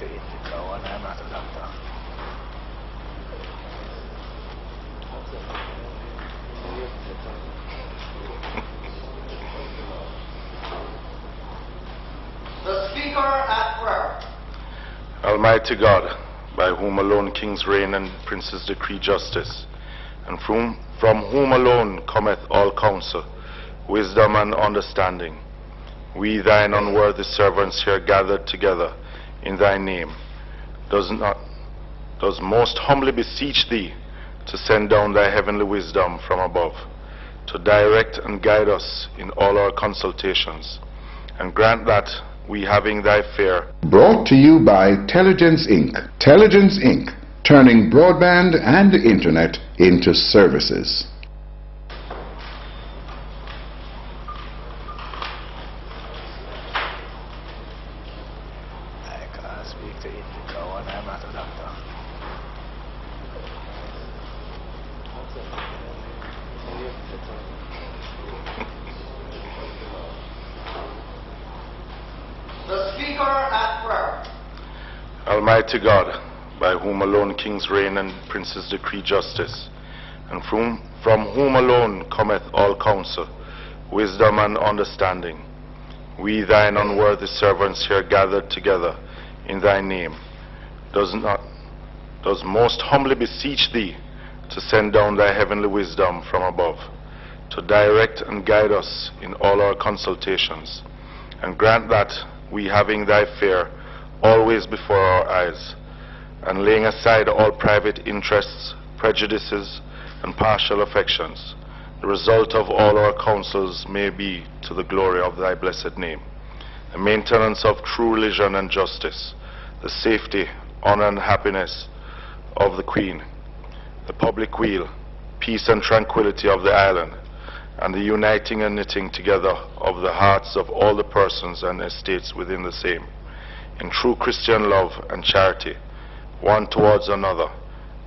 to indica and I'm not a doctor. The Speaker at prayer. Almighty God, by whom alone kings reign and princes decree justice, and from whom alone cometh all counsel, wisdom and understanding, we thine unworthy servants here gathered together in thy name, does most humbly beseech thee to send down thy heavenly wisdom from above, to direct and guide us in all our consultations, and grant that we, having thy fear. Brought to you by Telligence Inc. Telligence Inc., turning broadband and internet into services. I can't speak to indica and I'm not a doctor. The Speaker at prayer. Almighty God, by whom alone kings reign and princes decree justice, and from whom alone cometh all counsel, wisdom and understanding, we thine unworthy servants here gathered together in thy name, does most humbly beseech thee to send down thy heavenly wisdom from above, to direct and guide us in all our consultations, and grant that we, having thy fear always before our eyes, and laying aside all private interests, prejudices, and partial affections, the result of all our counsels may be to the glory of thy blessed name, the maintenance of true religion and justice, the safety, honor, and happiness of the Queen, the public weal, peace and tranquility of the island, and the uniting and knitting together of the hearts of all the persons and estates within the same, in true Christian love and charity, one towards another,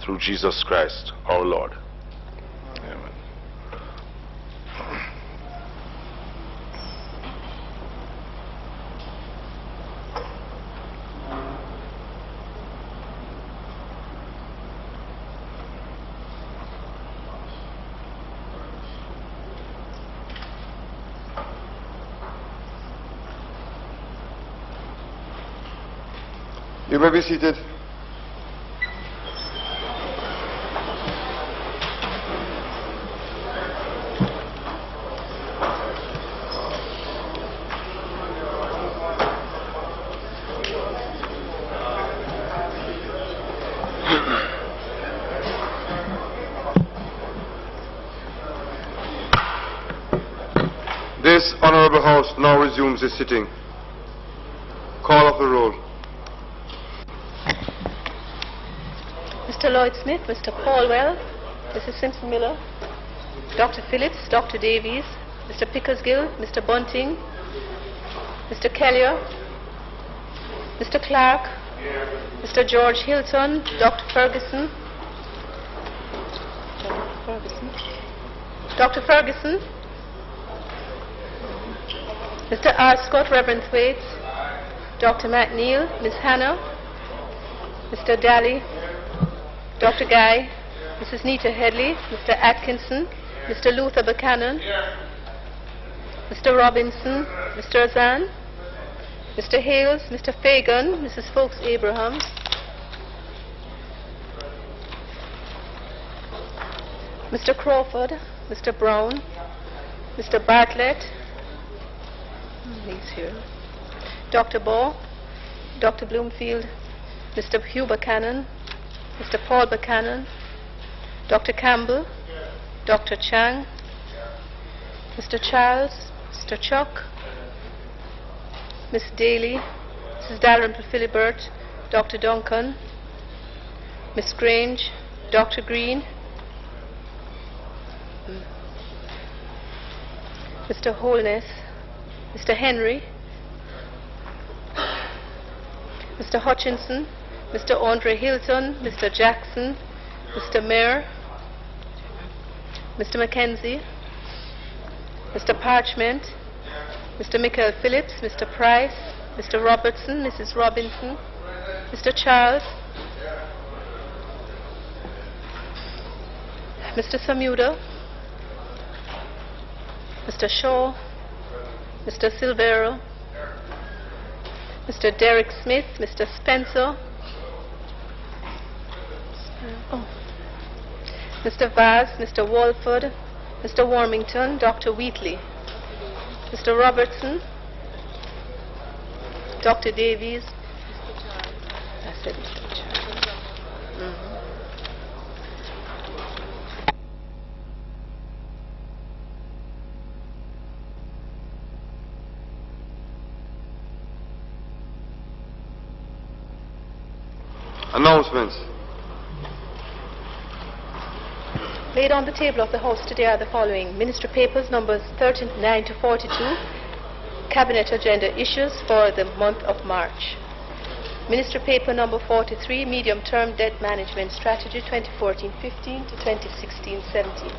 through Jesus Christ our Lord. Amen. You may be seated. This Honourable House now resumes its sitting. Call of the roll. Mr. Lloyd Smith, Mr. Paulwell, Mrs. Simpson Miller, Dr. Phillips, Dr. Davies, Mr. Pickersgill, Mr. Bunting, Mr. Kellier, Mr. Clark, Mr. George Hilton, Dr. Ferguson, Dr. Ferguson, Mr. R. Scott, Reverend Thwaites, Dr. McNeil, Ms. Hannah, Mr. Daly, Dr. Guy, Mrs. Nita Headley, Mr. Atkinson, Mr. Luther Buchanan, Mr. Robinson, Mr. Azan, Mr. Hales, Mr. Fagan, Mrs. Folks Abraham, Mr. Crawford, Mr. Brown, Mr. Bartlett, he's here, Dr. Baugh, Dr. Bloomfield, Mr. Hugh Buchanan, Mr. Paul Buchanan, Dr. Campbell, Dr. Chang, Mr. Charles, Mr. Chuck, Miss Daly, Mrs. Dalrymple Philibert, Dr. Duncan, Miss Grange, Dr. Green, Mr. Holness, Mr. Henry, Mr. Hutchinson, Mr. Andre Hilton, Mr. Jackson, Mr. Mayer, Mr. Mackenzie, Mr. Parchment, Mr. Michael Phillips, Mr. Price, Mr. Robertson, Mrs. Robinson, Mr. Charles, Mr. Samuda, Mr. Shaw, Mr. Silvero, Mr. Derek Smith, Mr. Spencer, Mr. Vaz, Mr. Walford, Mr. Warmington, Dr. Wheatley, Mr. Robertson, Dr. Davies, I said Mr. Charles. Announcements. Laid on the table of the House today are the following: Ministry Papers numbers 39 to 42, Cabinet Agenda issues for the month of March. Ministry Paper number 43, Medium-Term Debt Management Strategy 2014-15 to 2016-17.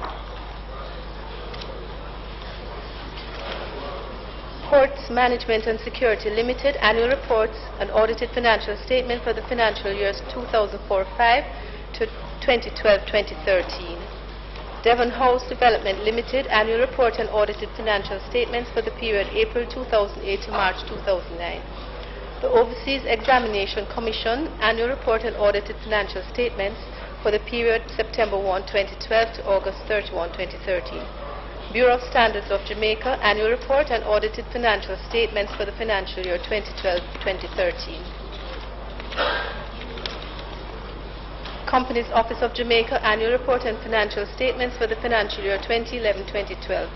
Ports Management and Security Limited Annual Reports and Audited Financial Statement for the financial years 2004-5 to 2012-2013. Devon House Development Limited Annual Report and Audited Financial Statements for the period April 2008 to March 2009. The Overseas Examination Commission Annual Report and Audited Financial Statements for the period September 1, 2012 to August 31, 2013. Bureau of Standards of Jamaica Annual Report and Audited Financial Statements for the financial year 2012-2013. Companies Office of Jamaica Annual Report and Financial Statements for the financial year 2011-2012.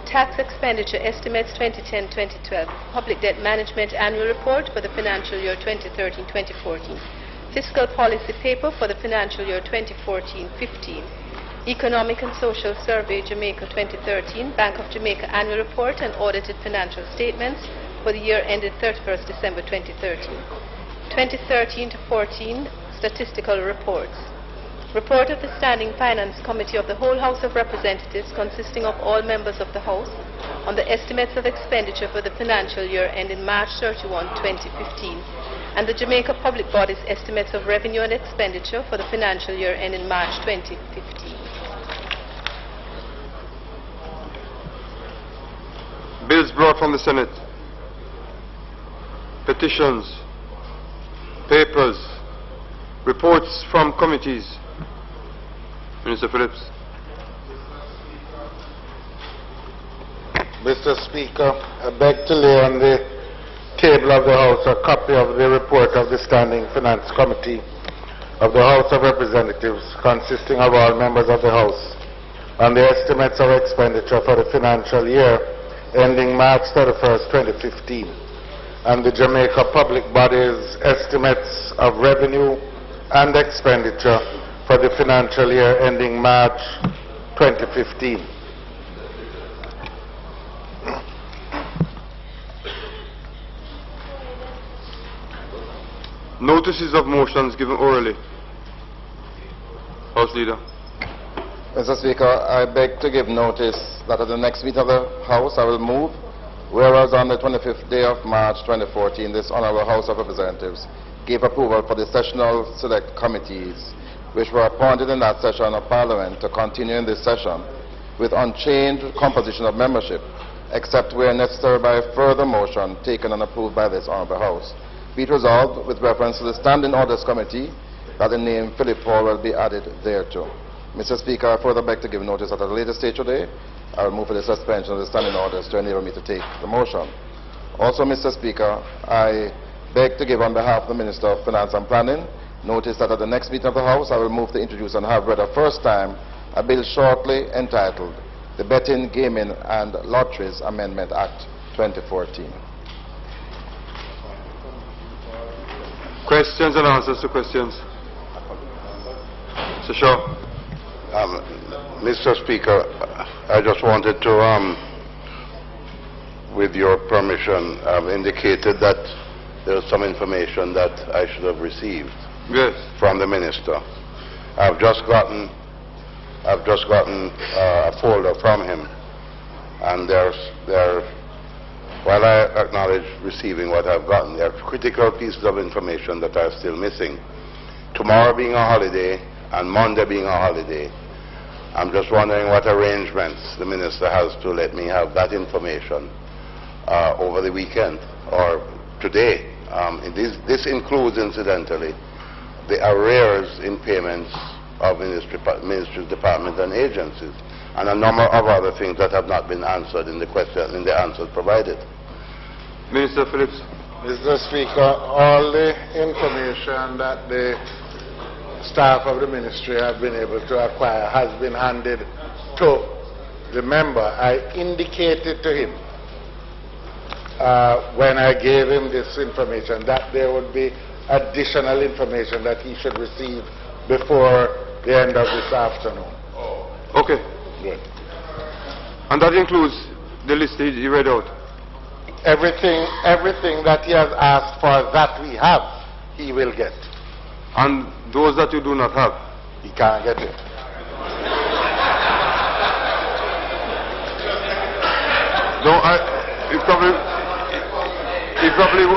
Tax Expenditure Estimates 2010-2012. Public Debt Management Annual Report for the financial year 2013-2014. Fiscal Policy Paper for the financial year 2014-15. Economic and Social Survey Jamaica 2013, Bank of Jamaica Annual Report and Audited Financial Statements for the year ended 31st December 2013. 2013-14 Statistical Reports. Report of the Standing Finance Committee of the whole House of Representatives, consisting of all members of the House, on the estimates of expenditure for the financial year ending March 31, 2015, and the Jamaica Public Body's estimates of revenue and expenditure for the financial year ending March 2015. Bills brought from the Senate. Petitions. Papers. Reports from committees. Minister Phillips. Mr. Speaker, I beg to lay on the table of the House a copy of the report of the Standing Finance Committee of the House of Representatives, consisting of all members of the House, on the estimates of expenditure for the financial year ending March 31st, 2015, and the Jamaica Public Body's estimates of revenue and expenditure for the financial year ending March 2015. Notices of motions given orally. House Leader. Mr. Speaker, I beg to give notice that at the next meeting of the House I will move, whereas on the 25th day of March 2014, this Honourable House of Representatives gave approval for the sessional select committees which were appointed in that session of Parliament to continue in this session with unchanged composition of membership, except where necessary by a further motion taken and approved by this Honourable House. Be it resolved with reference to the Standing Orders Committee that the name Philip Paul will be added thereto. Mr. Speaker, I further beg to give notice that at a later stage today, I will move for the suspension of the standing orders to enable me to take the motion. Also, Mr. Speaker, I beg to give on behalf of the Minister of Finance and Planning notice that at the next meeting of the House, I will move to introduce and have read a first time a bill shortly entitled the Betting, Gaming and Lotteries Amendment Act 2014. Questions and answers to questions. Mr. Shaw. Mr. Speaker, I just wanted to, with your permission, indicated that there is some information that I should have received from the Minister. I've just gotten a folder from him, and there While I acknowledge receiving what I've gotten, there are critical pieces of information that are still missing. Tomorrow being a holiday and Monday being a holiday, I'm just wondering what arrangements the Minister has to let me have that information over the weekend or today. This includes, incidentally, the arrears in payments of ministries, departments and agencies, and a number of other things that have not been answered in the question, in the answers provided. Minister Phillips. Mr. Speaker, all the information that the staff of the ministry have been able to acquire has been handed to the member. I indicated to him when I gave him this information that there would be additional information that he should receive before the end of this afternoon. Okay. Good. And that includes the list he read out? Everything that he has asked for that we have, he will get. And those that you do not have? He can't get it. No, he probably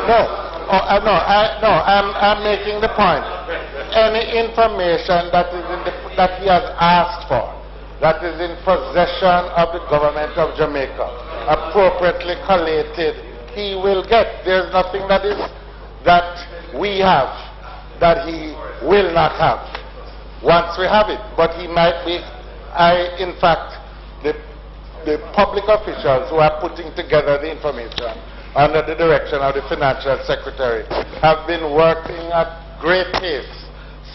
No. I'm making the point. Any information that he has asked for, that is in possession of the government of Jamaica, appropriately collated, he will get. There's nothing that we have that he will not have once we have it. But he might be, in fact, the public officials who are putting together the information under the direction of the Financial Secretary have been working at great pace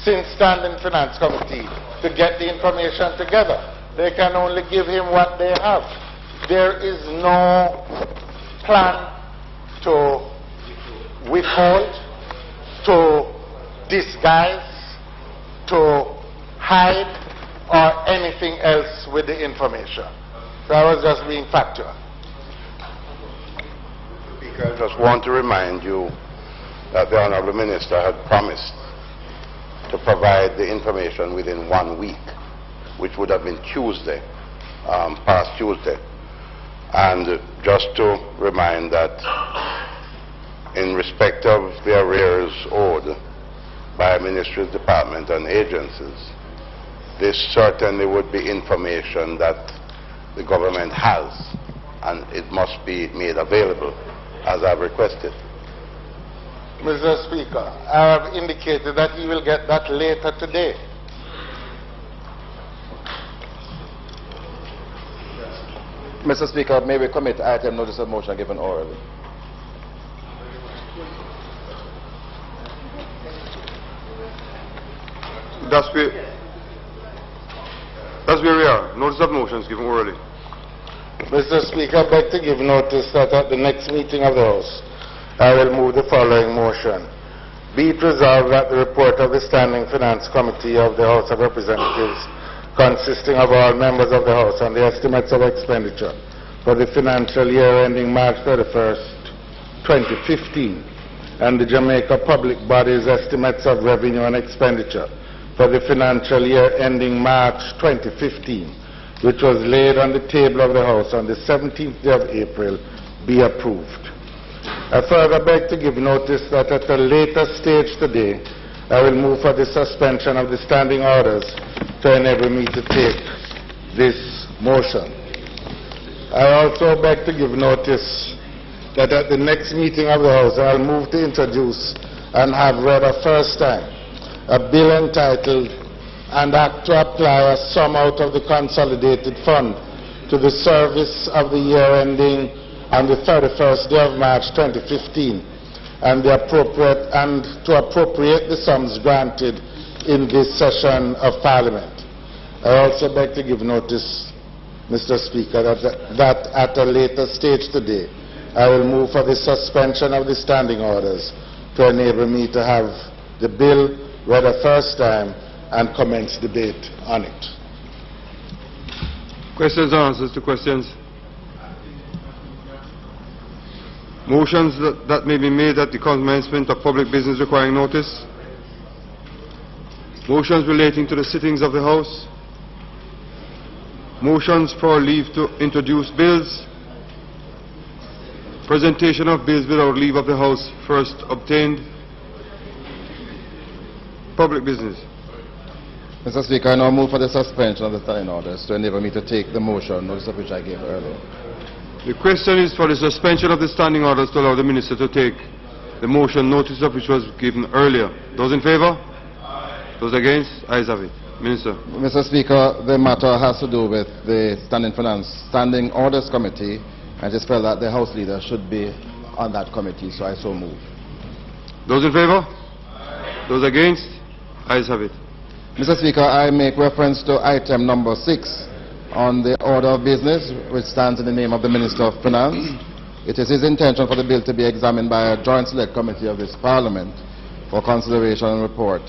since Standing Finance Committee to get the information together. They can only give him what they have. There is no plan to withhold, to disguise, to hide, or anything else with the information. So I was just being factual. I just want to remind you that the Honourable Minister had promised to provide the information within 1 week, which would have been Tuesday, past Tuesday. And just to remind that in respect of the arrears owed by ministries, departments and agencies, this certainly would be information that the government has, and it must be made available as I've requested. Mr. Speaker, I have indicated that he will get that later today. Mr. Speaker, may we commit item notice of motion given orally? That's where we are. Notice of motions given orally. Mr. Speaker, I beg to give notice that at the next meeting of the House, I will move the following motion. Be it resolved that the report of the Standing Finance Committee of the House of Representatives, consisting of all members of the House, and the estimates of expenditure for the financial year ending March 31st, 2015, and the Jamaica Public Body's estimates of revenue and expenditure for the financial year ending March 2015, which was laid on the table of the House on the 17th day of April, be approved. I further beg to give notice that at a later stage today, I will move for the suspension of the standing orders to enable me to take this motion. I also beg to give notice that at the next meeting of the House, I will move to introduce and have read a first time a bill entitled "An Act to Apply a Sum out of the Consolidated Fund to the Service of the Year ending on the 31st day of March 2015, and to appropriate the sums granted in this session of Parliament." I also beg to give notice, Mr. Speaker, that at a later stage today, I will move for the suspension of the standing orders to enable me to have the bill read a first time and commence debate on it. Questions and answers to questions? Motions that may be made at the commencement of public business requiring notice? Motions relating to the sittings of the House? Motions for leave to introduce bills? Presentation of bills without leave of the House first obtained. Public business. Mr. Speaker, I now move for the suspension of the standing orders to enable me to take the motion, notice of which I gave earlier. The question is for the suspension of the standing orders to allow the Minister to take the motion, notice of which was given earlier. Those in favour? Aye. Those against? Ayes have it. Minister. Mr. Speaker, the matter has to do with the Standing Orders Committee. I just felt that the House Leader should be on that committee, so I so move. Those in favour? Aye. Those against? Ayes have it. Mr. Speaker, I make reference to item number 6 on the order of business, which stands in the name of the Minister of Finance. It is his intention for the bill to be examined by a joint select committee of this Parliament for consideration and report.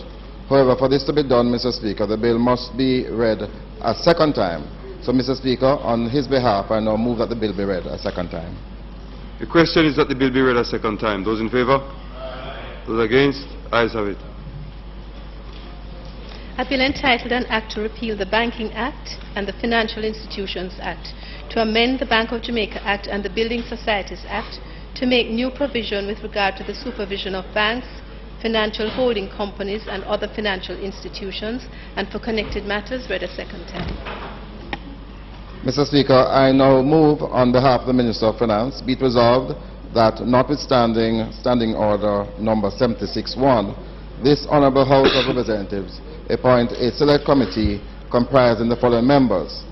However, for this to be done, Mr. Speaker, the bill must be read a second time. So, Mr. Speaker, on his behalf, I now move that the bill be read a second time. The question is that the bill be read a second time. Those in favour? Aye. Those against? Ayes have it. A bill entitled An Act to Repeal the Banking Act and the Financial Institutions Act, to amend the Bank of Jamaica Act and the Building Societies Act, to make new provision with regard to the supervision of banks, financial holding companies and other financial institutions, and for connected matters, read a second time. Mr. Speaker, I now move on behalf of the Minister of Finance, be it resolved that notwithstanding Standing Order number 76-1, this Honourable House of Representatives appoint a select committee comprising the following members: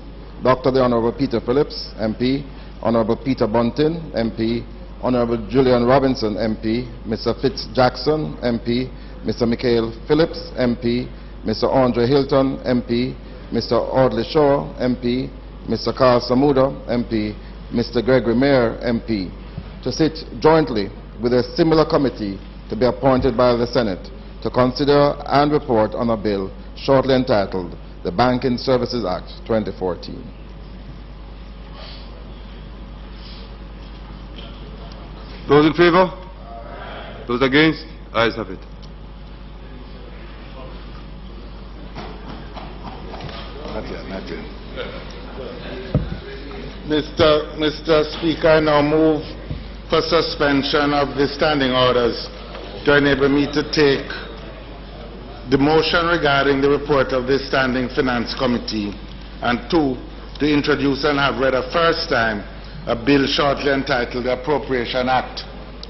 Dr. the Honourable Peter Phillips, MP, Honourable Peter Buntin, MP, Honourable Julian Robinson, MP, Mr. Fitz Jackson, MP, Mr. Michael Phillips, MP, Mr. Andre Hilton, MP, Mr. Audley Shaw, MP, Mr. Carl Samuda, MP, Mr. Gregory Mayer, MP, to sit jointly with a similar committee to be appointed by the Senate to consider and report on a bill shortly entitled the Banking Services Act 2014. Those in favour? Aye. Those against? Ayes have it. Not yet. Mr. Speaker, I now move for suspension of the standing orders to enable me to take the motion regarding the report of the Standing Finance Committee, and 2, to introduce and have read a first time a bill shortly entitled the Appropriation Act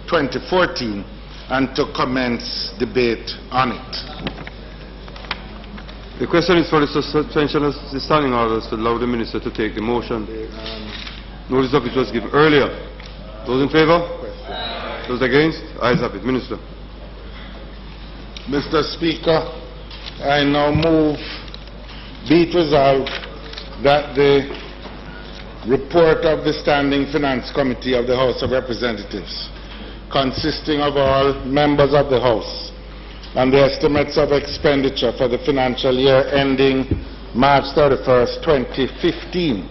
2014, and to commence debate on it. The question is for the suspension of the standing orders to allow the Minister to take the motion. Notice of it was given earlier. Those in favour? Those against? Ayes have it. Minister. Mr. Speaker, I now move, be it resolved, that the report of the Standing Finance Committee of the House of Representatives, consisting of all members of the House, and the estimates of expenditure for the financial year ending March 31st, 2015,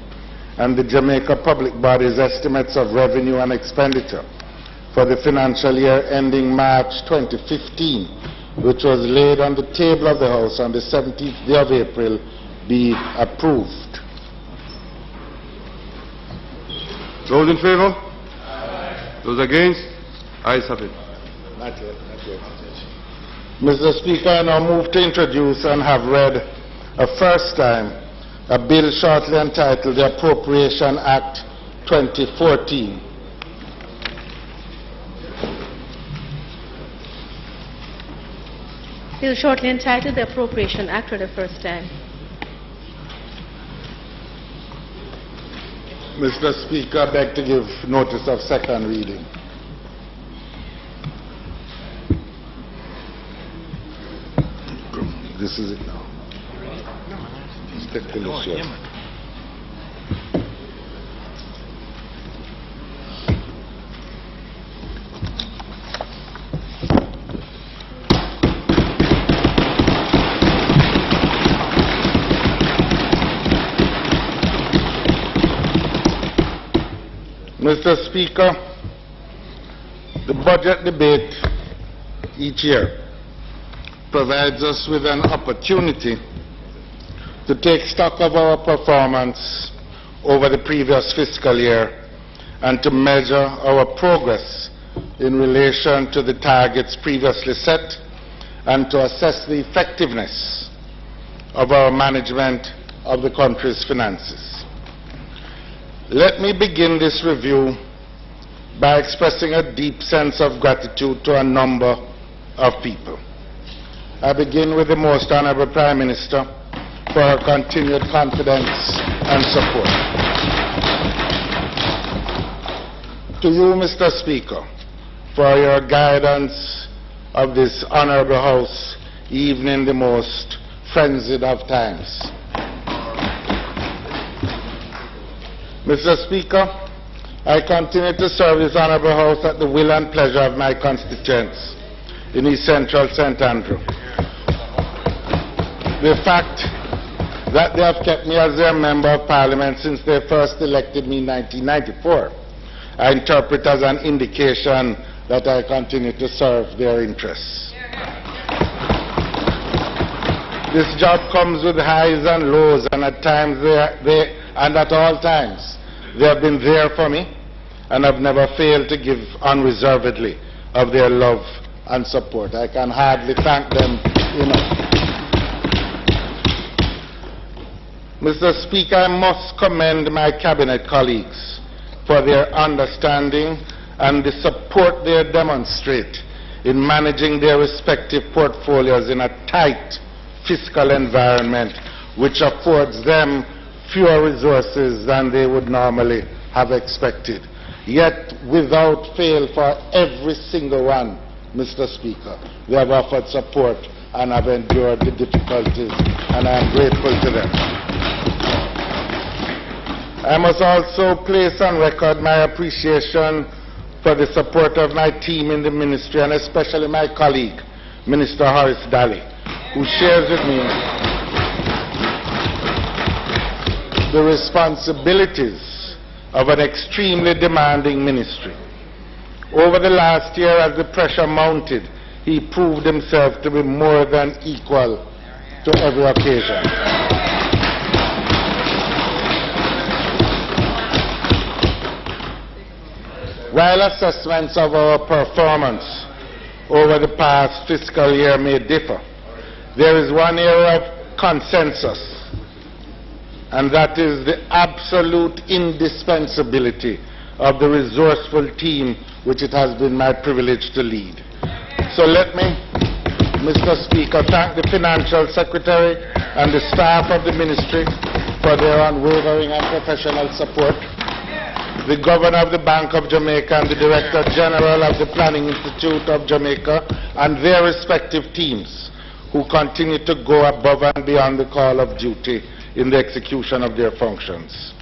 and the Jamaica Public Body's estimates of revenue and expenditure for the financial year ending March 2015, which was laid on the table of the House on the 17th day of April, be approved. Those in favour? Aye. Those against? Ayes have it. Not yet. Mr. Speaker, I now move to introduce and have read a first time a bill shortly entitled the Appropriation Act 2014. Bill shortly entitled the Appropriation Act for the first time. Mr. Speaker, I beg to give notice of second reading. This is it now. Take the list, yes. Mr. Speaker, the budget debate each year provides us with an opportunity to take stock of our performance over the previous fiscal year and to measure our progress in relation to the targets previously set and to assess the effectiveness of our management of the country's finances. Let me begin this review by expressing a deep sense of gratitude to a number of people. I begin with the Most Honorable Prime Minister for her continued confidence and support. To you, Mr. Speaker, for your guidance of this Honorable House, even in the most frenzied of times. Mr. Speaker, I continue to serve this Honorable House at the will and pleasure of my constituents in East Central St. Andrew. The fact that they have kept me as their Member of Parliament since they first elected me in 1994, I interpret as an indication that I continue to serve their interests. This job comes with highs and lows, and at times and at all times they have been there for me and have never failed to give unreservedly of their love and support. I can hardly thank them enough. Mr. Speaker, I must commend my Cabinet colleagues for their understanding and the support they demonstrate in managing their respective portfolios in a tight fiscal environment which affords them fewer resources than they would normally have expected. Yet, without fail, for every single one, Mr. Speaker, they have offered support and have endured the difficulties, and I am grateful to them. I must also place on record my appreciation for the support of my team in the ministry, and especially my colleague, Minister Horace Daly, who shares with me the responsibilities of an extremely demanding ministry. Over the last year, as the pressure mounted, he proved himself to be more than equal to every occasion. While assessments of our performance over the past fiscal year may differ, there is one area of consensus, and that is the absolute indispensability of the resourceful team which it has been my privilege to lead. So let me, Mr. Speaker, thank the Financial Secretary and the staff of the Ministry for their unwavering and professional support, the Governor of the Bank of Jamaica and the Director General of the Planning Institute of Jamaica and their respective teams who continue to go above and beyond the call of duty in the execution of their functions.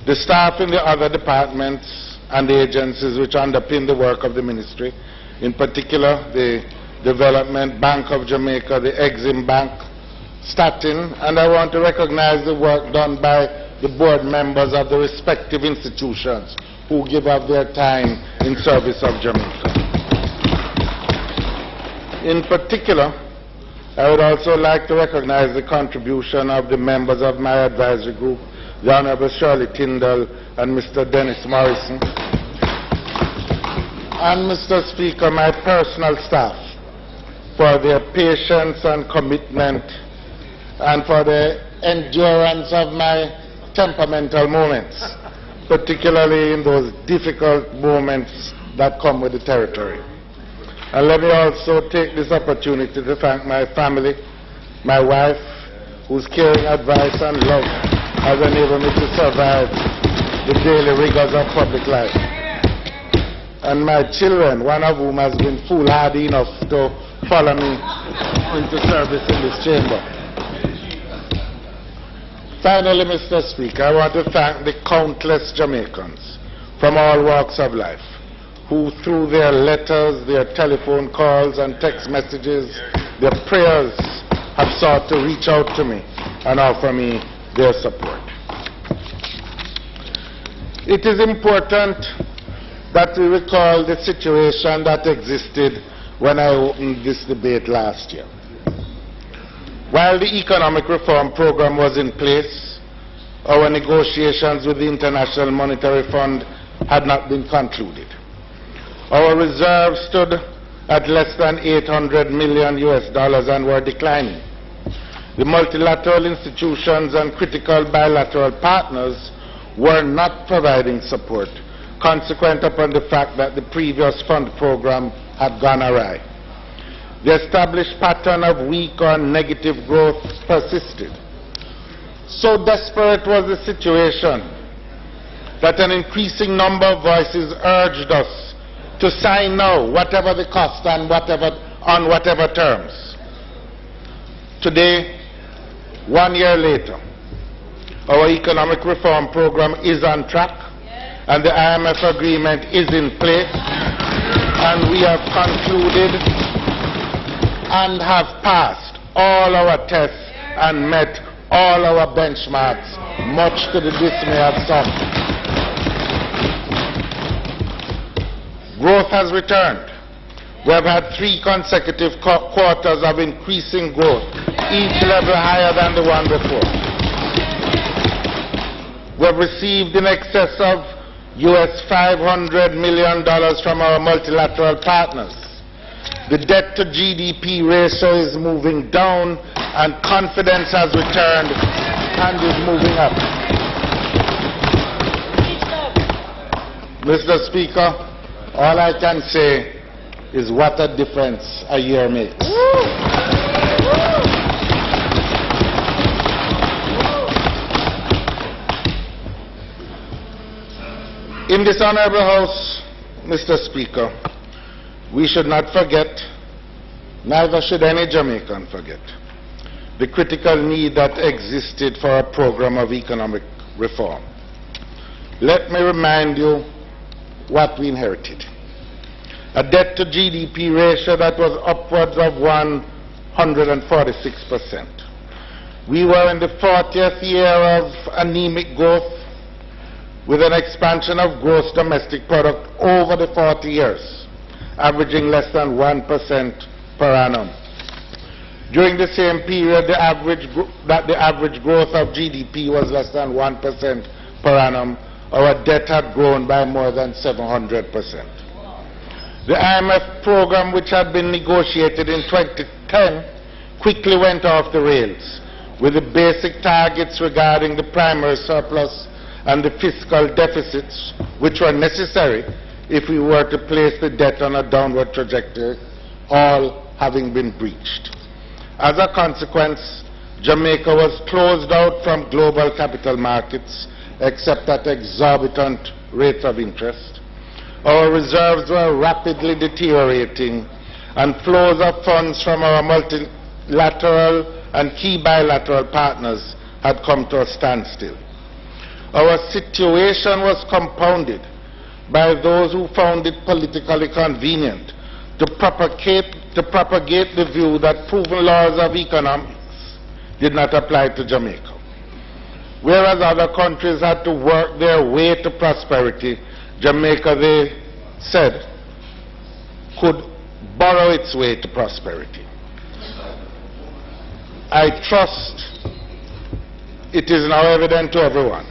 The staff in the other departments and agencies which underpin the work of the Ministry, in particular the Development Bank of Jamaica, the Exim Bank, Statin, and I want to recognize the work done by the board members of the respective institutions who give up their time in service of Jamaica. In particular, I would also like to recognize the contribution of the members of my advisory group, the Honorable Shirley Tyndall and Mr. Dennis Morrison, and Mr. Speaker, my personal staff, for their patience and commitment and for the endurance of my temperamental moments, particularly in those difficult moments that come with the territory. And let me also take this opportunity to thank my family, my wife, whose caring advice and love has enabled me to survive the daily rigors of public life. And my children, one of whom has been foolhardy enough to follow me into service in this chamber. Finally, Mr. Speaker, I want to thank the countless Jamaicans from all walks of life who, through their letters, their telephone calls and text messages, their prayers, have sought to reach out to me and offer me their support. It is important that we recall the situation that existed when I opened this debate last year. While the economic reform program was in place, our negotiations with the International Monetary Fund had not been concluded. Our reserves stood at less than $800 million and were declining. The multilateral institutions and critical bilateral partners were not providing support, consequent upon the fact that the previous fund program had gone awry. The established pattern of weak or negative growth persisted. So desperate was the situation that an increasing number of voices urged us to sign now, whatever the cost and on whatever terms. Today, 1 year later, our economic reform program is on track, and the IMF agreement is in place, and we have concluded and have passed all our tests and met all our benchmarks, much to the dismay of some. Growth has returned. We have had 3 consecutive quarters of increasing growth, each level higher than the one before. We have received in excess of US $500 million from our multilateral partners. The debt to GDP ratio is moving down, and confidence has returned and is moving up. Mr. Speaker, all I can say is what a difference a year makes. In this honorable House, Mr. Speaker, we should not forget, neither should any Jamaican forget, the critical need that existed for a program of economic reform. Let me remind you what we inherited. A debt to GDP ratio that was upwards of 146%. We were in the 40th year of anemic growth, with an expansion of gross domestic product over the 40 years, averaging less than 1% per annum. During the same period, the average growth of GDP was less than 1% per annum. Our debt had grown by more than 700%. The IMF program, which had been negotiated in 2010, quickly went off the rails, with the basic targets regarding the primary surplus and the fiscal deficits, which were necessary if we were to place the debt on a downward trajectory, all having been breached. As a consequence, Jamaica was closed out from global capital markets, except at exorbitant rates of interest. Our reserves were rapidly deteriorating, and flows of funds from our multilateral and key bilateral partners had come to a standstill. Our situation was compounded by those who found it politically convenient to propagate the view that proven laws of economics did not apply to Jamaica. Whereas other countries had to work their way to prosperity, Jamaica, they said, could borrow its way to prosperity. I trust it is now evident to everyone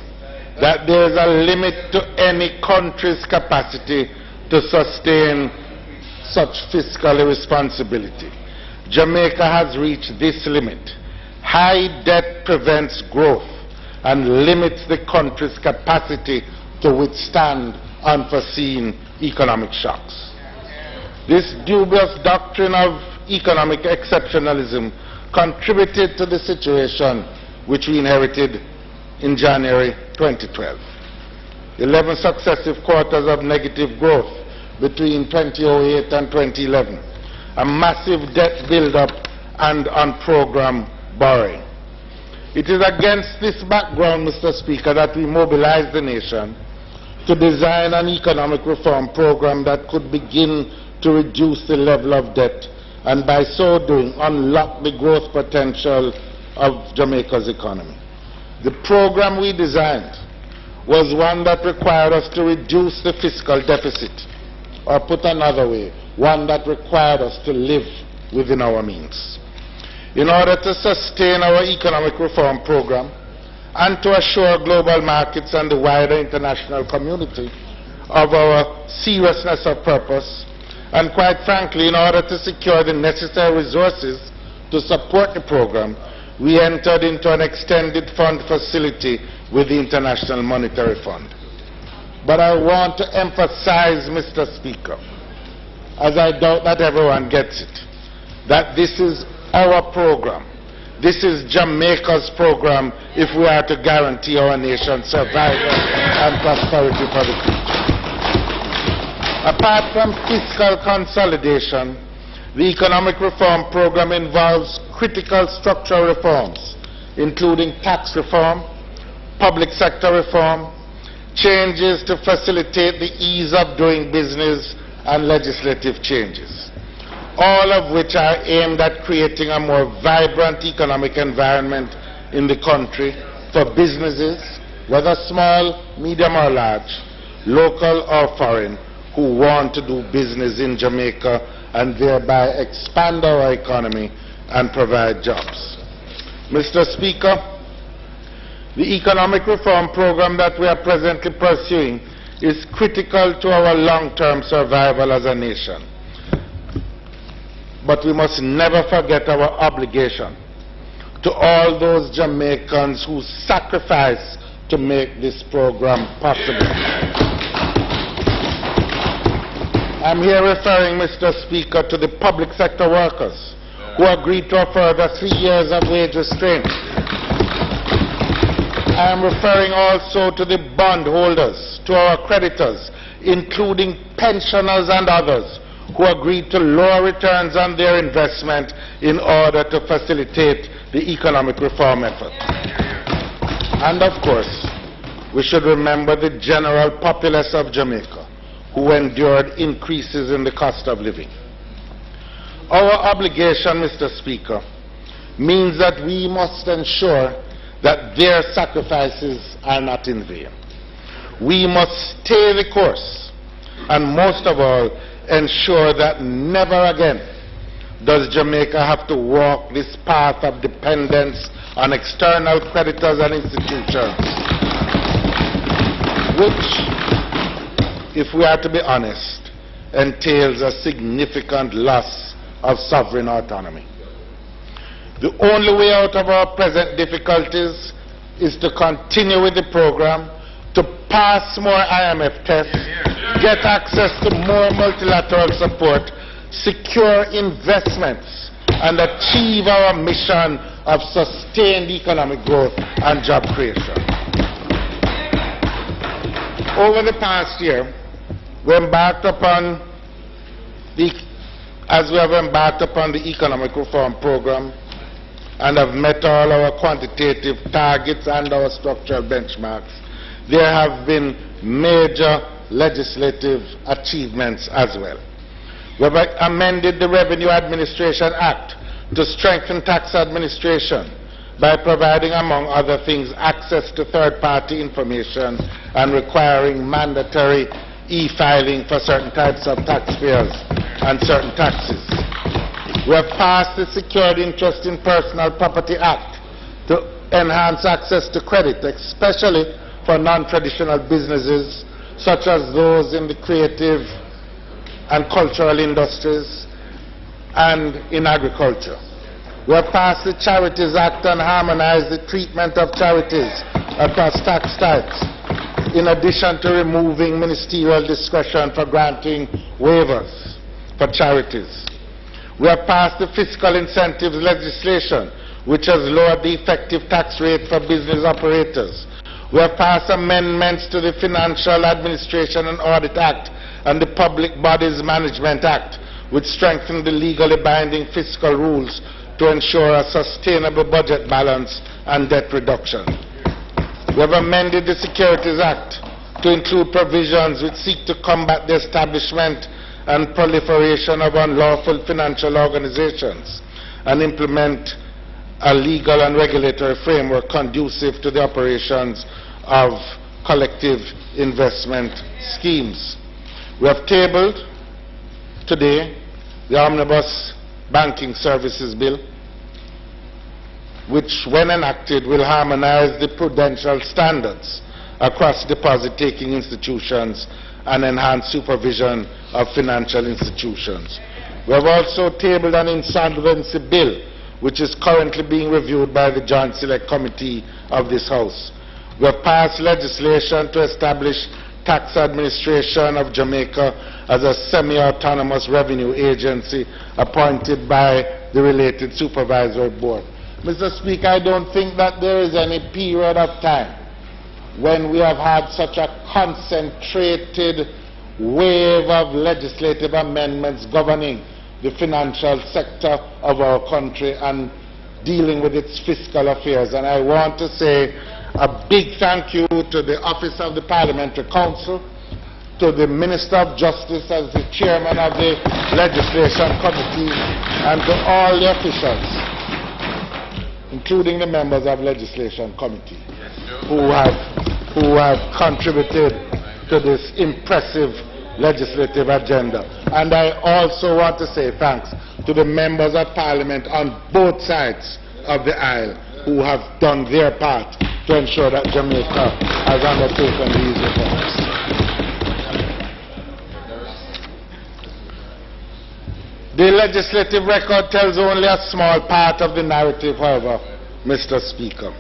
that there is a limit to any country's capacity to sustain such fiscal irresponsibility. Jamaica has reached this limit. High debt prevents growth and limits the country's capacity to withstand unforeseen economic shocks. This dubious doctrine of economic exceptionalism contributed to the situation which we inherited in January 2012. 11 successive quarters of negative growth between 2008 and 2011, a massive debt buildup and unprogrammed borrowing. It is against this background, Mr. Speaker, that we mobilized the nation to design an economic reform program that could begin to reduce the level of debt and by so doing unlock the growth potential of Jamaica's economy. The program we designed was one that required us to reduce the fiscal deficit, or put another way, one that required us to live within our means. In order to sustain our economic reform program and to assure global markets and the wider international community of our seriousness of purpose, and quite frankly, in order to secure the necessary resources to support the program, we entered into an extended fund facility with the International Monetary Fund. But I want to emphasize, Mr. Speaker, as I doubt that everyone gets it, that this is our program. This is Jamaica's program if we are to guarantee our nation's survival and prosperity for the future. Apart from fiscal consolidation, the economic reform program involves critical structural reforms, including tax reform, public sector reform, changes to facilitate the ease of doing business, and legislative changes, all of which are aimed at creating a more vibrant economic environment in the country for businesses, whether small, medium or large, local or foreign, who want to do business in Jamaica and thereby expand our economy and provide jobs. Mr. Speaker, the economic reform program that we are presently pursuing is critical to our long-term survival as a nation. But we must never forget our obligation to all those Jamaicans who sacrifice to make this program possible. I'm here referring, Mr. Speaker, to the public sector workers who agreed to a further 3 years of wage restraint. I am referring also to the bondholders, to our creditors, including pensioners and others, who agreed to lower returns on their investment in order to facilitate the economic reform effort. And of course, we should remember the general populace of Jamaica, who endured increases in the cost of living. Our obligation, Mr. Speaker, means that we must ensure that their sacrifices are not in vain. We must stay the course, and most of all, ensure that never again does Jamaica have to walk this path of dependence on external creditors and institutions, which, if we are to be honest, entails a significant loss of sovereign autonomy. The only way out of our present difficulties is to continue with the program, to pass more IMF tests, get access to more multilateral support, secure investments, and achieve our mission of sustained economic growth and job creation. Over the past year, we embarked upon as we have embarked upon the economic reform program and have met all our quantitative targets and our structural benchmarks, there have been major legislative achievements as well. We have amended the Revenue Administration Act to strengthen tax administration by providing, among other things, access to third-party information and requiring mandatory e-filing for certain types of taxpayers and certain taxes. We have passed the Secured Interest in Personal Property Act to enhance access to credit, especially for non-traditional businesses such as those in the creative and cultural industries and in agriculture. We have passed the Charities Act and harmonized the treatment of charities across tax types, in addition to removing ministerial discretion for granting waivers for charities. We have passed the fiscal incentives legislation, which has lowered the effective tax rate for business operators. We have passed amendments to the Financial Administration and Audit Act and the Public Bodies Management Act, which strengthen the legally binding fiscal rules to ensure a sustainable budget balance and debt reduction. We have amended the Securities Act to include provisions which seek to combat the establishment and proliferation of unlawful financial organizations and implement a legal and regulatory framework conducive to the operations of collective investment schemes. We have tabled today the Omnibus Banking Services Bill, which, when enacted, will harmonize the prudential standards across deposit-taking institutions and enhanced supervision of financial institutions. We have also tabled an insolvency bill, which is currently being reviewed by the Joint Select Committee of this House. We have passed legislation to establish Tax Administration of Jamaica as a semi-autonomous revenue agency appointed by the related supervisory board. Mr. Speaker, I don't think that there is any period of time when we have had such a concentrated wave of legislative amendments governing the financial sector of our country and dealing with its fiscal affairs. And I want to say a big thank you to the Office of the Parliamentary Council, to the Minister of Justice as the Chairman of the Legislation Committee, and to all the officials, including the members of the Legislation Committee, who have contributed to this impressive legislative agenda. And I also want to say thanks to the members of Parliament on both sides of the aisle who have done their part to ensure that Jamaica has undertaken these reforms. The legislative record tells only a small part of the narrative, however, Mr. Speaker.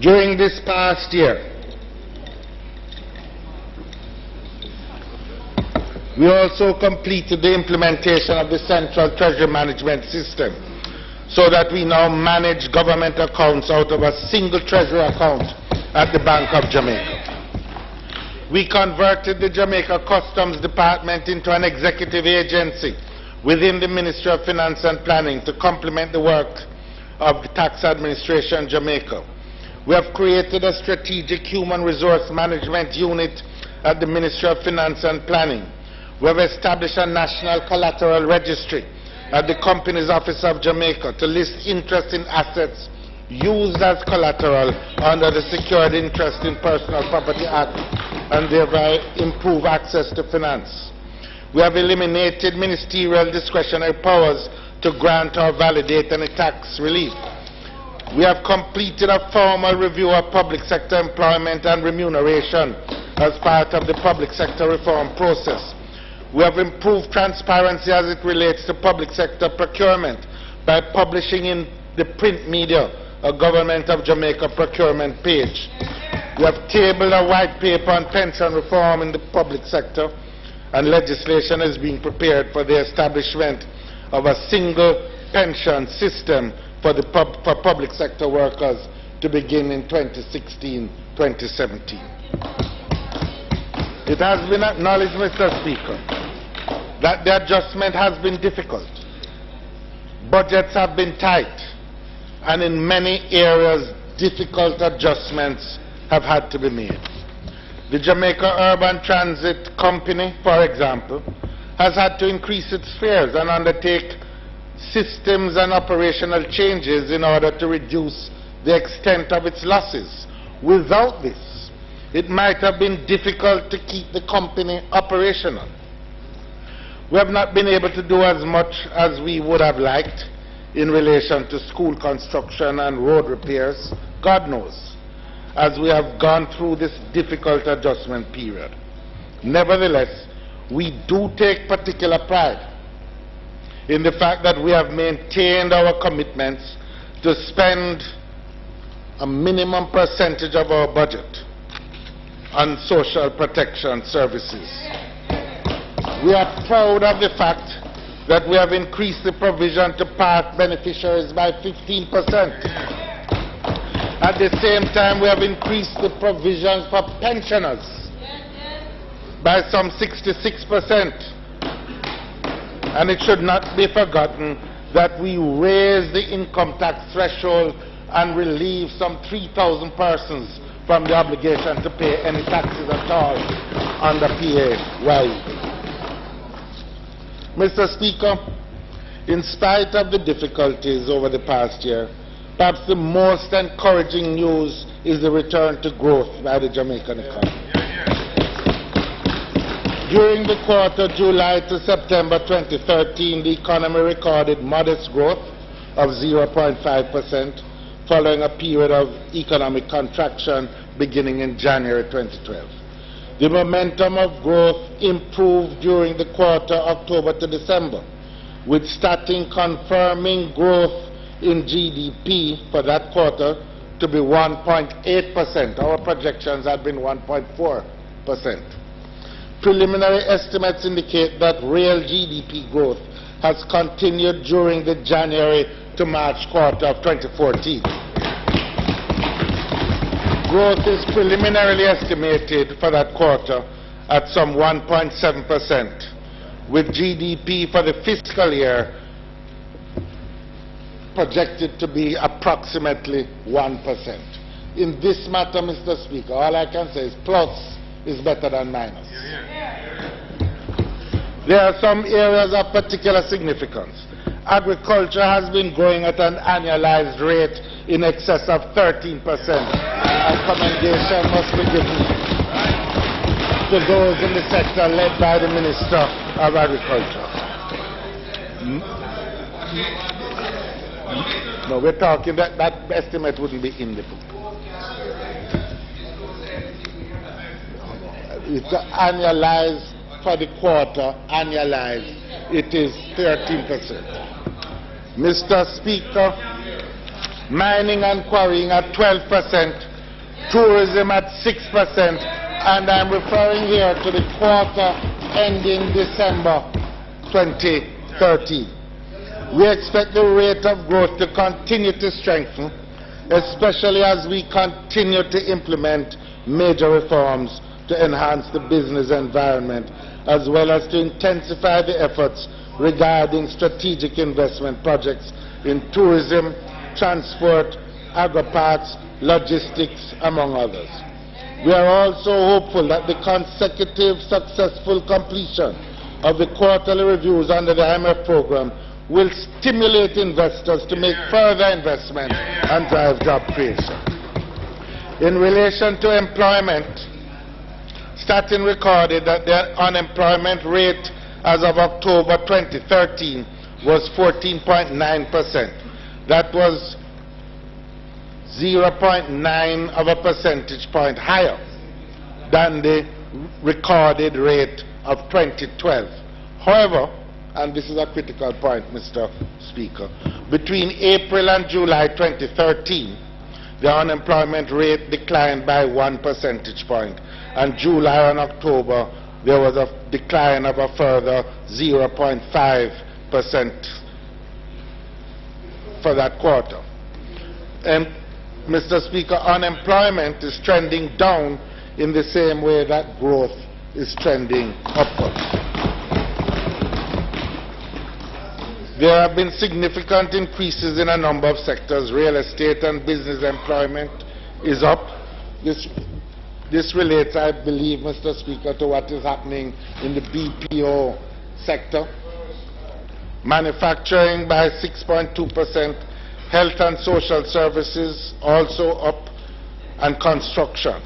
During this past year, we also completed the implementation of the Central Treasury Management System, so that we now manage government accounts out of a single treasury account at the Bank of Jamaica. We converted the Jamaica Customs Department into an executive agency within the Ministry of Finance and Planning to complement the work of the Tax Administration Jamaica. We have created a strategic human resource management unit at the Ministry of Finance and Planning. We have established a national collateral registry at the Companies Office of Jamaica to list interest in assets used as collateral under the Secured Interest in Personal Property Act and thereby improve access to finance. We have eliminated ministerial discretionary powers to grant or validate any tax relief. We have completed a formal review of public sector employment and remuneration as part of the public sector reform process. We have improved transparency as it relates to public sector procurement by publishing in the print media a Government of Jamaica procurement page. We have tabled a white paper on pension reform in the public sector, and legislation is being prepared for the establishment of a single pension system for public sector workers to begin in 2016-2017. It has been acknowledged, Mr. Speaker, that the adjustment has been difficult. Budgets have been tight, and in many areas, difficult adjustments have had to be made. The Jamaica Urban Transit Company, for example, has had to increase its fares and undertake systems and operational changes in order to reduce the extent of its losses. Without this, it might have been difficult to keep the company operational. We have not been able to do as much as we would have liked in relation to school construction and road repairs, God knows, as we have gone through this difficult adjustment period. Nevertheless, we do take particular pride in the fact that we have maintained our commitments to spend a minimum percentage of our budget on social protection services. We are proud of the fact that we have increased the provision to part beneficiaries by 15%. At the same time, we have increased the provisions for pensioners by some 66%. And it should not be forgotten that we raised the income tax threshold and relieved some 3,000 persons from the obligation to pay any taxes at all under PAYE. Mr. Speaker, in spite of the difficulties over the past year, perhaps the most encouraging news is the return to growth by the Jamaican economy. During the quarter July to September 2013, the economy recorded modest growth of 0.5%, following a period of economic contraction beginning in January 2012. The momentum of growth improved during the quarter October to December, with starting confirming growth in GDP for that quarter to be 1.8%. Our projections had been 1.4%. Preliminary estimates indicate that real GDP growth has continued during the January to March quarter of 2014. Growth is preliminarily estimated for that quarter at some 1.7%, with GDP for the fiscal year projected to be approximately 1%. In this matter, Mr. Speaker, all I can say is plus is better than minus. There are some areas of particular significance. Agriculture has been growing at an annualized rate in excess of 13%. And commendation must be given to those in the sector led by the Minister of Agriculture. No, we're talking that estimate wouldn't be in the book. It's annualized for the quarter, annualized, it is 13%. Mr. Speaker, mining and quarrying at 12%, tourism at 6%, and I'm referring here to the quarter ending December 2013. We expect the rate of growth to continue to strengthen, especially as we continue to implement major reforms to enhance the business environment, as well as to intensify the efforts regarding strategic investment projects in tourism, transport, agri-parks, logistics, among others. We are also hopeful that the consecutive successful completion of the quarterly reviews under the IMF program will stimulate investors to make further investment and drive job creation. In relation to employment, Statin recorded that the unemployment rate as of October 2013 was 14.9%. That was 0.9 of a percentage point higher than the recorded rate of 2012. However, and this is a critical point, Mr. Speaker, between April and July 2013, the unemployment rate declined by 1 percentage point, and July and October there was a decline of a further 0.5% for that quarter. And Mr. Speaker, unemployment is trending down in the same way that growth is trending upwards. There have been significant increases in a number of sectors. Real estate and business employment is up. This relates, I believe, Mr. Speaker, to what is happening in the BPO sector. Manufacturing by 6.2%, health and social services also up, and construction.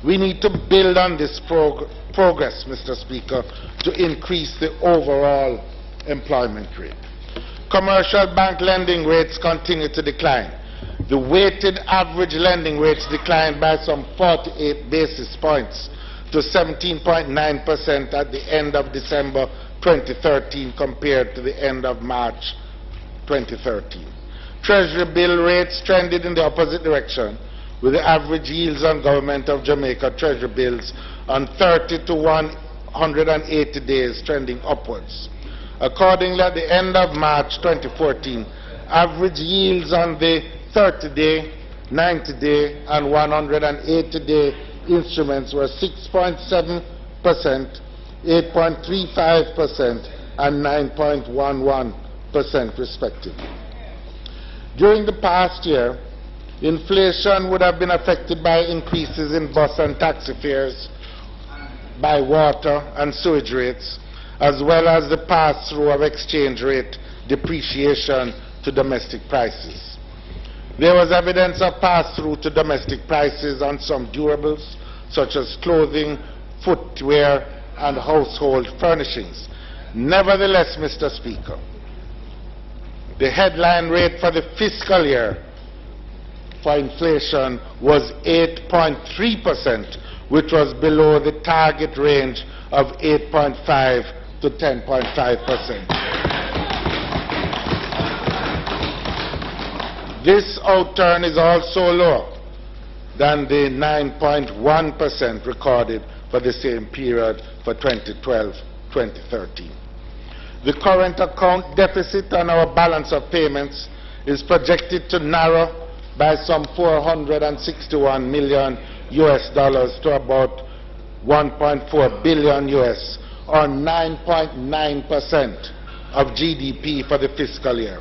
We need to build on this progress, Mr. Speaker, to increase the overall employment rate. Commercial bank lending rates continue to decline. The weighted average lending rates declined by some 48 basis points to 17.9% at the end of December 2013 compared to the end of March 2013. Treasury bill rates trended in the opposite direction, with the average yields on Government of Jamaica Treasury bills on 30 to 180 days trending upwards. Accordingly, at the end of March 2014, average yields on the 30-day, 90-day, and 180-day instruments were 6.7%, 8.35%, and 9.11% respectively. During the past year, inflation would have been affected by increases in bus and taxi fares, by water and sewage rates, as well as the pass-through of exchange rate depreciation to domestic prices. There was evidence of pass-through to domestic prices on some durables, such as clothing, footwear, and household furnishings. Nevertheless, Mr. Speaker, the headline rate for the fiscal year for inflation was 8.3%, which was below the target range of 8.5 to 10.5%. This outturn is also lower than the 9.1% recorded for the same period for 2012-2013. The current account deficit on our balance of payments is projected to narrow by some $461 million to about 1.4 billion US, or 9.9% of GDP for the fiscal year.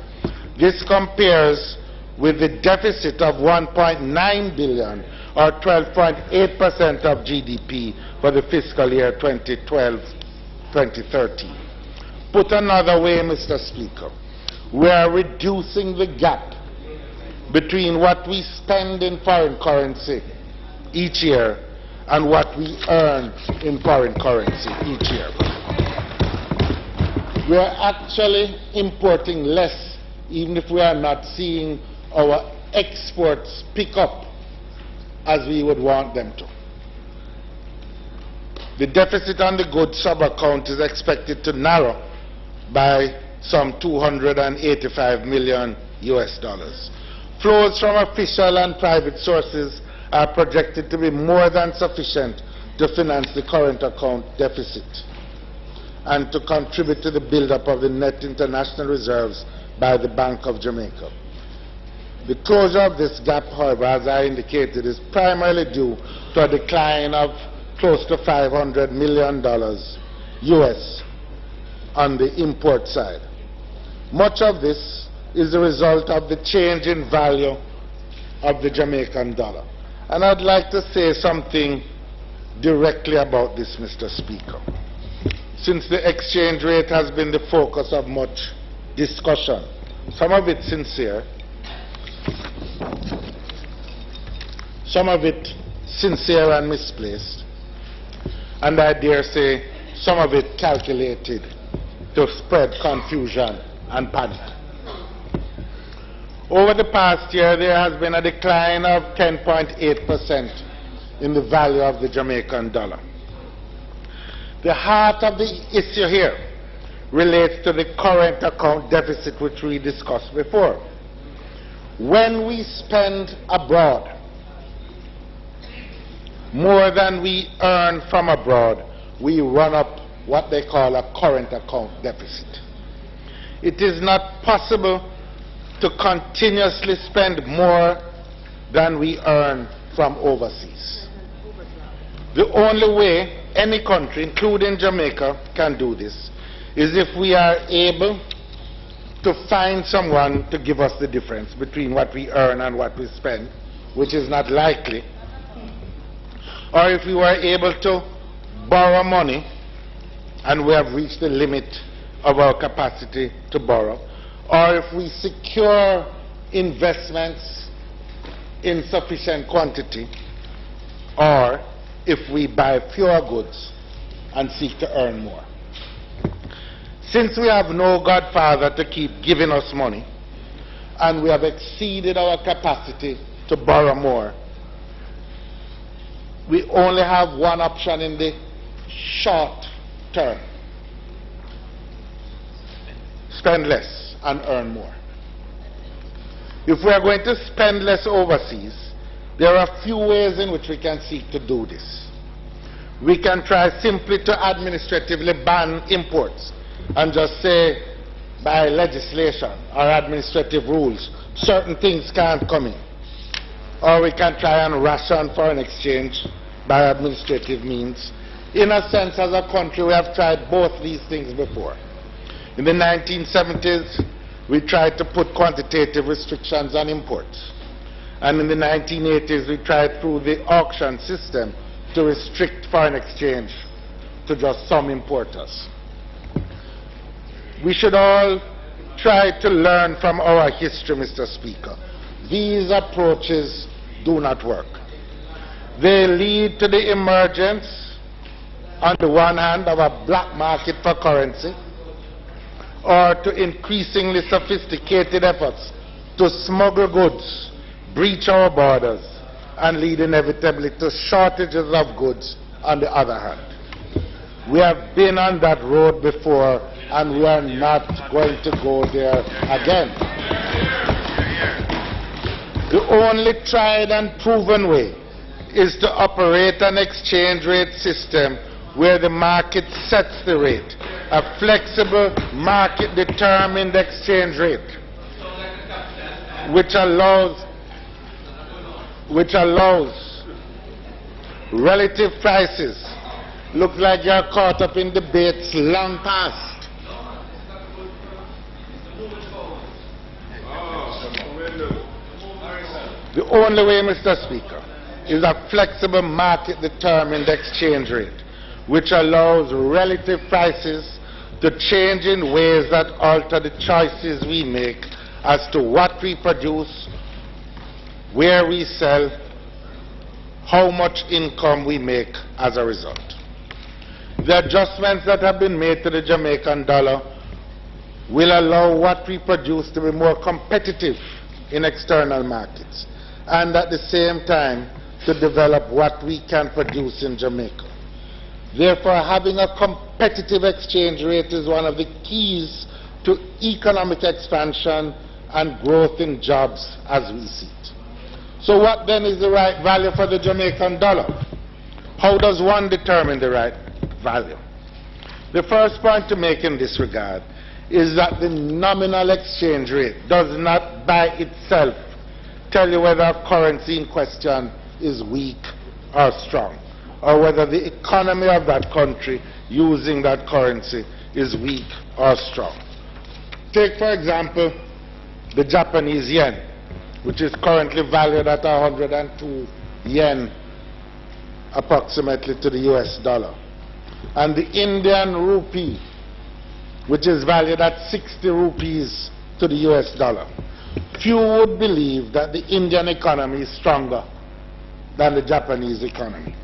This compares with the deficit of 1.9 billion, or 12.8% of GDP for the fiscal year 2012-2013. Put another way, Mr. Speaker, we are reducing the gap between what we spend in foreign currency each year and what we earn in foreign currency each year. We are actually importing less, even if we are not seeing our exports pick up as we would want them to. The deficit on the goods sub-account is expected to narrow by some $285 million US. Flows from official and private sources are projected to be more than sufficient to finance the current account deficit and to contribute to the buildup of the net international reserves by the Bank of Jamaica. The closure of this gap, however, as I indicated, is primarily due to a decline of close to $500 million US on the import side. Much of this is the result of the change in value of the Jamaican dollar. And I'd like to say something directly about this, Mr. Speaker. Since the exchange rate has been the focus of much discussion, some of it sincere, some of it sincere and misplaced, and I dare say some of it calculated to spread confusion and panic. Over the past year, there has been a decline of 10.8% in the value of the Jamaican dollar. The heart of the issue here relates to the current account deficit, which we discussed before. When we spend abroad more than we earn from abroad, we run up what they call a current account deficit. It is not possible to continuously spend more than we earn from overseas. The only way any country, including Jamaica, can do this is if we are able to find someone to give us the difference between what we earn and what we spend, which is not likely, or if we were able to borrow money and we have reached the limit of our capacity to borrow, or if we secure investments in sufficient quantity, or if we buy fewer goods and seek to earn more. Since we have no godfather to keep giving us money, and we have exceeded our capacity to borrow more, we only have one option in the short term: spend less and earn more. If we are going to spend less overseas, there are a few ways in which we can seek to do this. We can try simply to administratively ban imports and just say, by legislation or administrative rules, certain things can't come in. Or we can try and ration foreign exchange by administrative means. In a sense, as a country, we have tried both these things before. In the 1970s, we tried to put quantitative restrictions on imports. And in the 1980s, we tried through the auction system to restrict foreign exchange to just some importers. We should all try to learn from our history, Mr. Speaker. These approaches do not work. They lead to the emergence, on the one hand, of a black market for currency, or to increasingly sophisticated efforts to smuggle goods breach our borders and lead inevitably to shortages of goods on the other hand. We have been on that road before and we are not going to go there again. The only tried and proven way is to operate an exchange rate system where the market sets the rate, a flexible market-determined exchange rate, which allows relative prices. Looks like you're caught up in debates long past. The only way, Mr. Speaker, is a flexible market-determined exchange rate, which allows relative prices to change in ways that alter the choices we make as to what we produce, where we sell, how much income we make as a result. The adjustments that have been made to the Jamaican dollar will allow what we produce to be more competitive in external markets and at the same time to develop what we can produce in Jamaica. Therefore, having a competitive exchange rate is one of the keys to economic expansion and growth in jobs as we see it. So what then is the right value for the Jamaican dollar? How does one determine the right value? The first point to make in this regard is that the nominal exchange rate does not by itself tell you whether a currency in question is weak or strong, or whether the economy of that country using that currency is weak or strong. Take, for example, the Japanese yen, which is currently valued at 102 yen approximately to the US dollar, and the Indian rupee, which is valued at 60 rupees to the US dollar. Few would believe that the Indian economy is stronger than the Japanese economy,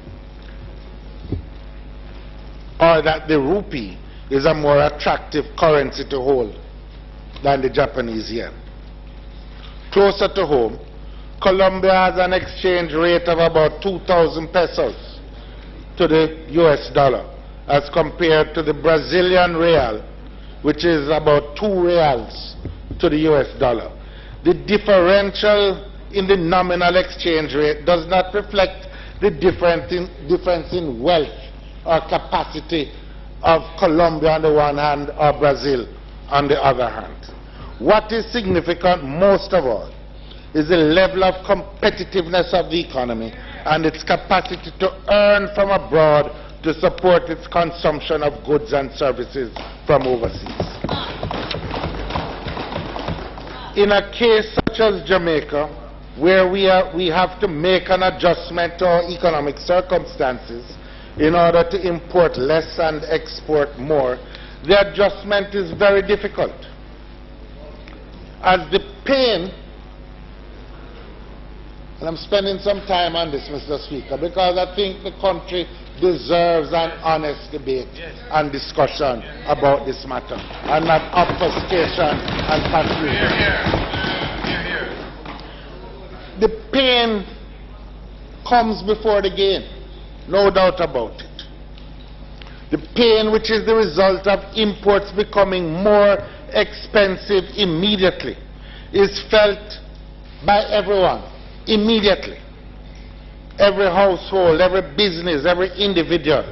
or that the rupee is a more attractive currency to hold than the Japanese yen. Closer to home, Colombia has an exchange rate of about 2,000 pesos to the US dollar as compared to the Brazilian real, which is about 2 reals to the US dollar. The differential in the nominal exchange rate does not reflect the difference in wealth or capacity of Colombia on the one hand or Brazil on the other hand. What is significant most of all is the level of competitiveness of the economy and its capacity to earn from abroad to support its consumption of goods and services from overseas. In a case such as Jamaica, where we have to make an adjustment to our economic circumstances in order to import less and export more, the adjustment is very difficult. As the pain, and I'm spending some time on this, Mr. Speaker, because I think the country deserves an honest debate and discussion about this matter, and not obfuscation and confusion. The pain comes before the gain, no doubt about it. The pain, which is the result of imports becoming more expensive immediately, is felt by everyone immediately. Every household, every business, every individual,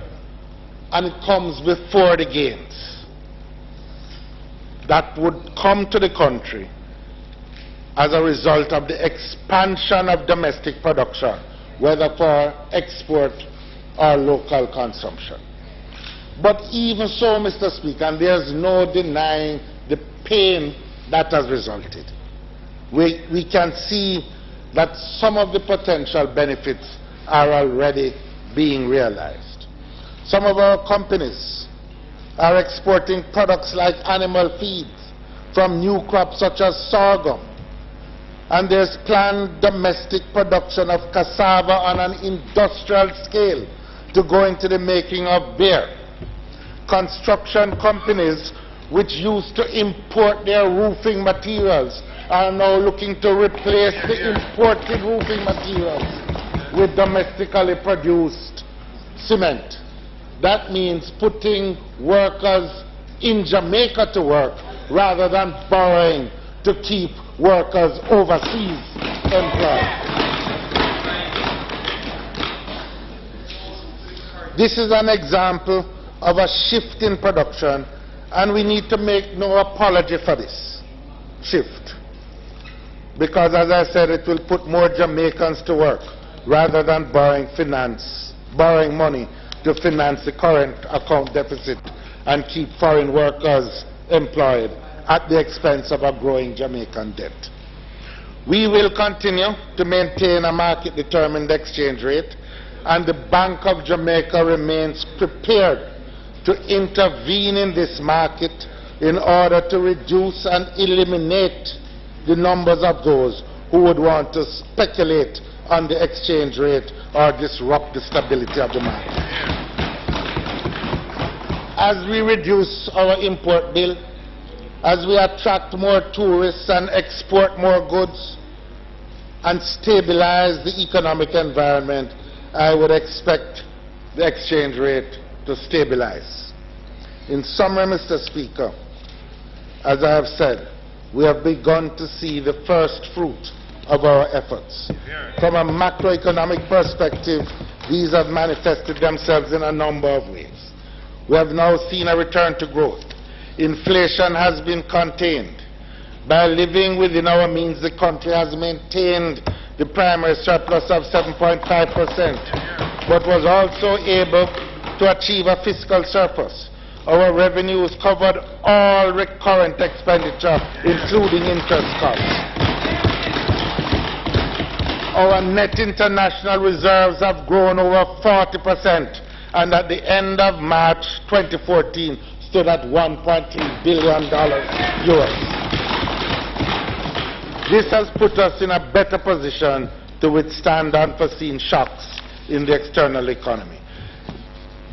and it comes before the gains that would come to the country as a result of the expansion of domestic production, whether for export or local consumption. But even so, Mr. Speaker, and there's no denying the pain that has resulted, we can see that some of the potential benefits are already being realized. Some of our companies are exporting products like animal feeds from new crops such as sorghum, and there's planned domestic production of cassava on an industrial scale to go into the making of beer. Construction companies which used to import their roofing materials are now looking to replace the imported roofing materials with domestically produced cement. That means putting workers in Jamaica to work rather than borrowing to keep workers overseas employed. This is an example of a shift in production, and we need to make no apology for this shift. Because, as I said, it will put more Jamaicans to work rather than borrowing money to finance the current account deficit and keep foreign workers employed at the expense of a growing Jamaican debt. We will continue to maintain a market-determined exchange rate, and the Bank of Jamaica remains prepared to intervene in this market in order to reduce and eliminate the numbers of those who would want to speculate on the exchange rate or disrupt the stability of the market. As we reduce our import bill, as we attract more tourists and export more goods and stabilize the economic environment, I would expect the exchange rate to stabilize. In summary, Mr. Speaker, as I have said, we have begun to see the first fruit of our efforts. From a macroeconomic perspective, these have manifested themselves in a number of ways. We have now seen a return to growth. Inflation has been contained. By living within our means, the country has maintained the primary surplus of 7.5%, but was also able to achieve a fiscal surplus. Our revenues covered all recurrent expenditure, including interest costs. Our net international reserves have grown over 40%, and at the end of March 2014 stood at $1.3 billion US. This has put us in a better position to withstand unforeseen shocks in the external economy.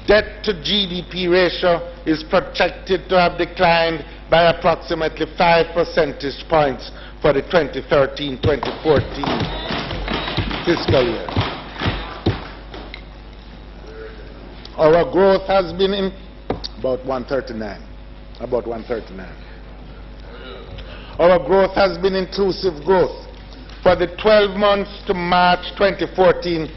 Debt to GDP ratio is projected to have declined by approximately 5 percentage points for the 2013-2014 fiscal year. Our growth has been in about 139. Our growth has been inclusive growth. For the 12 months to March 2014,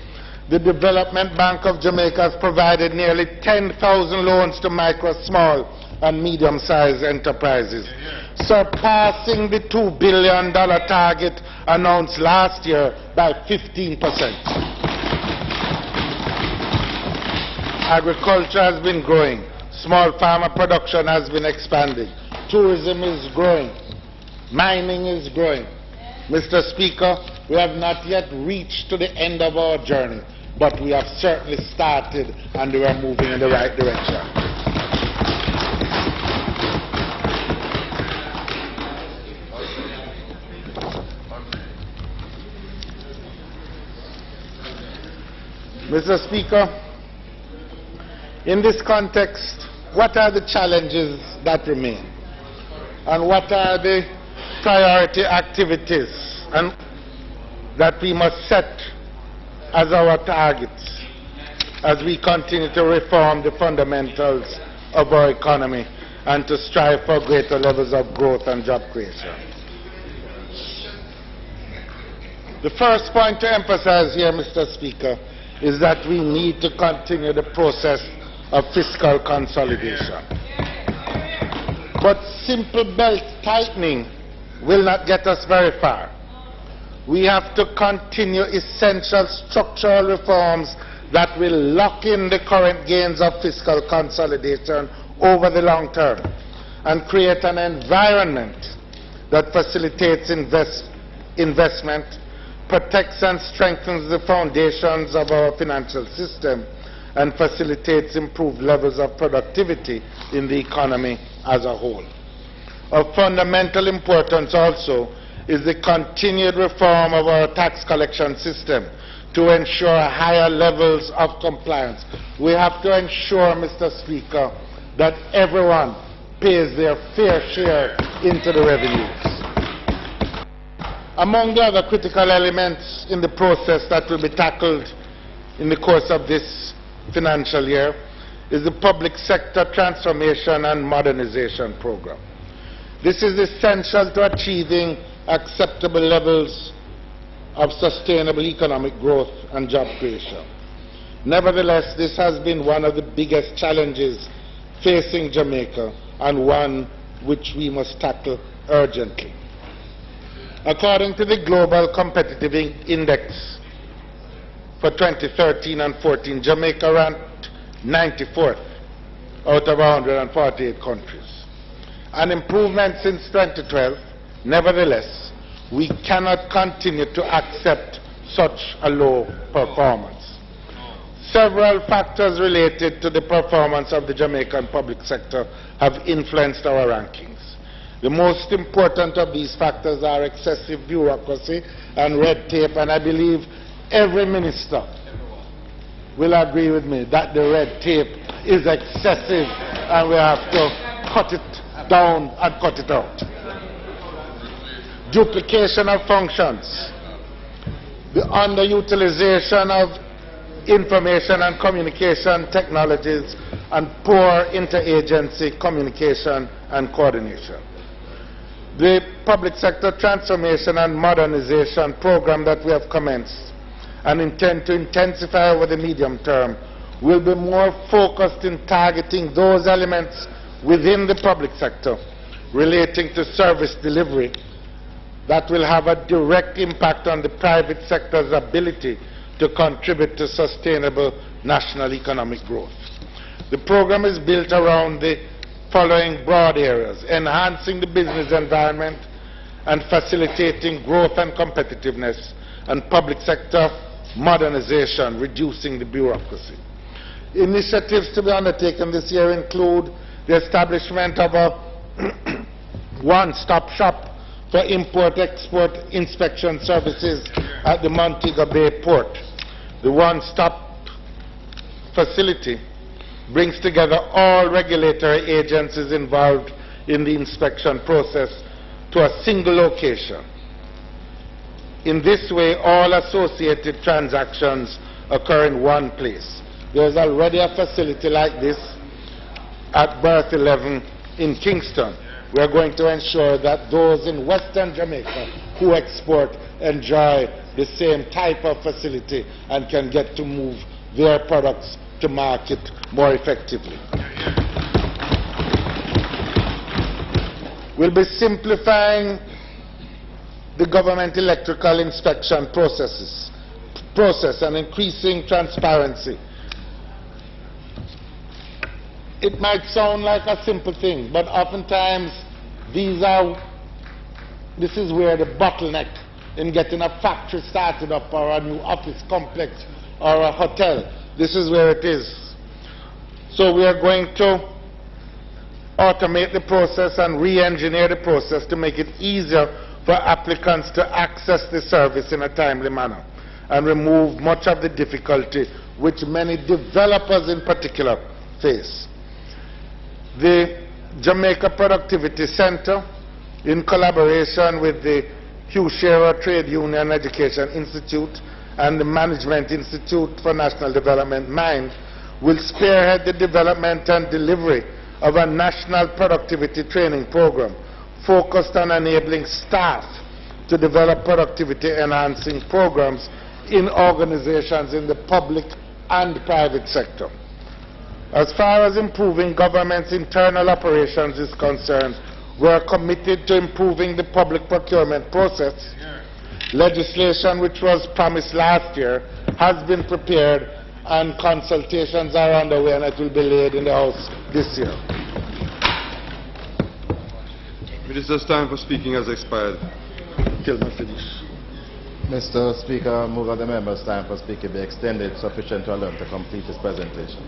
the Development Bank of Jamaica has provided nearly 10,000 loans to micro, small, and medium-sized enterprises, surpassing the $2 billion target announced last year by 15%. Agriculture has been growing. Small farmer production has been expanding. Tourism is growing. Mining is growing. Mr. Speaker, we have not yet reached to the end of our journey, but we have certainly started and we are moving in the right direction. Mr. Speaker, in this context, what are the challenges that remain? And what are the priority activities that we must set as our targets as we continue to reform the fundamentals of our economy and to strive for greater levels of growth and job creation? The first point to emphasize here, Mr. Speaker, is that we need to continue the process of fiscal consolidation. But simple belt tightening will not get us very far. We have to continue essential structural reforms that will lock in the current gains of fiscal consolidation over the long term and create an environment that facilitates investment, protects and strengthens the foundations of our financial system, and facilitates improved levels of productivity in the economy as a whole. Of fundamental importance also is the continued reform of our tax collection system to ensure higher levels of compliance. We have to ensure, Mr. Speaker, that everyone pays their fair share into the revenues. Among the other critical elements in the process that will be tackled in the course of this financial year is the public sector transformation and modernization program. This is essential to achieving acceptable levels of sustainable economic growth and job creation. Nevertheless, this has been one of the biggest challenges facing Jamaica and one which we must tackle urgently. According to the Global Competitive Index for 2013 and 14, Jamaica ranked 94th out of 148 countries. An improvement since 2012, nevertheless, we cannot continue to accept such a low performance. Several factors related to the performance of the Jamaican public sector have influenced our rankings. The most important of these factors are excessive bureaucracy and red tape, and I believe every minister will agree with me that the red tape is excessive and we have to cut it down and cut it out. Duplication of functions, the underutilization of information and communication technologies, and poor interagency communication and coordination. The public sector transformation and modernization program that we have commenced and intend to intensify over the medium term will be more focused in targeting those elements within the public sector relating to service delivery that will have a direct impact on the private sector's ability to contribute to sustainable national economic growth. The program is built around the following broad areas: enhancing the business environment and facilitating growth and competitiveness, and public sector modernization, reducing the bureaucracy. Initiatives to be undertaken this year include the establishment of a one-stop shop for import-export inspection services at the Montego Bay port. The one-stop facility brings together all regulatory agencies involved in the inspection process to a single location. In this way, all associated transactions occur in one place. There is already a facility like this at Berth 11 in Kingston. We are going to ensure that those in Western Jamaica who export enjoy the same type of facility and can get to move their products to market more effectively. We'll be simplifying the government electrical inspection process and increasing transparency. It might sound like a simple thing, but oftentimes this is where the bottleneck in getting a factory started up or a new office complex or a hotel, this is where it is. So we are going to automate the process and re-engineer the process to make it easier for applicants to access the service in a timely manner and remove much of the difficulty which many developers in particular face. The Jamaica Productivity Center, in collaboration with the Hugh Shearer Trade Union Education Institute and the Management Institute for National Development, MIND, will spearhead the development and delivery of a national productivity training program focused on enabling staff to develop productivity-enhancing programs in organizations in the public and private sector. As far as improving government's internal operations is concerned, we are committed to improving the public procurement process. Legislation which was promised last year has been prepared and consultations are underway, and it will be laid in the House this year. Minister's time for speaking has expired. Till me finish. Mr. Speaker, I move that the member's time for speaking be extended sufficient to allow him to complete his presentation.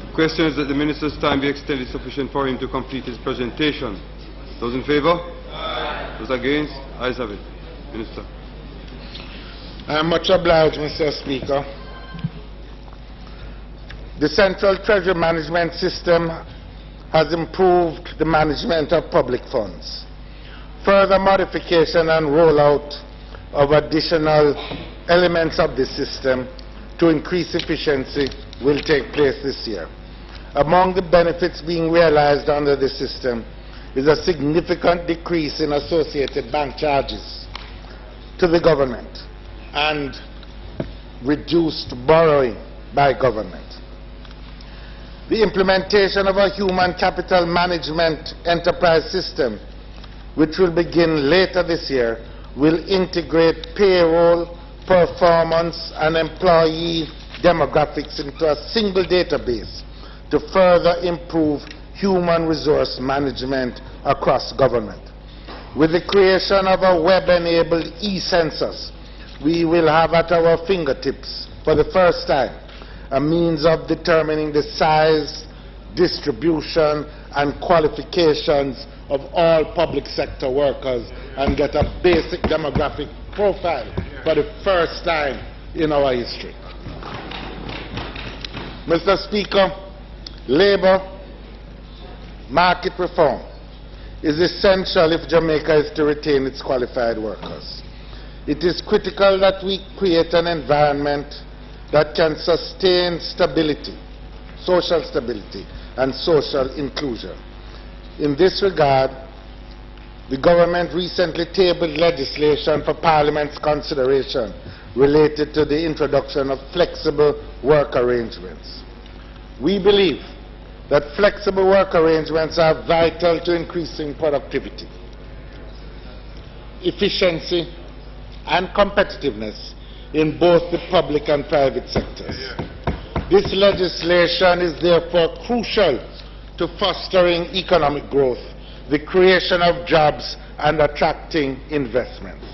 The question is that the minister's time be extended sufficient for him to complete his presentation. Those in favour? Aye. Those against? Ayes have it. Minister. I am much obliged, Mr. Speaker. The Central Treasury Management System has improved the management of public funds. Further modification and rollout of additional elements of the system to increase efficiency will take place this year. Among the benefits being realized under the system is a significant decrease in associated bank charges to the government and reduced borrowing by government. The implementation of a human capital management enterprise system, which will begin later this year, will integrate payroll, performance, and employee demographics into a single database to further improve human resource management across government. With the creation of a web-enabled e-census, we will have at our fingertips, for the first time, a means of determining the size, distribution, and qualifications of all public sector workers and get a basic demographic profile for the first time in our history. Mr. Speaker, labor market reform is essential if Jamaica is to retain its qualified workers. It is critical that we create an environment that can sustain stability, social stability, and social inclusion. In this regard, the government recently tabled legislation for Parliament's consideration related to the introduction of flexible work arrangements. We believe that flexible work arrangements are vital to increasing productivity, efficiency, and competitiveness in both the public and private sectors. This legislation is therefore crucial to fostering economic growth, the creation of jobs, and attracting investments.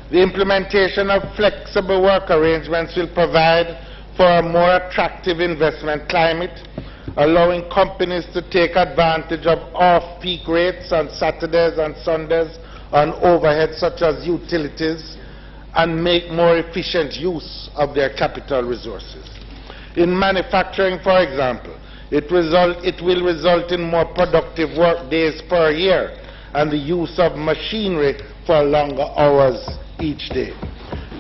The implementation of flexible work arrangements will provide for a more attractive investment climate, allowing companies to take advantage of off-peak rates on Saturdays and Sundays on overheads such as utilities, and make more efficient use of their capital resources. In manufacturing, for example, it will result in more productive work days per year and the use of machinery for longer hours each day.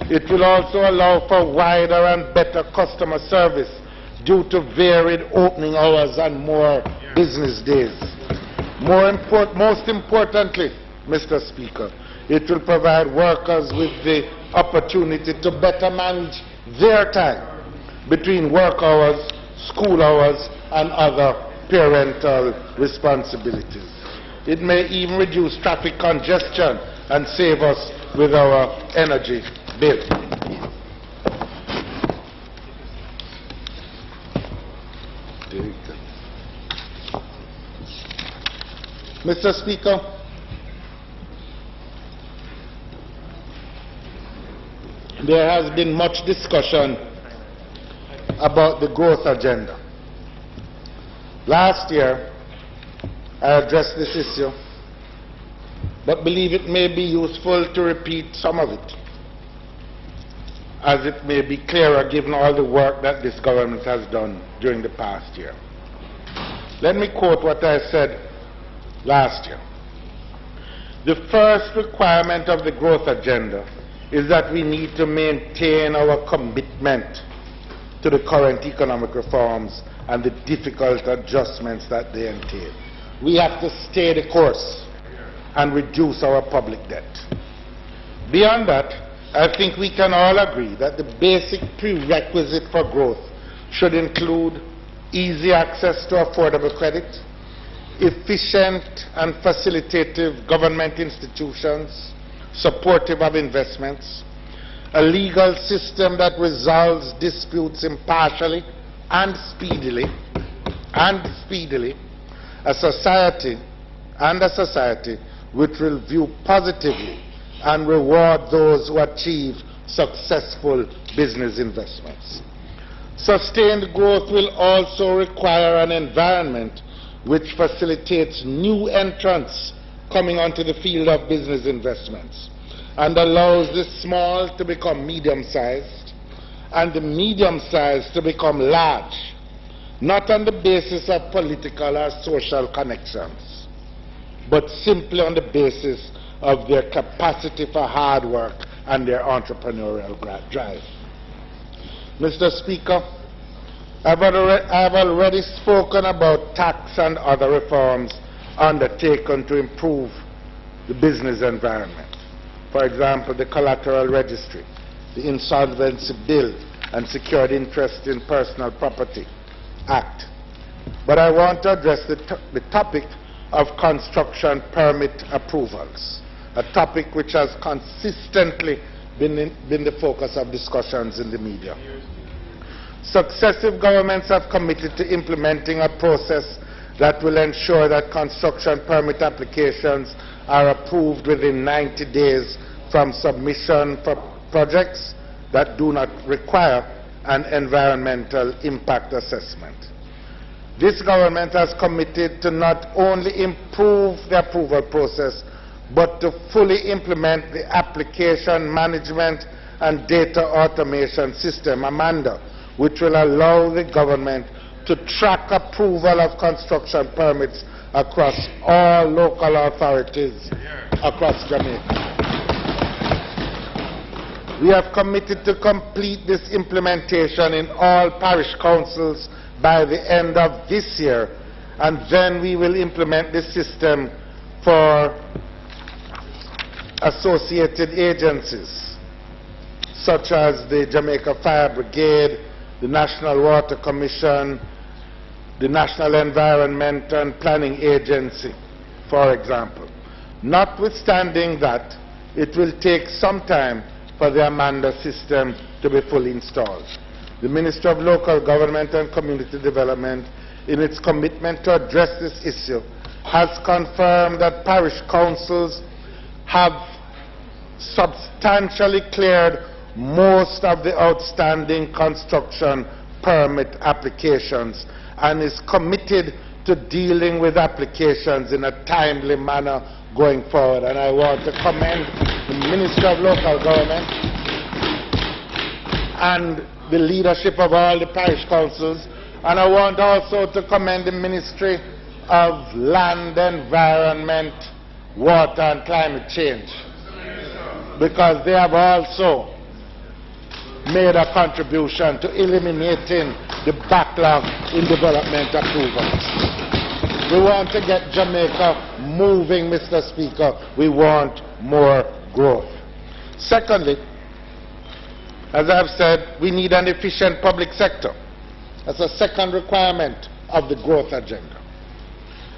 It will also allow for wider and better customer service due to varied opening hours and more business days. Most importantly, Mr. Speaker, it will provide workers with the opportunity to better manage their time between work hours, school hours, and other parental responsibilities. It may even reduce traffic congestion and save us with our energy bill. Mr. Speaker, there has been much discussion about the growth agenda. Last year, I addressed this issue, but believe it may be useful to repeat some of it, as it may be clearer given all the work that this government has done during the past year. Let me quote what I said last year. The first requirement of the growth agenda is that we need to maintain our commitment to the current economic reforms and the difficult adjustments that they entail. We have to stay the course and reduce our public debt. Beyond that, I think we can all agree that the basic prerequisite for growth should include easy access to affordable credit, efficient and facilitative government institutions supportive of investments, a legal system that resolves disputes impartially and speedily, a society which will view positively and reward those who achieve successful business investments. Sustained growth will also require an environment which facilitates new entrants coming onto the field of business investments and allows the small to become medium-sized and the medium-sized to become large, not on the basis of political or social connections, but simply on the basis of their capacity for hard work and their entrepreneurial drive. Mr. Speaker, I've already spoken about tax and other reforms undertaken to improve the business environment. For example, the collateral registry, the Insolvency Bill, and Secured Interest in Personal Property Act. But I want to address the topic of construction permit approvals, a topic which has consistently been the focus of discussions in the media. Successive governments have committed to implementing a process that will ensure that construction permit applications are approved within 90 days from submission for projects that do not require an environmental impact assessment. This government has committed to not only improve the approval process, but to fully implement the application management and data automation system, AMANDA, which will allow the government to track approval of construction permits across all local authorities across Jamaica. We have committed to complete this implementation in all parish councils by the end of this year, and then we will implement this system for associated agencies such as the Jamaica Fire Brigade, the National Water Commission, the National Environment and Planning Agency, for example. Notwithstanding that, it will take some time for the AMANDA system to be fully installed. The Minister of Local Government and Community Development, in its commitment to address this issue, has confirmed that parish councils have substantially cleared most of the outstanding construction permit applications and is committed to dealing with applications in a timely manner going forward. And I want to commend the Minister of Local Government and the leadership of all the parish councils, and I want also to commend the Ministry of Land, Environment, Water and Climate Change, because they have also made a contribution to eliminating the backlog in development approvals. We want to get Jamaica moving, Mr. Speaker. We want more growth. Secondly, as I've said, we need an efficient public sector. That's a second requirement of the growth agenda.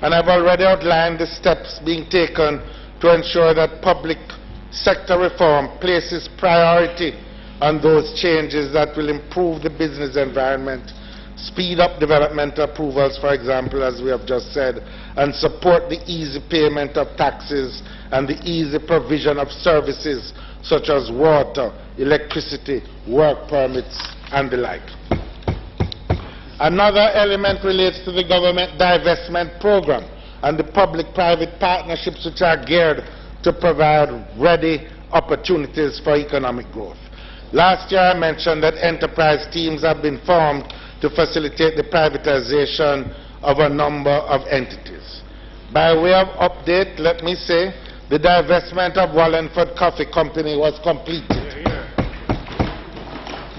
And I've already outlined the steps being taken to ensure that public sector reform places priority on those changes that will improve the business environment, speed up development approvals, for example, as we have just said, and support the easy payment of taxes and the easy provision of services such as water, electricity, work permits, and the like. Another element relates to the government divestment program and the public-private partnerships which are geared to provide ready opportunities for economic growth. Last year I mentioned that enterprise teams have been formed to facilitate the privatization of a number of entities. By way of update, let me say the divestment of Wallingford Coffee Company was completed.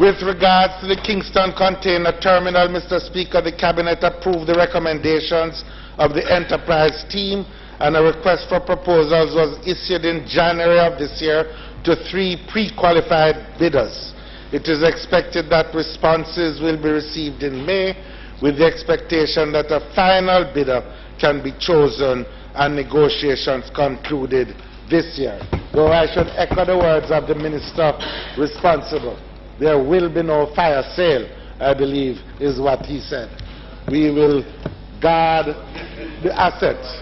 With regards to the Kingston Container Terminal, Mr. Speaker, the Cabinet approved the recommendations of the enterprise team, and a request for proposals was issued in January of this year to 3 pre-qualified bidders. It is expected that responses will be received in May, with the expectation that a final bidder can be chosen and negotiations concluded this year. Though I should echo the words of the Minister responsible. There will be no fire sale, I believe, is what he said. We will guard the assets.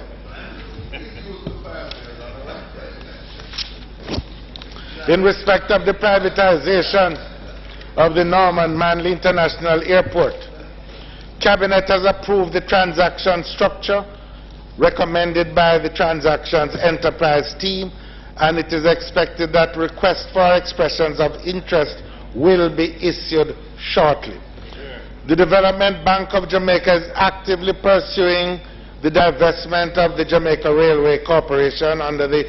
In respect of the privatization of the Norman Manley International Airport, Cabinet has approved the transaction structure recommended by the Transactions Enterprise team, and it is expected that requests for expressions of interest will be issued shortly. The Development Bank of Jamaica is actively pursuing the divestment of the Jamaica Railway Corporation under the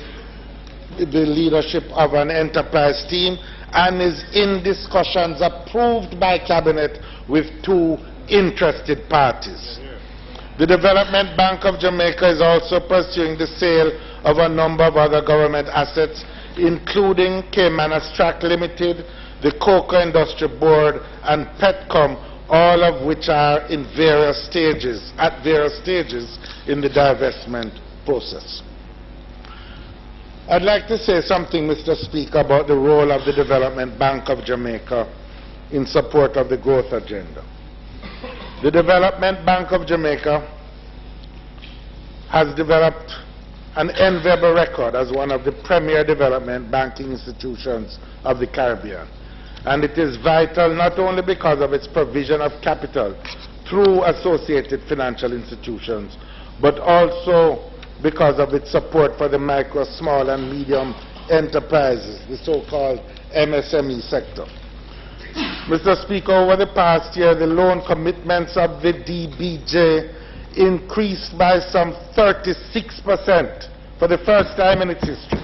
the leadership of an enterprise team and is in discussions approved by Cabinet with 2 interested parties. The Development Bank of Jamaica is also pursuing the sale of a number of other government assets, including Cayman Tract Limited, the Cocoa Industry Board, and Petcom, all of which are in at various stages in the divestment process. I'd like to say something, Mr. Speaker, about the role of the Development Bank of Jamaica in support of the growth agenda. The Development Bank of Jamaica has developed an enviable record as one of the premier development banking institutions of the Caribbean. And it is vital not only because of its provision of capital through associated financial institutions, but also because of its support for the micro, small and medium enterprises, the so-called MSME sector. Mr. Speaker, over the past year, the loan commitments of the DBJ increased by some 36% for the first time in its history.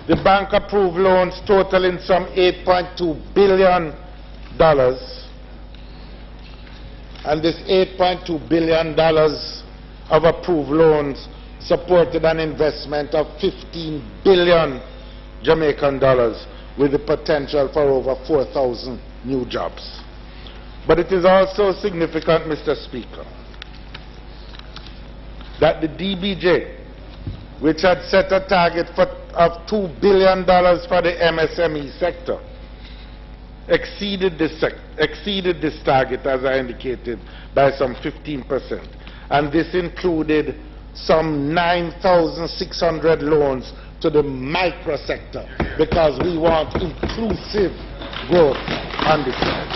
The bank approved loans totaling some $8.2 billion, and this $8.2 billion of approved loans supported an investment of 15 billion Jamaican dollars with the potential for over 4,000 new jobs. But it is also significant, Mr. Speaker, that the DBJ, which had set a target of $2 billion for the MSME sector, exceeded this target, as I indicated, by some 15%. And this included some 9,600 loans to the micro sector, because we want inclusive growth on this side.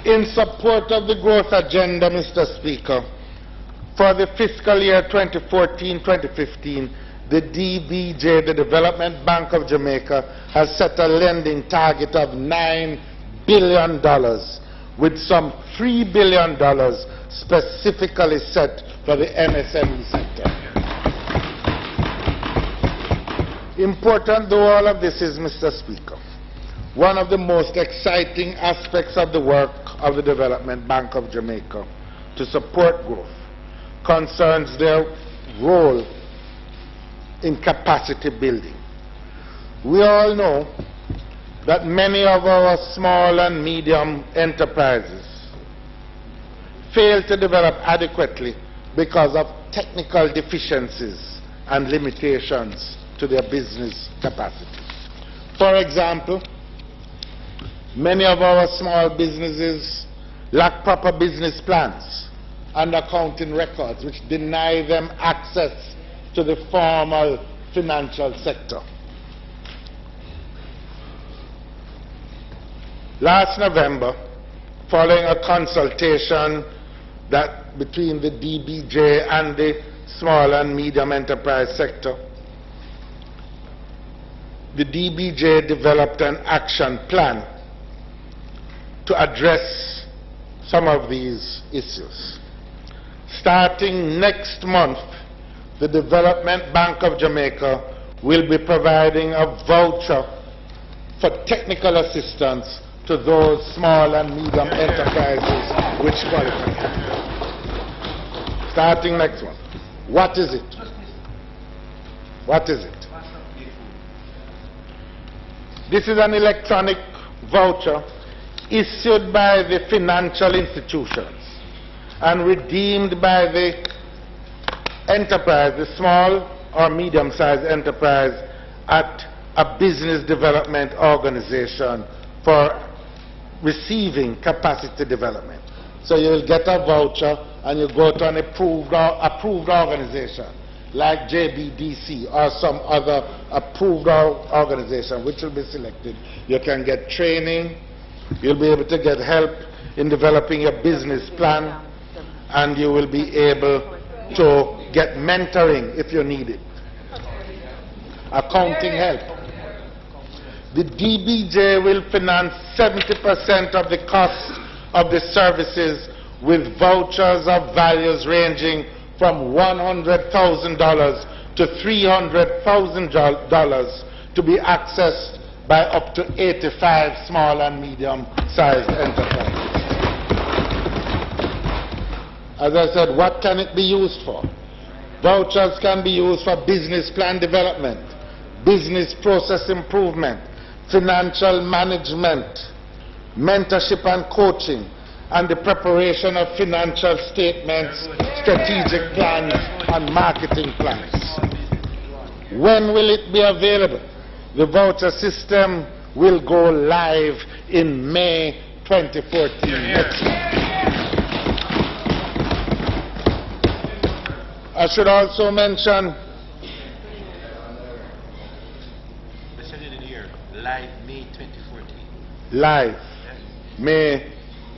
In support of the growth agenda, Mr. Speaker, for the fiscal year 2014-2015, the DBJ, the Development Bank of Jamaica, has set a lending target of $9 billion, with some $3 billion specifically set for the MSME sector. Important though all of this is, Mr. Speaker, one of the most exciting aspects of the work of the Development Bank of Jamaica to support growth concerns their role in capacity building. We all know that many of our small and medium enterprises fail to develop adequately because of technical deficiencies and limitations to their business capacity. For example, many of our small businesses lack proper business plans and accounting records, which deny them access to the formal financial sector. Last November, following a consultation between the DBJ and the small and medium enterprise sector, the DBJ developed an action plan to address some of these issues. Starting next month, the Development Bank of Jamaica will be providing a voucher for technical assistance to those small and medium enterprises which qualify. Starting next month. What is it? What is it? This is an electronic voucher issued by the financial institutions and redeemed by the enterprise, the small or medium-sized enterprise, at a business development organization for receiving capacity development. So you will get a voucher and you go to an approved organization like JBDC or some other approved organization which will be selected. You can get training, you'll be able to get help in developing your business plan, and you will be able to get mentoring if you need it. Accounting help. The DBJ will finance 70% of the cost of the services with vouchers of values ranging from $100,000 to $300,000 to be accessed by up to 85 small and medium-sized enterprises. As I said, what can it be used for? Vouchers can be used for business plan development, business process improvement, financial management, mentorship and coaching, and the preparation of financial statements, strategic plans, and marketing plans. When will it be available? The voucher system will go live in May 2014, next month. I should also mention Live May 2014. Live May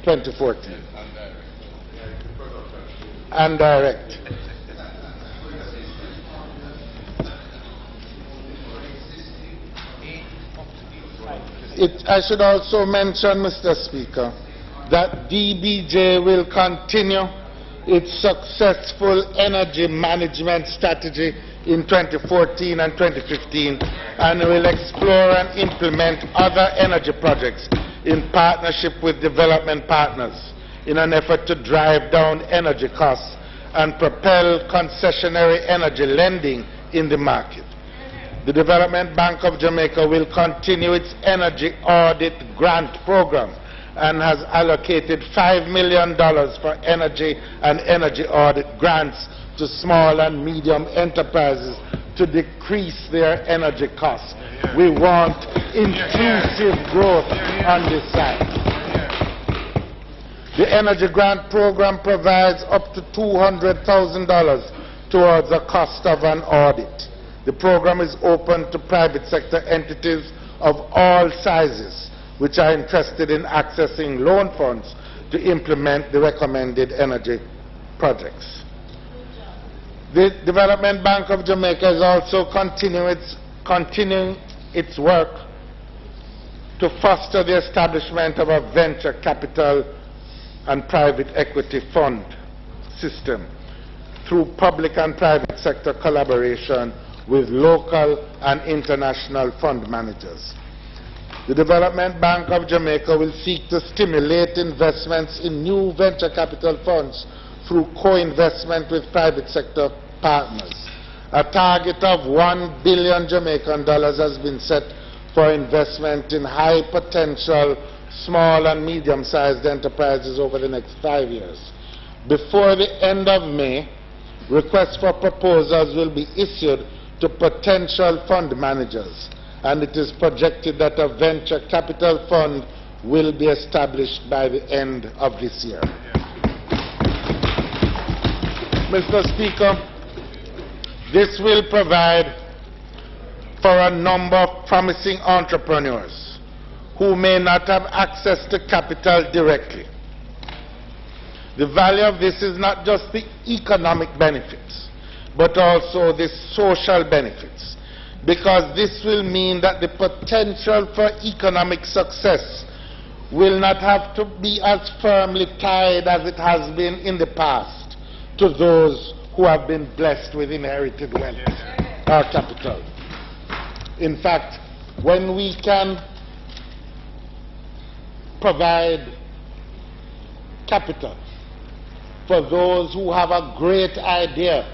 2014. And direct. I should also mention, Mr. Speaker, that DBJ will continue its successful energy management strategy in 2014 and 2015 and will explore and implement other energy projects in partnership with development partners in an effort to drive down energy costs and propel concessionary energy lending in the market. The Development Bank of Jamaica will continue its energy audit grant program and has allocated $5 million for energy and energy audit grants to small and medium enterprises to decrease their energy costs. We want inclusive growth on this side. The energy grant program provides up to $200,000 towards the cost of an audit. The program is open to private sector entities of all sizes which are interested in accessing loan funds to implement the recommended energy projects. The Development Bank of Jamaica is also continuing its work to foster the establishment of a venture capital and private equity fund system through public and private sector collaboration with local and international fund managers. The Development Bank of Jamaica will seek to stimulate investments in new venture capital funds through co-investment with private sector partners. A target of $1 billion Jamaican dollars has been set for investment in high potential small and medium-sized enterprises over the next 5 years. Before the end of May, requests for proposals will be issued to potential fund managers, and it is projected that a venture capital fund will be established by the end of this year. Mr. Speaker, this will provide for a number of promising entrepreneurs who may not have access to capital directly. The value of this is not just the economic benefits, but also the social benefits, because this will mean that the potential for economic success will not have to be as firmly tied as it has been in the past to those who have been blessed with inherited wealth or capital. In fact, when we can provide capital for those who have a great idea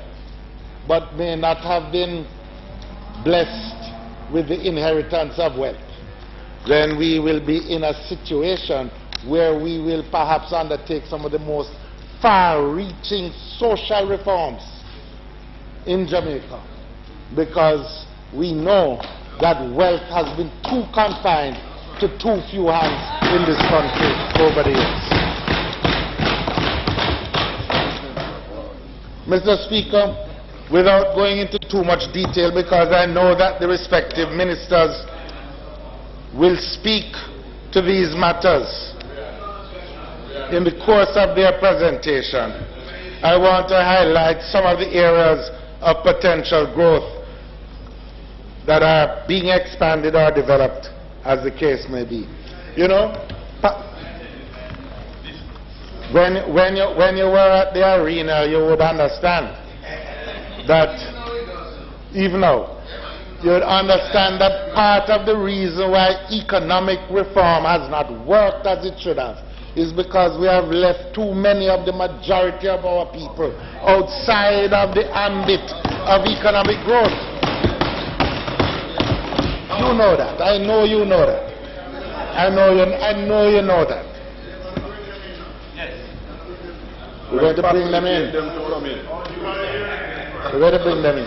but may not have been blessed with the inheritance of wealth, then we will be in a situation where we will perhaps undertake some of the most far-reaching social reforms in Jamaica, because we know that wealth has been too confined to too few hands in this country over the years. Mr. Speaker, without going into too much detail, because I know that the respective ministers will speak to these matters in the course of their presentation, I want to highlight some of the areas of potential growth that are being expanded or developed, as the case may be. You know, when you were at the arena, you would understand that even now, you would understand that part of the reason why economic reform has not worked as it should have is because we have left too many of the majority of our people outside of the ambit of economic growth. You know that. I know you know that. I know you know that. We're going to bring them in. We're going to bring them in.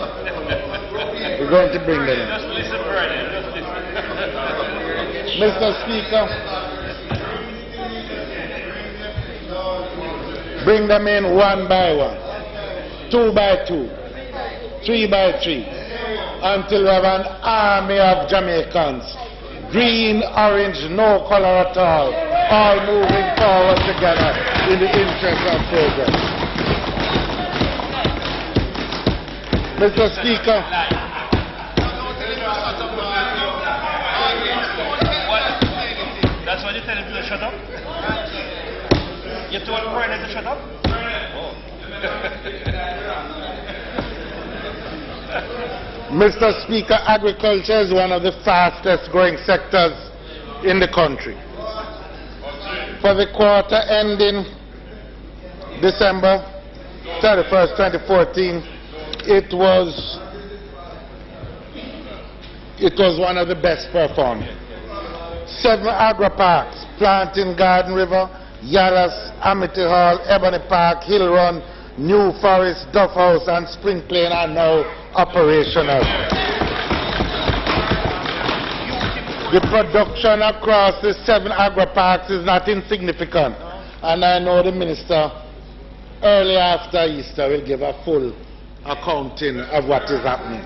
We're going to bring them in. Just listen, Vernon. Just listen. Mr. Speaker, bring them in one by one, 2 by 2, 3 by 3, until we have an army of Jamaicans, green, orange, no color at all moving forward together in the interest of progress. Mr. Speaker, That's why you tell him to shut up? You told Vernon to shut up? Mr. Speaker, agriculture is one of the fastest growing sectors in the country. For the quarter ending December 31st, 2014, it was one of the best performing. 7 agri-parks, Planting Garden River, Yaras, Amity Hall, Ebony Park, Hill Run, New Forest, Duff House, and Spring Plain are now operational. The production across the 7 agri-parks is not insignificant, and I know the minister early after Easter will give a full accounting of what is happening.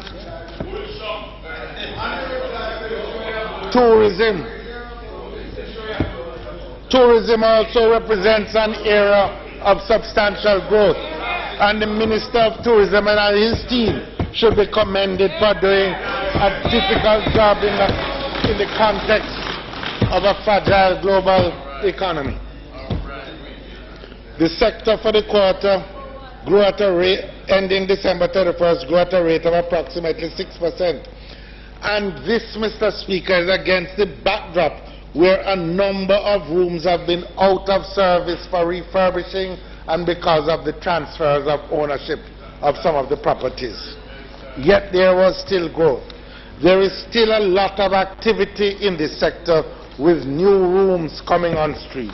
Tourism also represents an era of substantial growth, and the Minister of Tourism and his team should be commended for doing a difficult job in the context of a fragile global economy. The sector for the quarter grew at a rate, ending December 31st, grew at a rate of approximately 6%. And this, Mr. Speaker, is against the backdrop where a number of rooms have been out of service for refurbishing and because of the transfers of ownership of some of the properties. Yet there was still growth. There is still a lot of activity in this sector with new rooms coming on stream.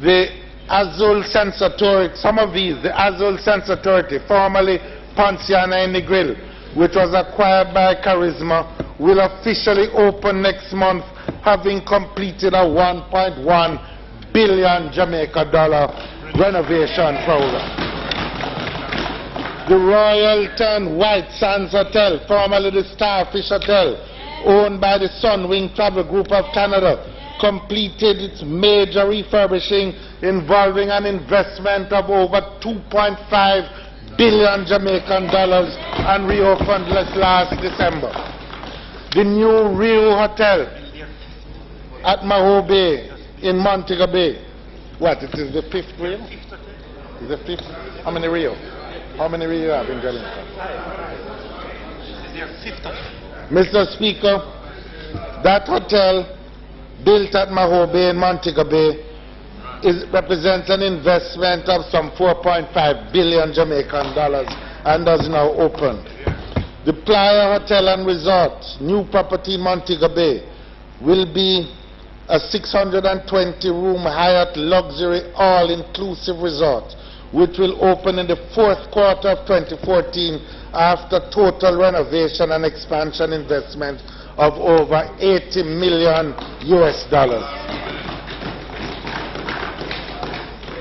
The Azul Sensatoric, some of these, the Azul Sensatority, formerly Ponciana in the Grill, which was acquired by Charisma, will officially open next month, having completed a $1.1 billion Jamaica renovation program. The Royalton White Sands Hotel, formerly the Starfish Hotel, owned by the Sunwing Travel Group of Canada, completed its major refurbishing involving an investment of over $2.5 billion Jamaican dollars and reopened last December. The new Rio Hotel at Maho Bay in Montego Bay. What, it is the 5th Rio? Is the 5th? How many Rio? How many Rio have in Wellington? Mr. Speaker, that hotel built at Maho Bay in Montego Bay represents an investment of some $4.5 billion Jamaican dollars and is now open. The Playa Hotel and Resort, new property in Montego Bay, will be a 620-room Hyatt luxury all-inclusive resort, which will open in the 4th quarter of 2014 after total renovation and expansion investment of over $80 million US.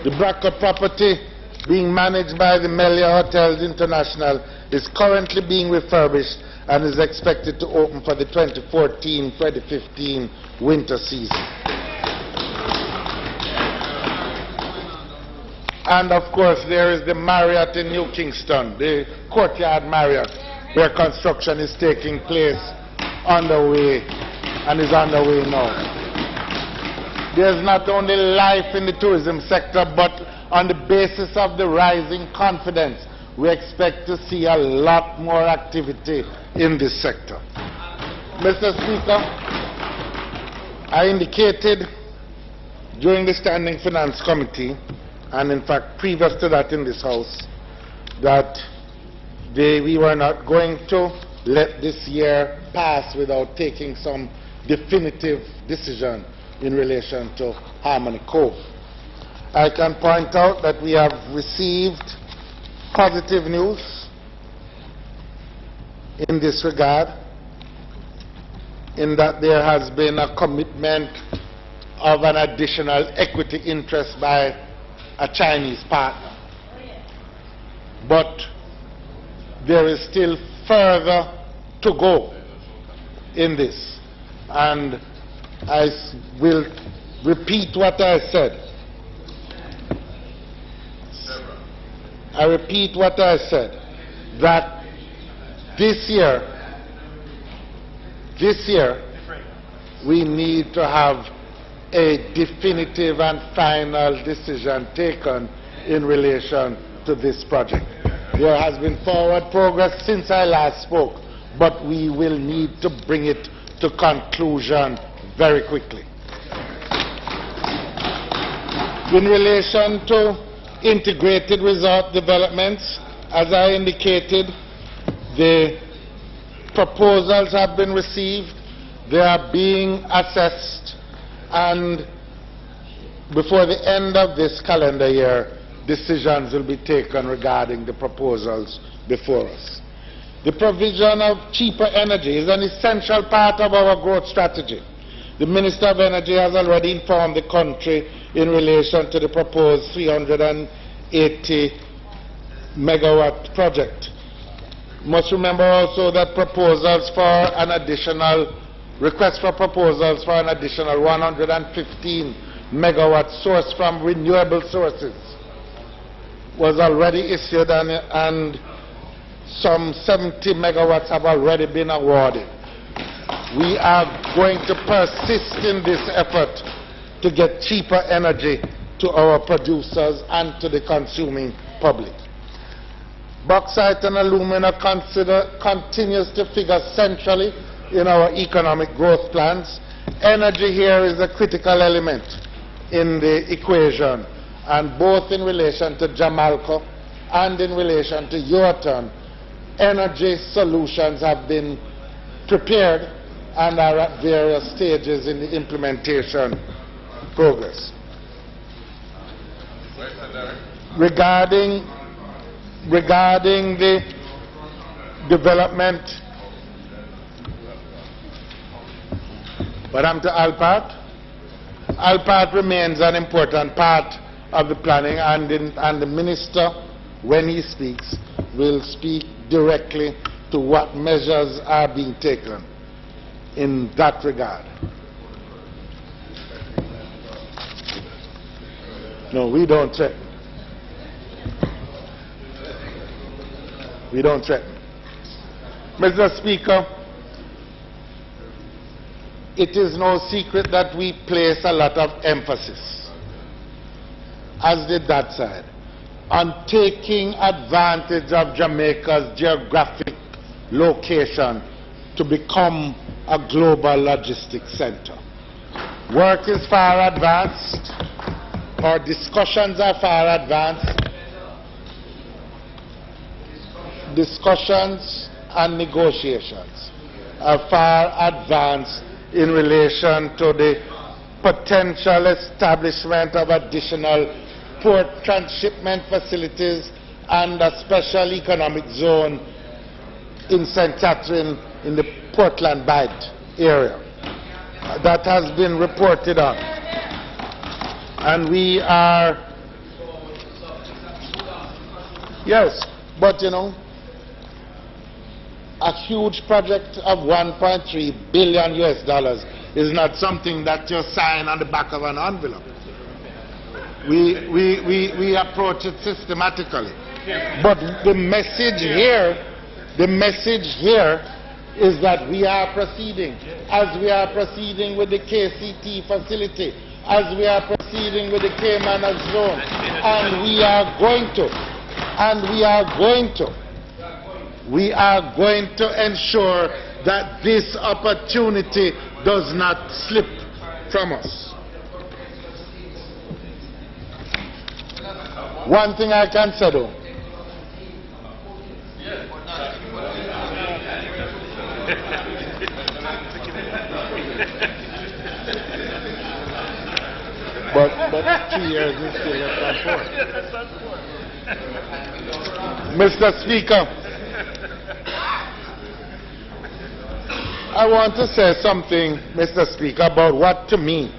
The Braca property, being managed by the Melia Hotels International, is currently being refurbished and is expected to open for the 2014-2015 winter season. And of course there is the Marriott in New Kingston, the Courtyard Marriott, where construction is taking place underway and is underway now. There's not only life in the tourism sector, but on the basis of the rising confidence we expect to see a lot more activity in this sector. Mr. Speaker, I indicated during the Standing Finance Committee, and in fact previous to that in this House, that we were not going to let this year pass without taking some definitive decision in relation to Harmony Cove. I can point out that we have received positive news in this regard, in that there has been a commitment of an additional equity interest by a Chinese partner. But there is still further to go in this. And I will repeat what I said. I repeat what I said, that this year, we need to have a definitive and final decision taken in relation to this project. There has been forward progress since I last spoke, but we will need to bring it to conclusion very quickly. In relation to integrated resort developments, as I indicated, the proposals have been received, they are being assessed, and before the end of this calendar year, decisions will be taken regarding the proposals before us. The provision of cheaper energy is an essential part of our growth strategy. The Minister of Energy has already informed the country in relation to the proposed 380 megawatt project. Must remember also that requests for proposals for an additional 115 megawatt source from renewable sources was already issued, and some 70 megawatts have already been awarded. We are going to persist in this effort to get cheaper energy to our producers and to the consuming public. Bauxite and alumina continues to figure centrally in our economic growth plans. Energy here is a critical element in the equation, and both in relation to Jamalco and in relation to your turn, energy solutions have been prepared and are at various stages in the implementation progress. Regarding the development, Madam to Alpart. Alpart remains an important part of the planning, and the Minister, when he speaks, will speak directly to what measures are being taken in that regard. No, we don't threaten. We don't threaten. Mr. Speaker, it is no secret that we place a lot of emphasis, as did that side, on taking advantage of Jamaica's geographic location to become a global logistics center. Work is far advanced, our discussions are far advanced, discussions and negotiations are far advanced in relation to the potential establishment of additional port transshipment facilities and a special economic zone in St. Catherine in the Portland Bight area. That has been reported on. And we are, yes, but you know, a huge project of $1.3 billion is not something that you sign on the back of an envelope. We approach it systematically. But the message here is that we are proceeding, as we are proceeding with the KCT facility, as we are proceeding with the Cayman zone, and we are going to And we are going to ensure that this opportunity does not slip from us. One thing I can say though, but 2 years is still less than 4. Mr. Speaker, I want to say something, Mr. Speaker, about what to me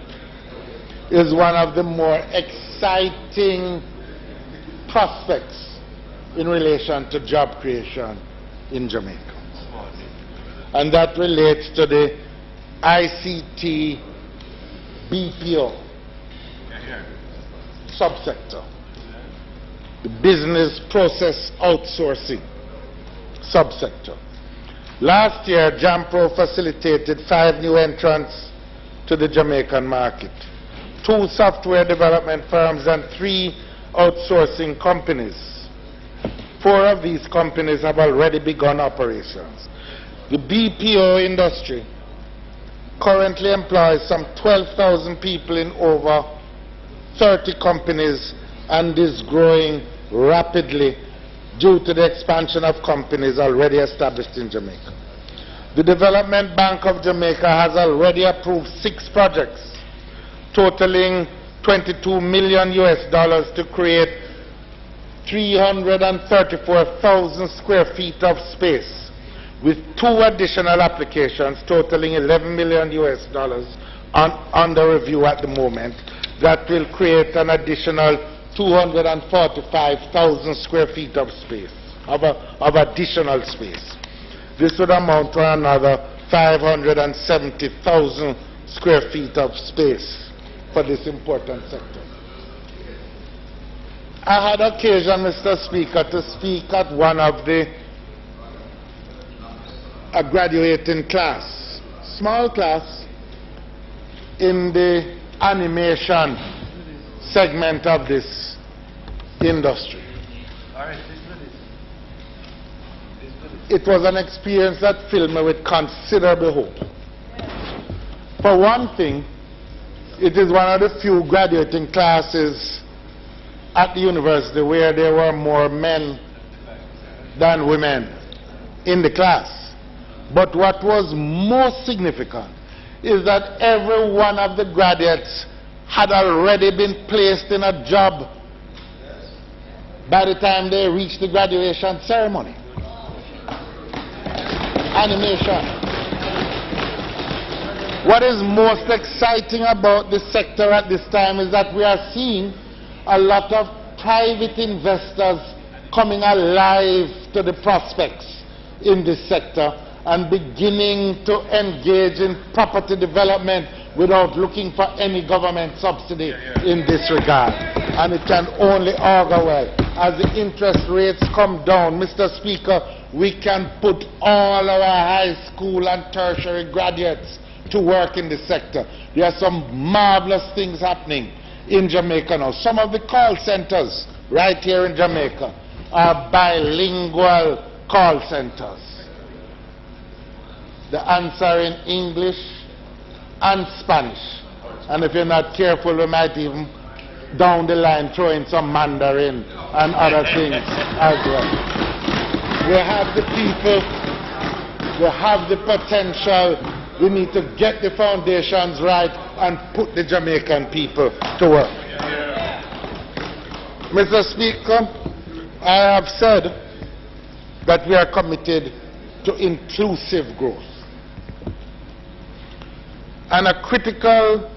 is one of the more exciting prospects in relation to job creation in Jamaica. And that relates to the ICT BPO subsector, the business process outsourcing subsector. Last year, JAMPRO facilitated 5 new entrants to the Jamaican market, 2 software development firms and 3 outsourcing companies. 4 of these companies have already begun operations. The BPO industry currently employs some 12,000 people in over 30 companies and is growing rapidly due to the expansion of companies already established in Jamaica. The Development Bank of Jamaica has already approved 6 projects totaling $22 million to create 334,000 square feet of space, with 2 additional applications totaling $11 million under review at the moment that will create an additional 245,000 square feet of space, of additional space. This would amount to another 570,000 square feet of space for this important sector. I had occasion, Mr. Speaker, to speak at one of a graduating class, small class, in the animation segment of this industry. It was an experience that filled me with considerable hope. For one thing, it is one of the few graduating classes at the university where there were more men than women in the class. But what was most significant is that every one of the graduates had already been placed in a job by the time they reached the graduation ceremony. Animation. What is most exciting about this sector at this time is that we are seeing a lot of private investors coming alive to the prospects in this sector and beginning to engage in property development without looking for any government subsidy in this regard. And it can only augur well. As the interest rates come down, Mr. Speaker, we can put all our high school and tertiary graduates to work in this sector. There are some marvelous things happening in Jamaica now. Some of the call centers right here in Jamaica are bilingual call centers. The answer in English and Spanish. And if you're not careful, we might even down the line throw in some Mandarin and other things as well. We have the people, we have the potential. We need to get the foundations right and put the Jamaican people to work. Mr. Speaker, I have said that we are committed to inclusive growth. And a critical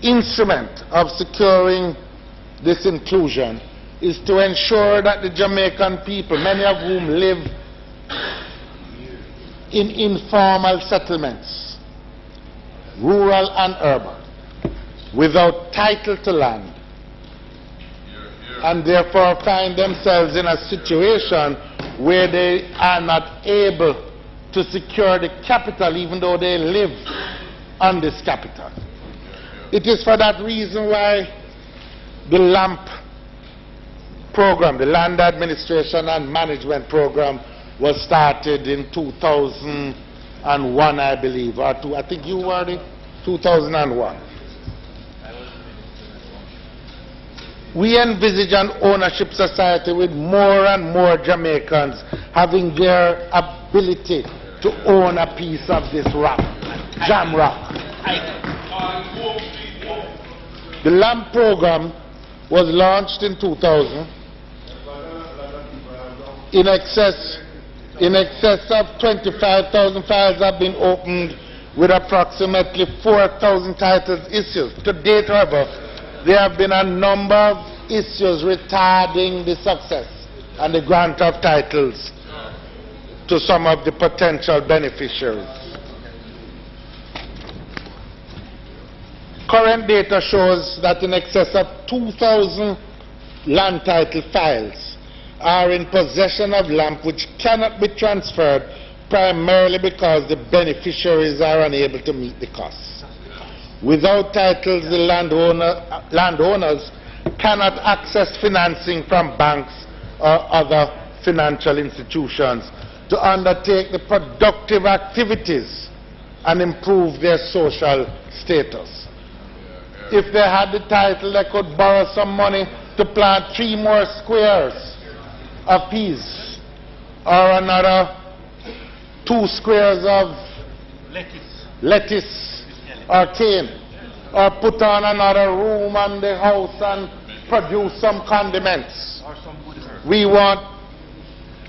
instrument of securing this inclusion is to ensure that the Jamaican people, many of whom live in informal settlements, rural and urban, without title to land, and therefore find themselves in a situation where they are not able to secure the capital even though they live on this capital. It is for that reason why the LAMP program, the Land Administration and Management Program, was started in 2001, I believe, or I think you were in 2001. We envisage an ownership society with more and more Jamaicans having their ability to own a piece of this rock, jam rock. The LAMP program was launched in 2000. In excess of 25,000 files have been opened with approximately 4,000 titles issued. To date, however, there have been a number of issues retarding the success and the grant of titles to some of the potential beneficiaries. Current data shows that in excess of 2,000 land title files are in possession of LAMP which cannot be transferred, primarily because the beneficiaries are unable to meet the costs. Without titles, the landowners cannot access financing from banks or other financial institutions to undertake the productive activities and improve their social status. If they had the title, they could borrow some money to plant 3 more squares of peas or another 2 squares of lettuce or cane, or put on another room on the house and produce some condiments. We want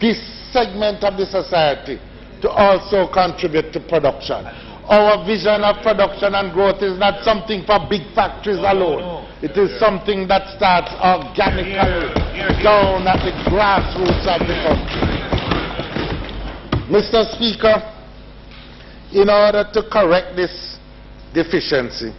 this segment of the society to also contribute to production. Our vision of production and growth is not something for big factories alone. It is something that starts organically down at the grassroots of the country. Mr. Speaker, in order to correct this deficiency,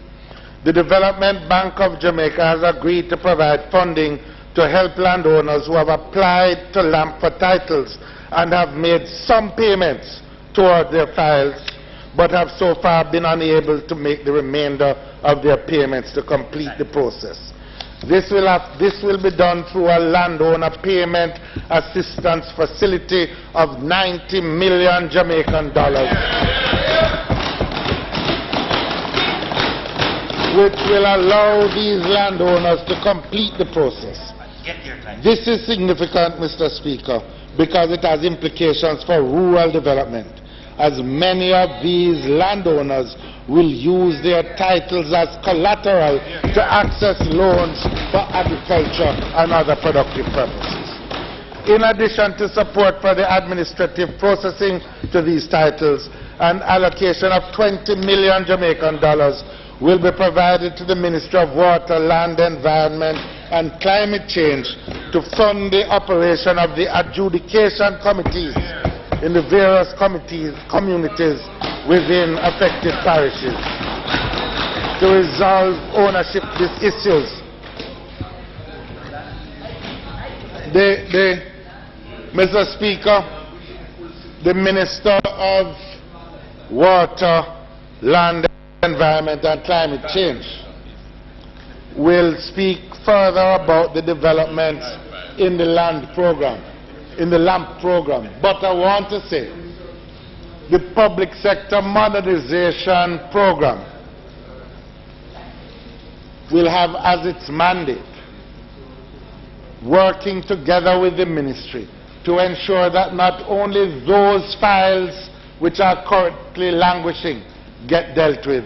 the Development Bank of Jamaica has agreed to provide funding to help landowners who have applied to LAMP for titles and have made some payments toward their files, but have so far been unable to make the remainder of their payments to complete the process. This will be done through a landowner payment assistance facility of 90 million Jamaican dollars, which will allow these landowners to complete the process. This is significant, Mr. Speaker, because it has implications for rural development, as many of these landowners will use their titles as collateral to access loans for agriculture and other productive purposes. In addition to support for the administrative processing to these titles, an allocation of 20 million Jamaican dollars will be provided to the Ministry of Water, Land, Environment and Climate Change to fund the operation of the adjudication committees in the various communities within affected parishes to resolve ownership issues. Mr. Speaker, the Minister of Water, Land, Environment and Climate Change will speak further about the developments in the LAMP program. But I want to say the public sector modernization program will have as its mandate working together with the ministry to ensure that not only those files which are currently languishing get dealt with,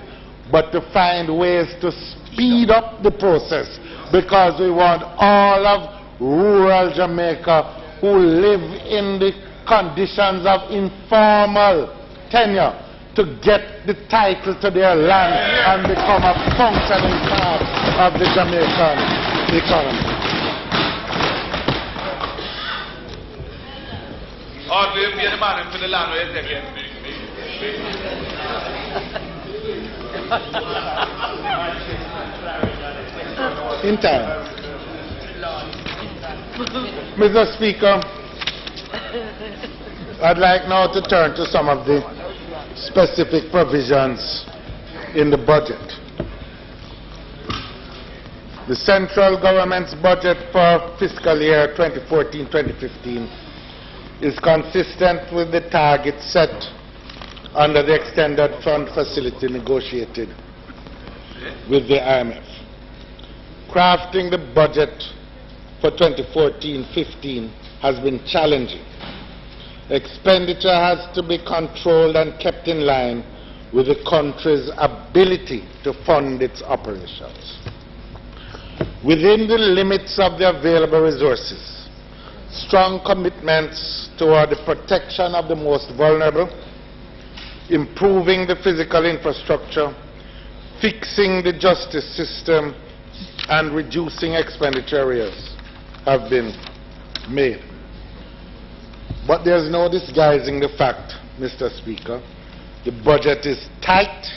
but to find ways to speed up the process, because we want all of rural Jamaica who live in the conditions of informal tenure to get the title to their land and become a functioning part of the Jamaican economy. In time. Mr. Speaker, I'd like now to turn to some of the specific provisions in the budget. The central government's budget for fiscal year 2014-2015 is consistent with the target set under the extended fund facility negotiated with the IMF. Crafting the budget for 2014-15 has been challenging. Expenditure has to be controlled and kept in line with the country's ability to fund its operations. Within the limits of the available resources, strong commitments toward the protection of the most vulnerable, improving the physical infrastructure, fixing the justice system, and reducing expenditure arrears have been made. But there's no disguising the fact, Mr. Speaker, the budget is tight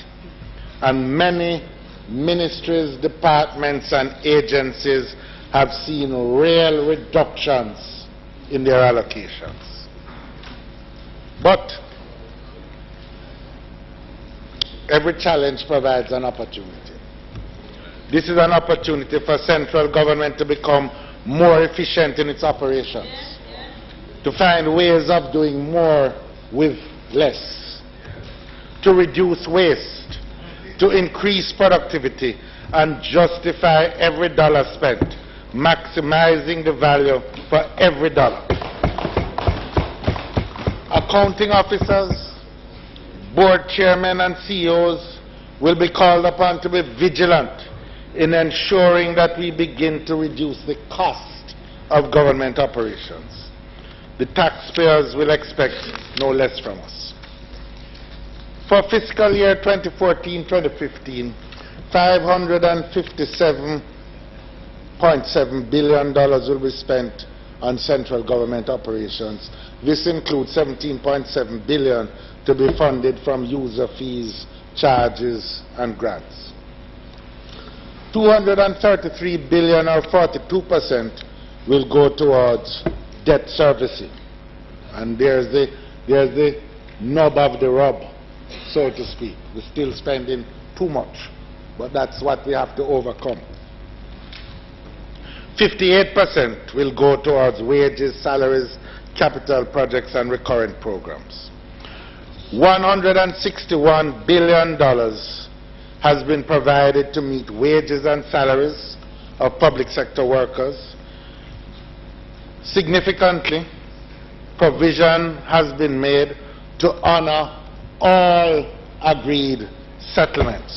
and many ministries, departments and agencies have seen real reductions in their allocations. But every challenge provides an opportunity. This is an opportunity for central government to become more efficient in its operations, to find ways of doing more with less, to reduce waste, to increase productivity and justify every dollar spent, maximizing the value for every dollar. Accounting officers, board chairmen and CEOs will be called upon to be vigilant in ensuring that we begin to reduce the cost of government operations. The taxpayers will expect no less from us. For fiscal year 2014-2015, $557.7 billion will be spent on central government operations. This includes $17.7 billion to be funded from user fees, charges, and grants. $233 billion, or 42%, will go towards debt servicing. And there's the nub of the rub, so to speak. We're still spending too much, but that's what we have to overcome. 58% will go towards wages, salaries, capital projects, and recurrent programs. $161 billion has been provided to meet wages and salaries of public sector workers. Significantly, provision has been made to honor all agreed settlements.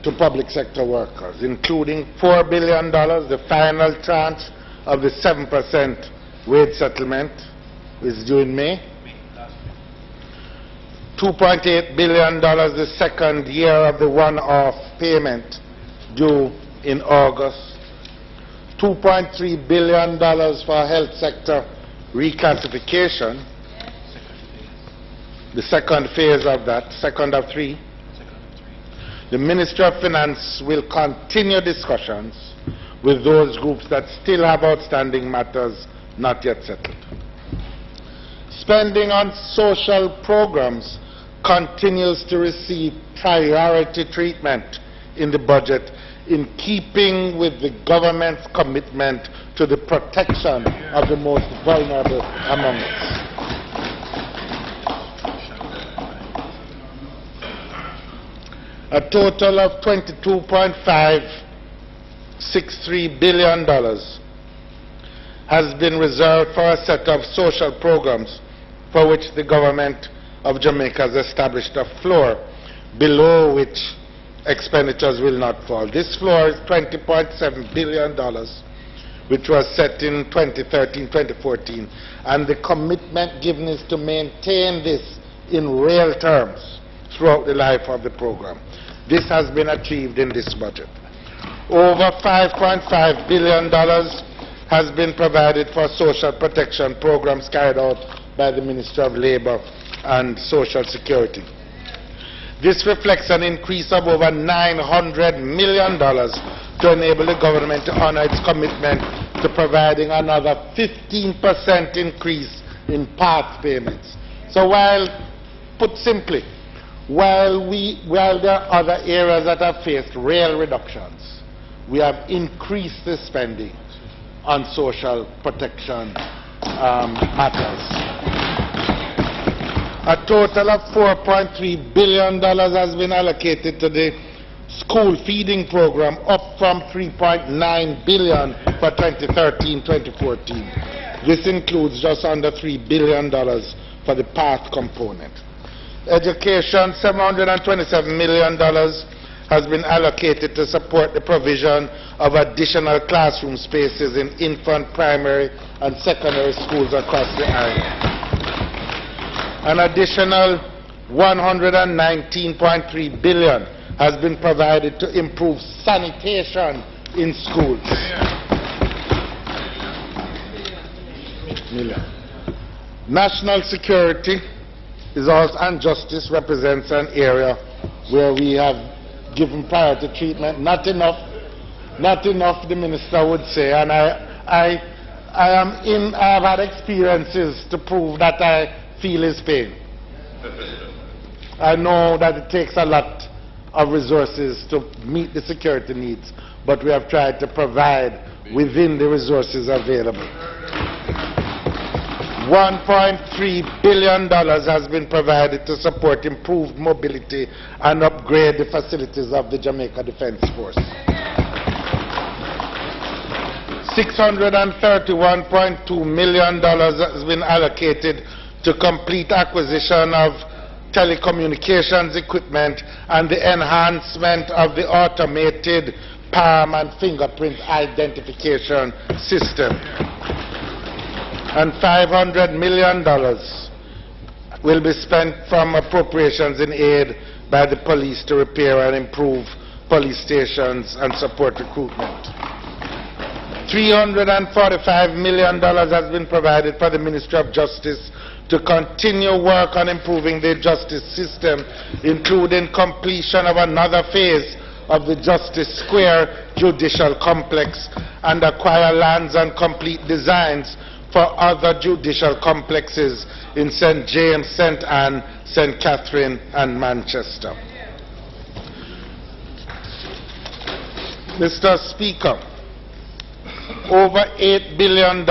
To public sector workers, including $4 billion, the final tranche of the 7% wage settlement is due in May. $2.8 billion the second year of the one-off payment due in August. $2.3 billion for health sector reclassification, the second phase of that, second of three. The Ministry of Finance will continue discussions with those groups that still have outstanding matters not yet settled. Spending on social programs continues to receive priority treatment in the budget, in keeping with the government's commitment to the protection of the most vulnerable among us. A total of $22.563 billion has been reserved for a set of social programs for which the government of Jamaica has established a floor below which expenditures will not fall. This floor is $20.7 billion, which was set in 2013-2014, and the commitment given is to maintain this in real terms throughout the life of the program. This has been achieved in this budget. Over $5.5 billion has been provided for social protection programs carried out by the Ministry of Labour and Social Security. This reflects an increase of over $900 million to enable the government to honor its commitment to providing another 15% increase in part payments. So while, put simply, while there are other areas that have faced real reductions, we have increased the spending on social protection matters. A total of $4.3 billion has been allocated to the school feeding program, up from $3.9 billion for 2013-2014. This includes just under $3 billion for the PATH component. Education, $727 million has been allocated to support the provision of additional classroom spaces in infant, primary, and secondary schools across the island. An additional $119.3 billion has been provided to improve sanitation in schools. National security and justice represents an area where we have given priority treatment. Not enough, the minister would say, and I have had experiences to prove that I feel his pain. I know that it takes a lot of resources to meet the security needs, but we have tried to provide within the resources available. $1.3 billion has been provided to support improved mobility and upgrade the facilities of the Jamaica Defense Force. $631.2 million has been allocated to complete acquisition of telecommunications equipment and the enhancement of the automated palm and fingerprint identification system. And $500 million will be spent from appropriations in aid by the police to repair and improve police stations and support recruitment. $345 million has been provided for the Ministry of Justice to continue work on improving the justice system, including completion of another phase of the Justice Square Judicial Complex, and acquire lands and complete designs for other judicial complexes in St. James, St. Anne, St. Catherine, and Manchester. Mr. Speaker, over $8 billion,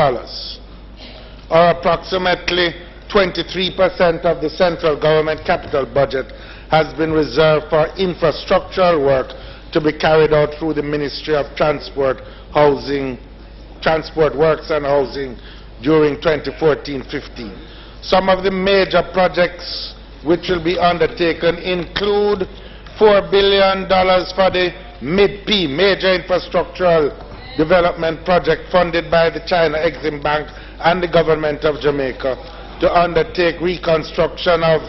or approximately 23% of the central government capital budget, has been reserved for infrastructural work to be carried out through the Ministry of Transport Works and Housing during 2014-15. Some of the major projects which will be undertaken include $4 billion for the MIDP, Major Infrastructural Development Project, funded by the China Exim Bank and the Government of Jamaica, to undertake reconstruction of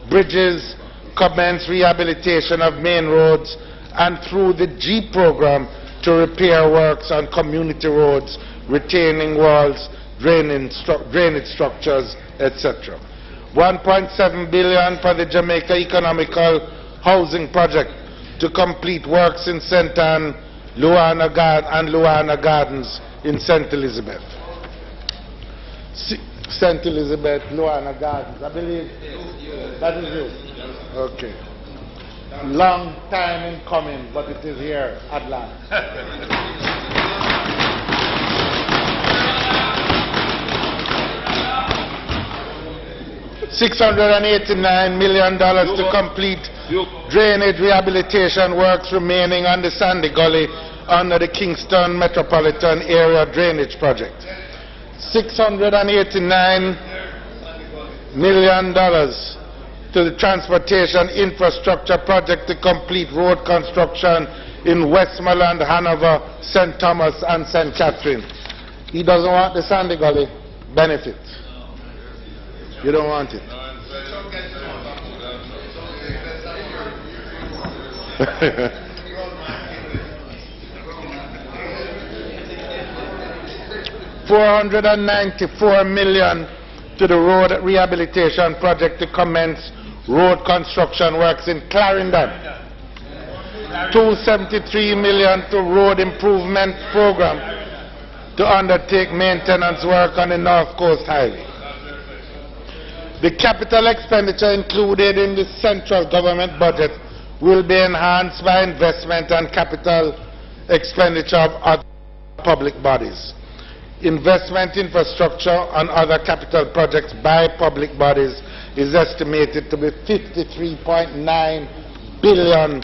bridges, commence rehabilitation of main roads, and through the G program to repair works on community roads, retaining walls, drainage structures, etc. $1.7 billion for the Jamaica Economical Housing Project to complete works in St. Anne, Luana Gardens in St. Elizabeth. St. Elizabeth, Luana Gardens, I believe that is you. Okay. Long time in coming, but it is here at last. $689 million to complete drainage rehabilitation works remaining on the Sandy Gully under the Kingston Metropolitan Area Drainage Project. $689 million to the Transportation Infrastructure Project to complete road construction in Westmoreland, Hanover, St. Thomas, and St. Catherine. He doesn't want the Sandy Gully benefit. You don't want it. $494 million to the road rehabilitation project to commence road construction works in Clarendon. $273 million to road improvement program to undertake maintenance work on the North Coast Highway. The capital expenditure included in the central government budget will be enhanced by investment and capital expenditure of other public bodies. Investment infrastructure and other capital projects by public bodies is estimated to be $53.9 billion.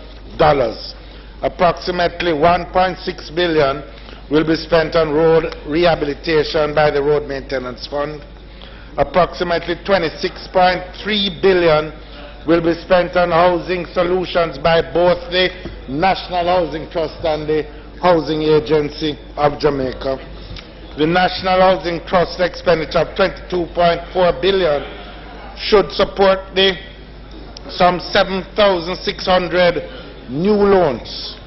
Approximately $1.6 billion will be spent on road rehabilitation by the Road Maintenance Fund. Approximately $26.3 billion will be spent on housing solutions by both the National Housing Trust and the Housing Agency of Jamaica. The National Housing Trust expenditure of $22.4 billion should support some 7,600 new loans,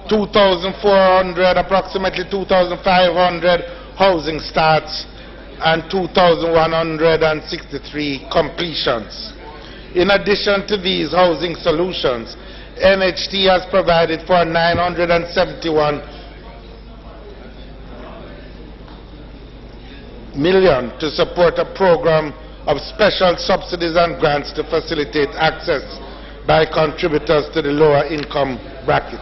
2,400, approximately 2,500 housing starts, and 2,163 completions. In addition to these housing solutions, NHT has provided for 971 million to support a program of special subsidies and grants to facilitate access by contributors to the lower income bracket.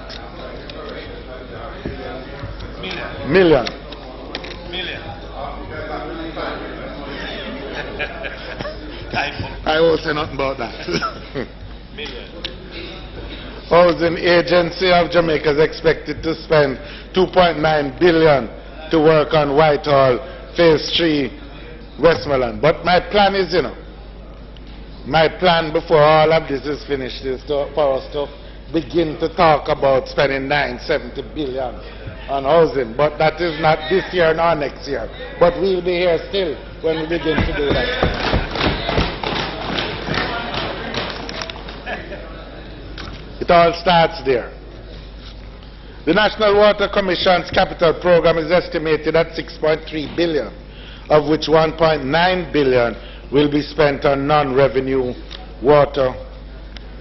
Million. I won't say nothing about that. Housing Agency of Jamaica is expected to spend $2.9 billion to work on Whitehall, Phase 3, Westmoreland. But my plan is, my plan before all of this is finished is for us to begin to talk about spending $970 billion on housing. But that is not this year nor next year. But we'll be here still when we begin to do that. It all starts there. The National Water Commission's capital program is estimated at $6.3 billion, of which $1.9 billion will be spent on non-revenue water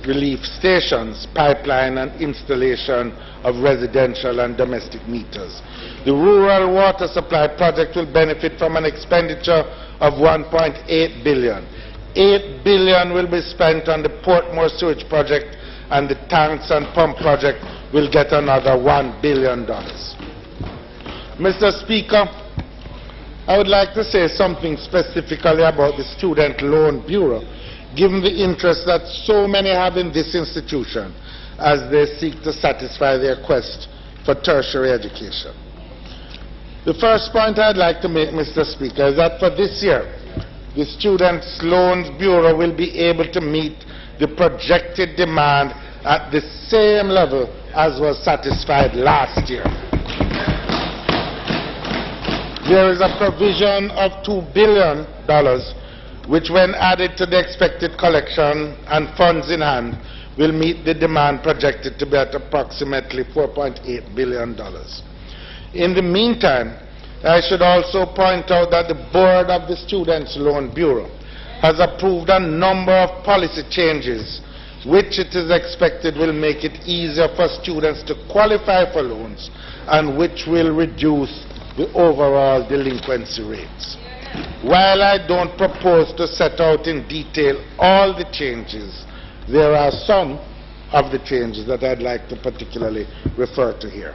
relief stations, pipeline and installation of residential and domestic meters. The rural water supply project will benefit from an expenditure of $1.8 billion. $8 billion will be spent on the Portmore sewage project, and the tanks and pump project will get another $1 billion. Mr. Speaker, I would like to say something specifically about the Student Loan Bureau, given the interest that so many have in this institution as they seek to satisfy their quest for tertiary education. The first point I'd like to make, Mr. Speaker, is that for this year, the Student Loan Bureau will be able to meet the projected demand at the same level as was satisfied last year. There is a provision of $2 billion, which when added to the expected collection and funds in hand, will meet the demand projected to be at approximately $4.8 billion. In the meantime, I should also point out that the board of the Students' Loan Bureau has approved a number of policy changes which it is expected will make it easier for students to qualify for loans and which will reduce the overall delinquency rates. While I don't propose to set out in detail all the changes, there are some of the changes that I'd like to particularly refer to here.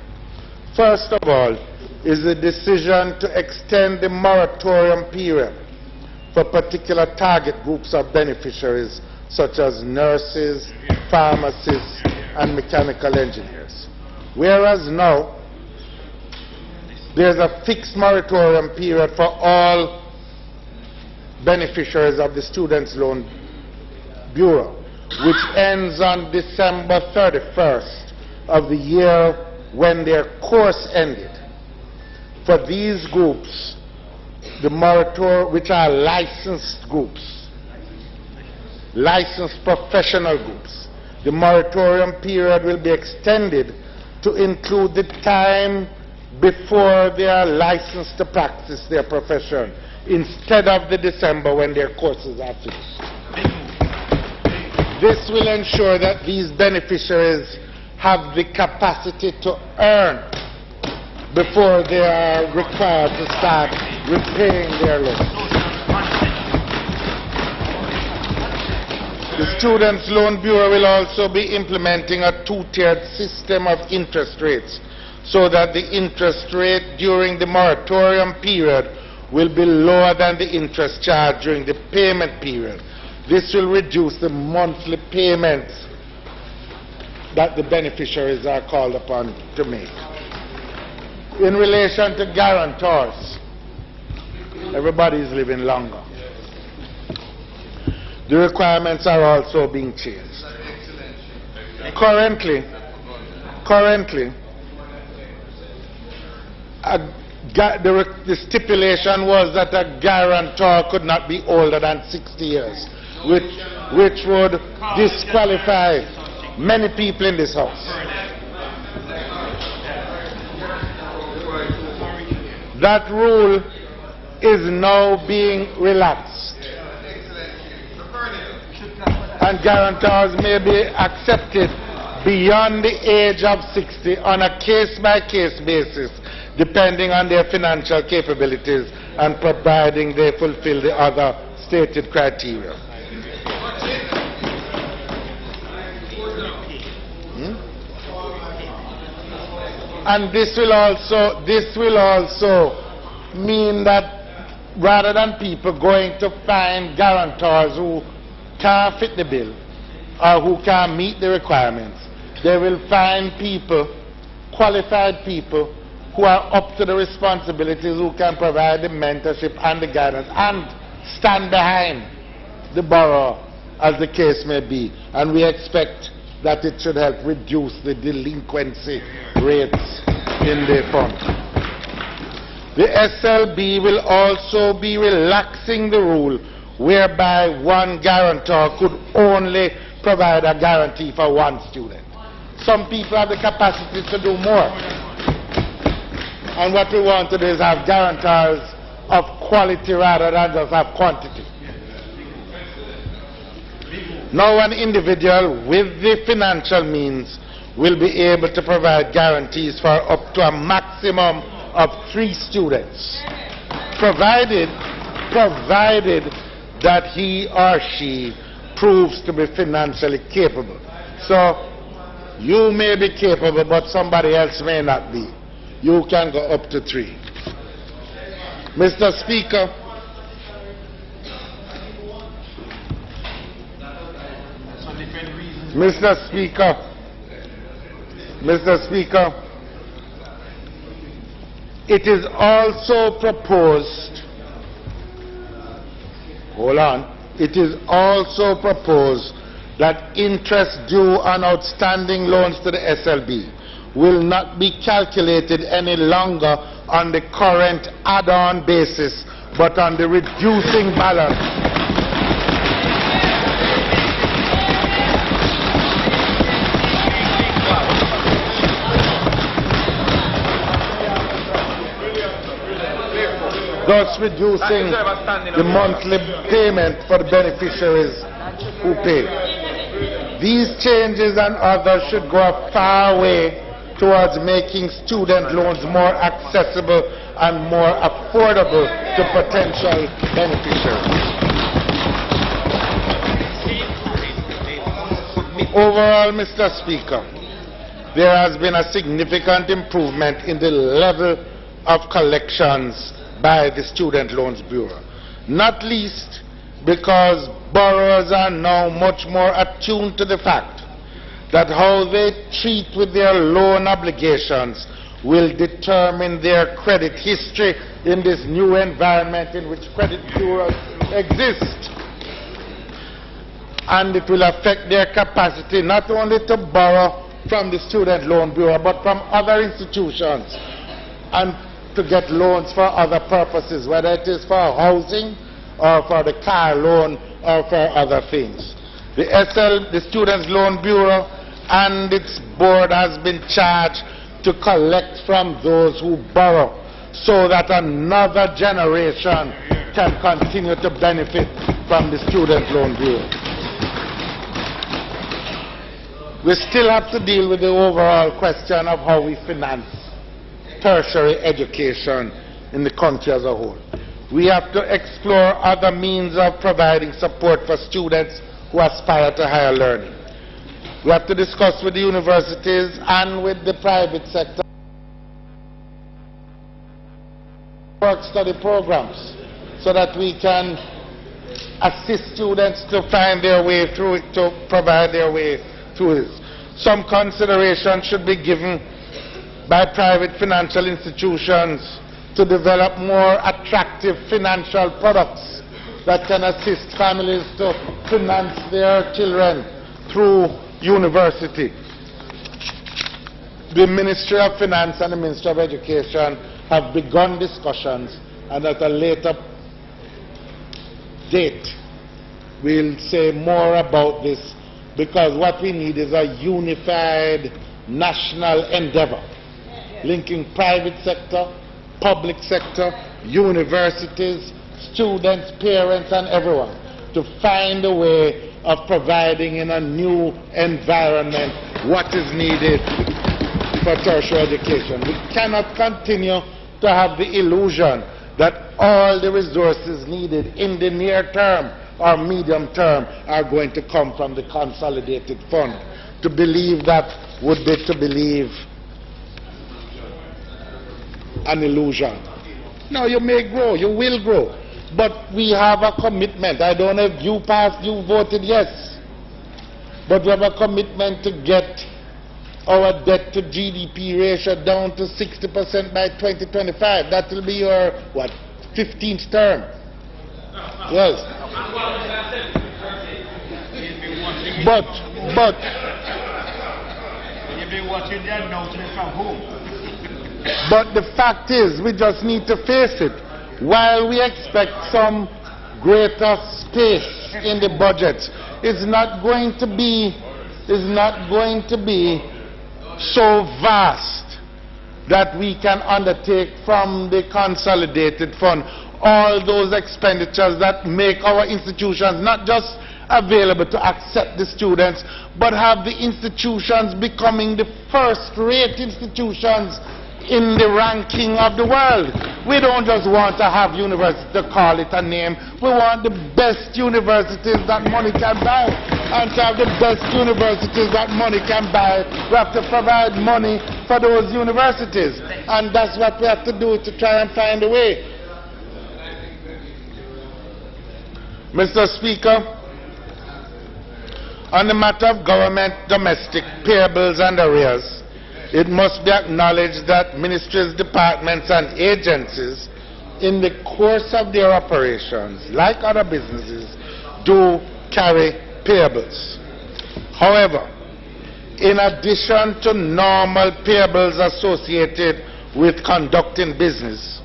First of all is the decision to extend the moratorium period for particular target groups of beneficiaries such as nurses, pharmacists, and mechanical engineers. Whereas now, there's a fixed moratorium period for all beneficiaries of the Students' Loan Bureau, which ends on December 31st of the year when their course ended. For these groups, the moratorium, which are licensed groups, licensed professional groups, the moratorium period will be extended to include the time before they are licensed to practice their profession, instead of the December when their courses are finished. This will ensure that these beneficiaries have the capacity to earn before they are required to start repaying their loans. The Students' Loan Bureau will also be implementing a two-tiered system of interest rates so that the interest rate during the moratorium period will be lower than the interest charged during the payment period. This will reduce the monthly payments that the beneficiaries are called upon to make. In relation to guarantors, everybody is living longer. The requirements are also being changed. Currently, the stipulation was that a guarantor could not be older than 60 years, which would disqualify many people in this house. That rule is now being relaxed, and guarantors may be accepted beyond the age of 60 on a case-by-case basis, depending on their financial capabilities and providing they fulfill the other stated criteria. And this will also mean that rather than people going to find guarantors who can't fit the bill or who can't meet the requirements, they will find people, qualified people, who are up to the responsibilities, who can provide the mentorship and the guidance and stand behind the borrower as the case may be. And we expect that it should help reduce the delinquency rates in the fund. The SLB will also be relaxing the rule whereby one guarantor could only provide a guarantee for one student. Some people have the capacity to do more. And what we want to do is have guarantors of quality rather than just have quantity. Now an individual with the financial means will be able to provide guarantees for up to a maximum of 3 students, provided that he or she proves to be financially capable. So you may be capable, but somebody else may not be. You can go up to 3. Mr. Speaker, Mr. Speaker, it is also proposed, it is also proposed that interest due on outstanding loans to the SLB will not be calculated any longer on the current add-on basis, but on the reducing balance. Thus reducing the monthly payment for the beneficiaries who pay. These changes and others should go a far way towards making student loans more accessible and more affordable to potential beneficiaries. Overall, Mr. Speaker, there has been a significant improvement in the level of collections by the Student Loans Bureau, not least because borrowers are now much more attuned to the fact that how they treat with their loan obligations will determine their credit history in this new environment in which credit bureaus exist. And it will affect their capacity not only to borrow from the Student Loan Bureau but from other institutions and to get loans for other purposes, whether it is for housing or for the car loan or for other things. The Students' Loan Bureau and its board has been charged to collect from those who borrow so that another generation can continue to benefit from the Student Loan Bureau. We still have to deal with the overall question of how we finance tertiary education in the country as a whole. We have to explore other means of providing support for students who aspire to higher learning. We have to discuss with the universities and with the private sector work-study programs so that we can assist students to find their way through it, to provide their way through it. Some consideration should be given by private financial institutions to develop more attractive financial products that can assist families to finance their children through university. The Ministry of Finance and the Ministry of Education have begun discussions, and at a later date we'll say more about this, because what we need is a unified national endeavor linking private sector, public sector, universities, students, parents, and everyone to find a way of providing in a new environment what is needed for tertiary education. We cannot continue to have the illusion that all the resources needed in the near term or medium term are going to come from the consolidated fund. To believe that would be to believe an illusion. No, you may grow, you will grow, but we have a commitment. I don't know if you passed, you voted yes, but we have a commitment to get our debt to GDP ratio down to 60% by 2025. That will be your, what, 15th term? Yes. But you've been watching the announcement from whom? But the fact is, we just need to face it. While we expect some greater space in the budget, it's not going to be so vast that we can undertake from the consolidated fund all those expenditures that make our institutions not just available to accept the students, but have the institutions becoming the first-rate institutions in the ranking of the world. We don't just want to have universities to call it a name. We want the best universities that money can buy. And to have the best universities that money can buy, we have to provide money for those universities. And that's what we have to do to try and find a way. Mr. Speaker, on the matter of government domestic payables and arrears, it must be acknowledged that ministries, departments, and agencies, in the course of their operations, like other businesses, do carry payables. However, in addition to normal payables associated with conducting business,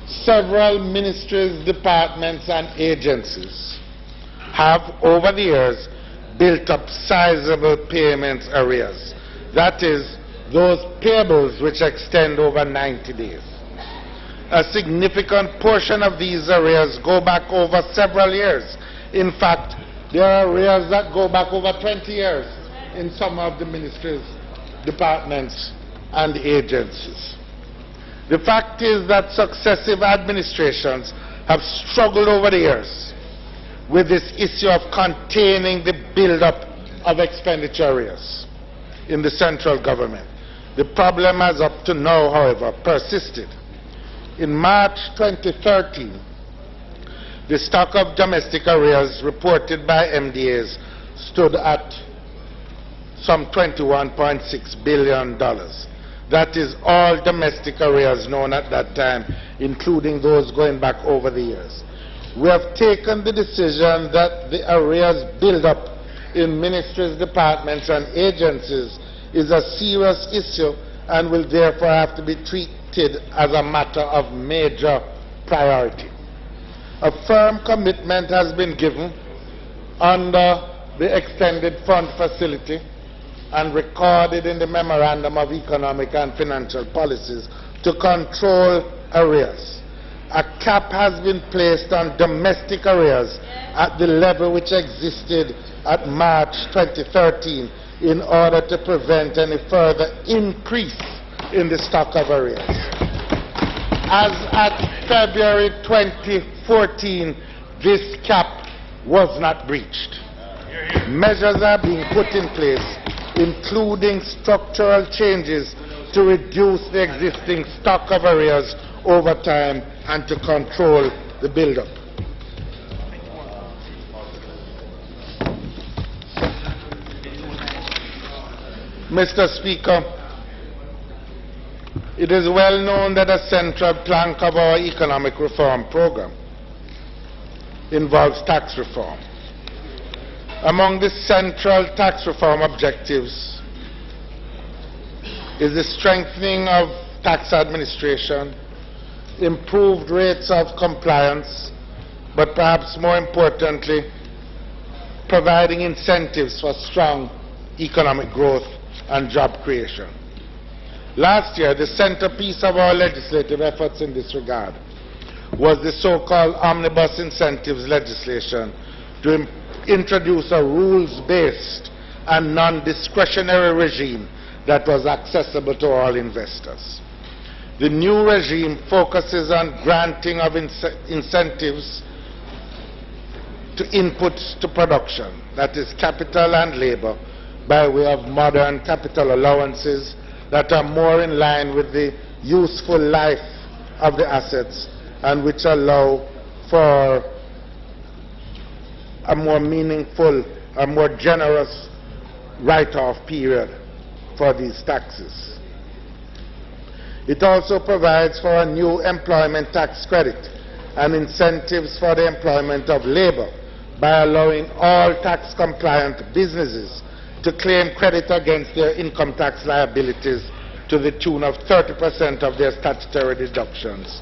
several ministries, departments, and agencies have, over the years, built up sizable payments arrears. That is, those payables which extend over 90 days. A significant portion of these arrears go back over several years. In fact, there are arrears that go back over 20 years in some of the ministries, departments, and agencies. The fact is that successive administrations have struggled over the years with this issue of containing the build-up of expenditure arrears in the central government. The problem has up to now, however, persisted. In March 2013, the stock of domestic arrears reported by MDAs stood at some $21.6 billion. That is all domestic arrears known at that time, including those going back over the years. We have taken the decision that the arrears build-up in ministries, departments, and agencies is a serious issue and will therefore have to be treated as a matter of major priority. A firm commitment has been given under the extended fund facility and recorded in the Memorandum of Economic and Financial Policies to control arrears. A cap has been placed on domestic arrears at the level which existed at March 2013 in order to prevent any further increase in the stock of arrears. As at February 2014, this cap was not breached. Measures are being put in place, including structural changes to reduce the existing stock of arrears over time and to control the buildup. Mr. Speaker, it is well known that a central plank of our economic reform program involves tax reform. Among the central tax reform objectives is the strengthening of tax administration, improved rates of compliance, but perhaps more importantly, providing incentives for strong economic growth and job creation. Last year, the centerpiece of our legislative efforts in this regard was the so-called omnibus incentives legislation to introduce a rules-based and non-discretionary regime that was accessible to all investors. The new regime focuses on granting of incentives to inputs to production, that is capital and labor, by way of modern capital allowances that are more in line with the useful life of the assets and which allow for a more meaningful, a more generous write-off period for these taxes. It also provides for a new employment tax credit and incentives for the employment of labor by allowing all tax-compliant businesses to claim credit against their income tax liabilities to the tune of 30% of their statutory deductions.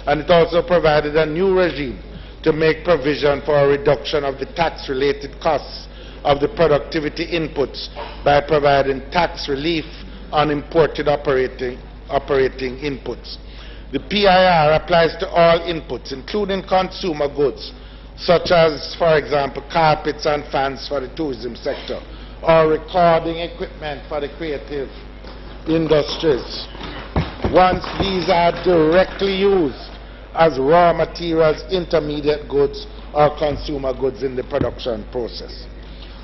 And it also provided a new regime to make provision for a reduction of the tax-related costs of the productivity inputs by providing tax relief on imported operating inputs. The PIR applies to all inputs, including consumer goods, such as, for example, carpets and fans for the tourism sector, or recording equipment for the creative industries, once these are directly used as raw materials, intermediate goods, or consumer goods in the production process.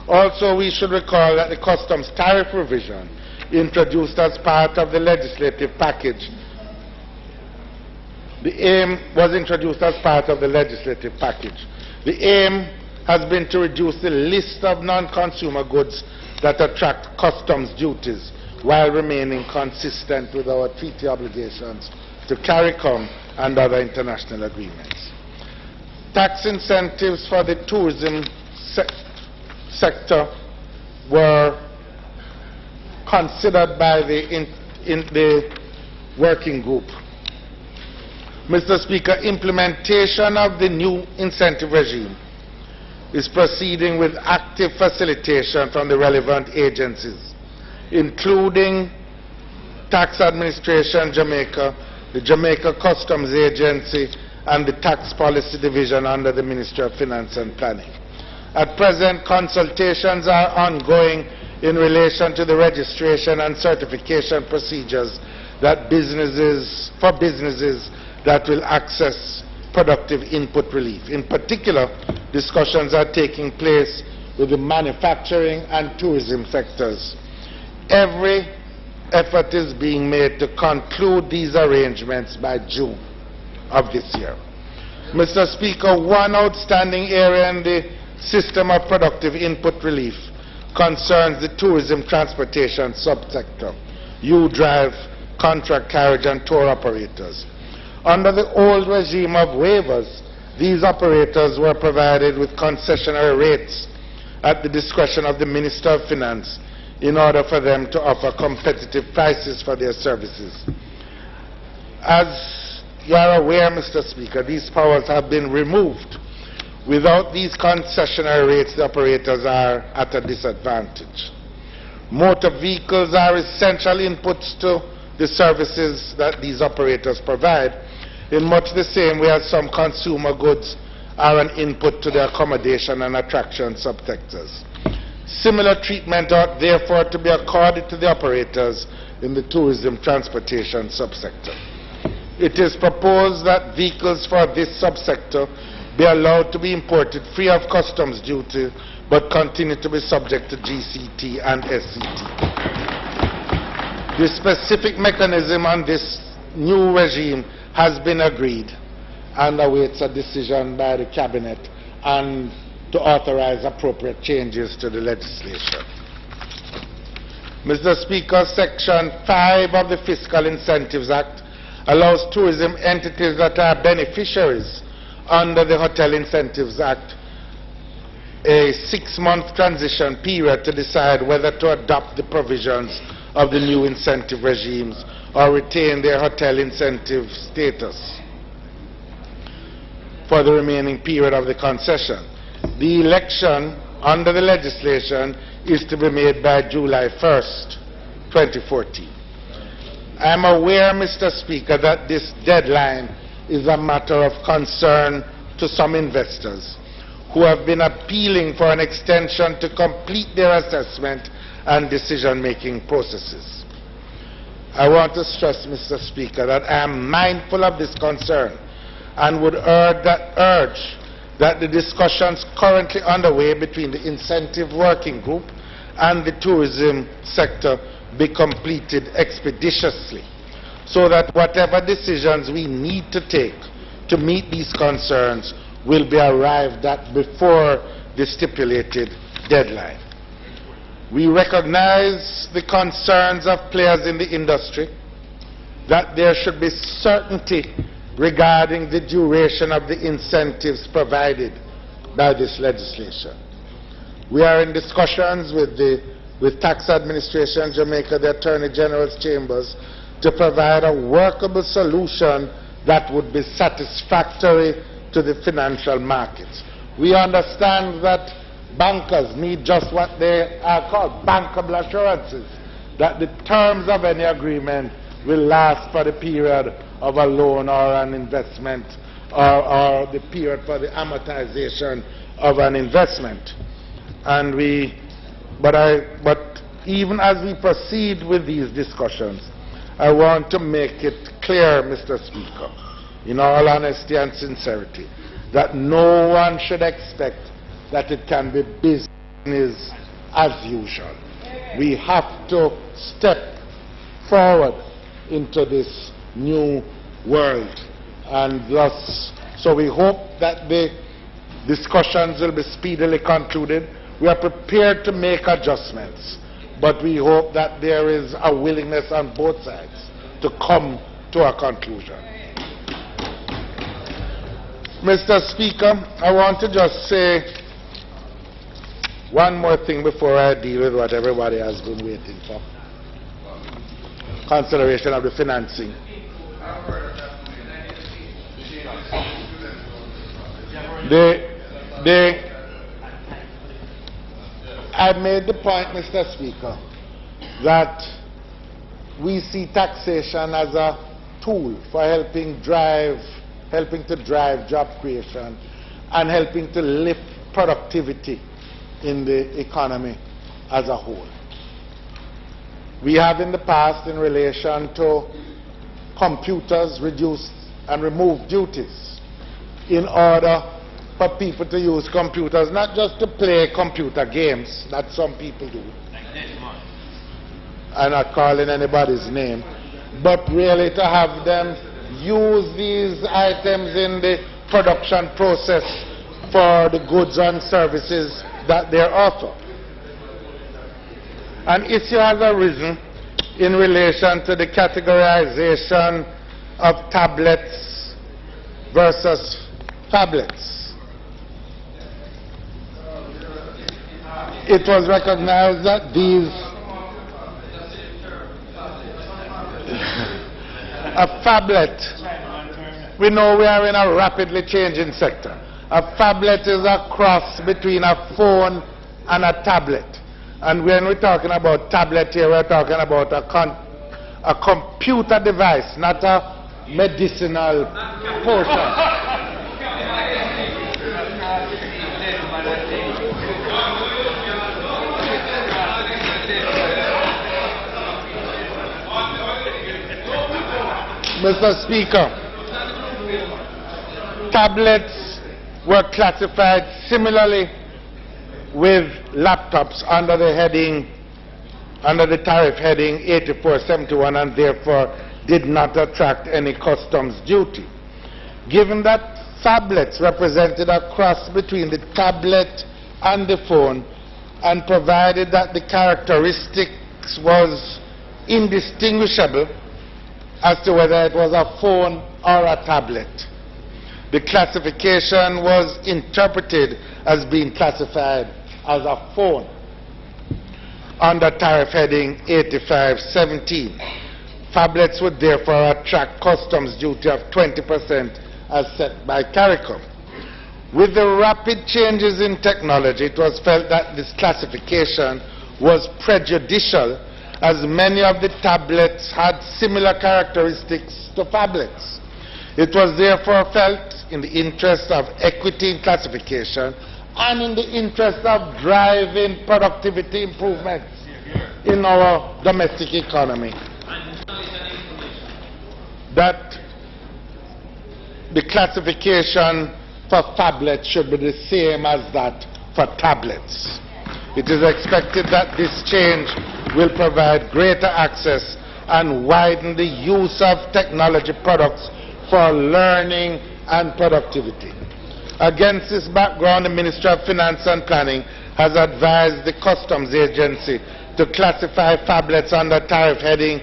Also, we should recall that the customs tariff revision introduced as part of the legislative package, the aim was introduced as part of the legislative package. The aim has been to reduce the list of non-consumer goods that attract customs duties while remaining consistent with our treaty obligations to CARICOM and other international agreements. Tax incentives for the tourism sector were considered by the working group. Mr. Speaker, implementation of the new incentive regime is proceeding with active facilitation from the relevant agencies, including Tax Administration Jamaica, the Jamaica Customs Agency, and the Tax Policy Division under the Ministry of Finance and Planning. At present, consultations are ongoing in relation to the registration and certification procedures that businesses that will access productive input relief. In particular, discussions are taking place with the manufacturing and tourism sectors. Every effort is being made to conclude these arrangements by June of this year. Mr. Speaker, one outstanding area in the system of productive input relief concerns the tourism transportation subsector, U-Drive, contract carriage and tour operators. Under the old regime of waivers, these operators were provided with concessionary rates at the discretion of the Minister of Finance in order for them to offer competitive prices for their services. As you are aware, Mr. Speaker, these powers have been removed. Without these concessionary rates, the operators are at a disadvantage. Motor vehicles are essential inputs to the services that these operators provide, in much the same way as some consumer goods are an input to the accommodation and attraction subsectors. Similar treatment ought therefore to be accorded to the operators in the tourism transportation subsector. It is proposed that vehicles for this subsector be allowed to be imported free of customs duty but continue to be subject to GCT and SCT. The specific mechanism on this new regime has been agreed and awaits a decision by the Cabinet and to authorize appropriate changes to the legislation. Mr. Speaker, Section 5 of the Fiscal Incentives Act allows tourism entities that are beneficiaries under the Hotel Incentives Act a 6-month transition period to decide whether to adopt the provisions of the new incentive regimes or retain their hotel incentive status for the remaining period of the concession. The election under the legislation is to be made by July 1st, 2014. I am aware, Mr. Speaker, that this deadline is a matter of concern to some investors who have been appealing for an extension to complete their assessment and decision-making processes. I want to stress, Mr. Speaker, that I am mindful of this concern and would urge that the discussions currently underway between the incentive working group and the tourism sector be completed expeditiously, so that whatever decisions we need to take to meet these concerns will be arrived at before the stipulated deadline. We recognize the concerns of players in the industry that there should be certainty regarding the duration of the incentives provided by this legislation. We are in discussions with Tax Administration Jamaica, the Attorney General's chambers, to provide a workable solution that would be satisfactory to the financial markets. We understand that bankers need just what they are called bankable assurances, that the terms of any agreement will last for the period of a loan or an investment, or the period for the amortization of an investment. And but even as we proceed with these discussions, I want to make it clear, Mr. Speaker, in all honesty and sincerity, that no one should expect that it can be business as usual. We have to step forward into this new world, and thus, so we hope that the discussions will be speedily concluded. We are prepared to make adjustments, but we hope that there is a willingness on both sides to come to a conclusion. Mr. Speaker, I want to just say one more thing before I deal with what everybody has been waiting for. Consideration of the financing. I made the point, Mr. Speaker, that we see taxation as a tool for helping to drive job creation and helping to lift productivity in the economy as a whole. We have in the past, in relation to computers, reduced and removed duties in order for people to use computers, not just to play computer games, that some people do. I'm not calling anybody's name, but really to have them use these items in the production process for the goods and services that they offer. An issue has arisen in relation to the categorization of tablets versus phablets. It was recognized that a phablet, we know we are in a rapidly changing sector. A phablet is a cross between a phone and a tablet. And when we're talking about tablet here, we're talking about a computer device, not a medicinal portion. Mr. Speaker, tablets were classified similarly with laptops under the tariff heading 8471, and therefore did not attract any customs duty. Given that phablets represented a cross between the tablet and the phone, and provided that the characteristics was indistinguishable as to whether it was a phone or a tablet, the classification was interpreted as being classified as a phone under tariff heading 8517. Phablets would therefore attract customs duty of 20% as set by CARICOM. With the rapid changes in technology, it was felt that this classification was prejudicial, as many of the tablets had similar characteristics to phablets. It was therefore felt in the interest of equity in classification and in the interest of driving productivity improvements in our domestic economy that the classification for phablets should be the same as that for tablets. It is expected that this change will provide greater access and widen the use of technology products for learning and productivity. Against this background, the Ministry of Finance and Planning has advised the Customs Agency to classify phablets under tariff heading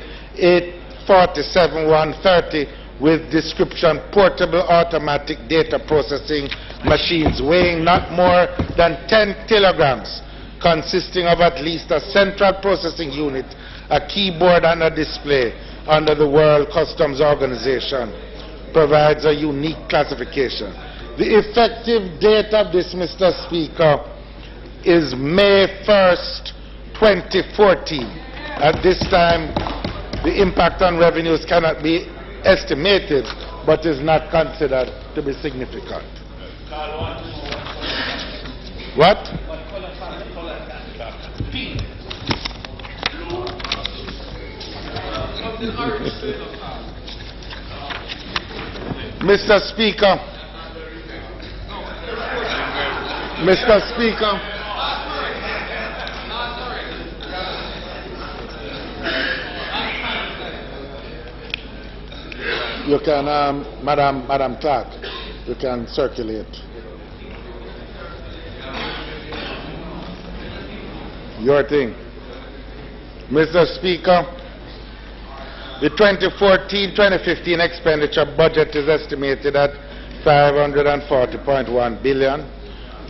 847-130 with description portable automatic data processing machines weighing not more than 10 kilograms, consisting of at least a central processing unit, a keyboard and a display under the World Customs Organization, provides a unique classification. The effective date of this, Mr. Speaker, is May 1st, 2014. At this time, the impact on revenues cannot be estimated, but is not considered to be significant. What? Mr. Speaker, you can, Madam Clerk, you can circulate. Your thing. Mr. Speaker, the 2014-2015 expenditure budget is estimated at $540.1 billion.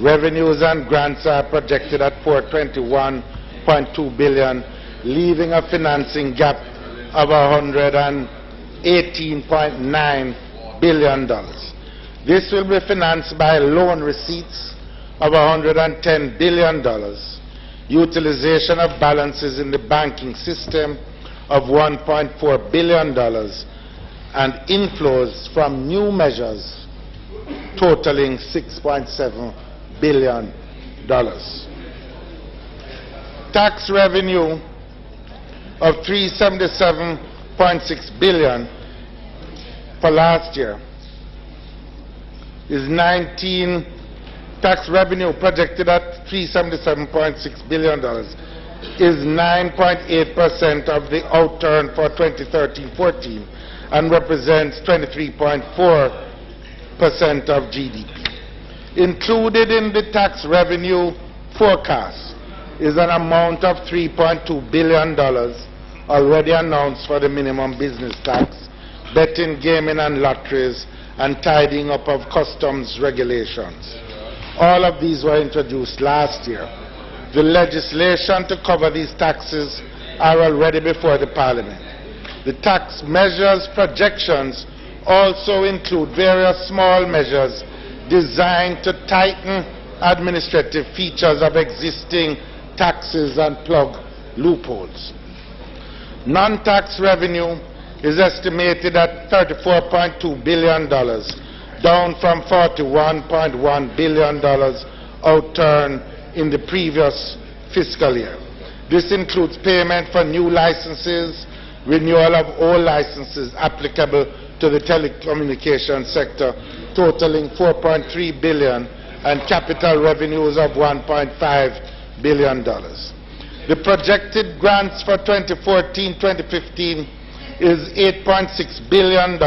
Revenues and grants are projected at $421.2 billion, leaving a financing gap of $118.9 billion. This will be financed by loan receipts of $110 billion, utilization of balances in the banking system of $1.4 billion, and inflows from new measures totaling $6.7 billion. Tax revenue of $377.6 billion for last year is tax revenue projected at $377.6 billion is 9.8% of the outturn for 2013-14 and represents 23.4% of GDP. Included in the tax revenue forecast is an amount of $3.2 billion already announced for the minimum business tax, betting, gaming and lotteries, and tidying up of customs regulations. All of these were introduced last year. The legislation to cover these taxes are already before the Parliament. The tax measures projections also include various small measures designed to tighten administrative features of existing taxes and plug loopholes. Non-tax revenue is estimated at $34.2 billion, down from $41.1 billion outturned in the previous fiscal year. This includes payment for new licenses, renewal of all licenses applicable to the telecommunications sector, totaling $4.3 billion, and capital revenues of $1.5 billion. The projected grants for 2014-2015 is $8.6 billion,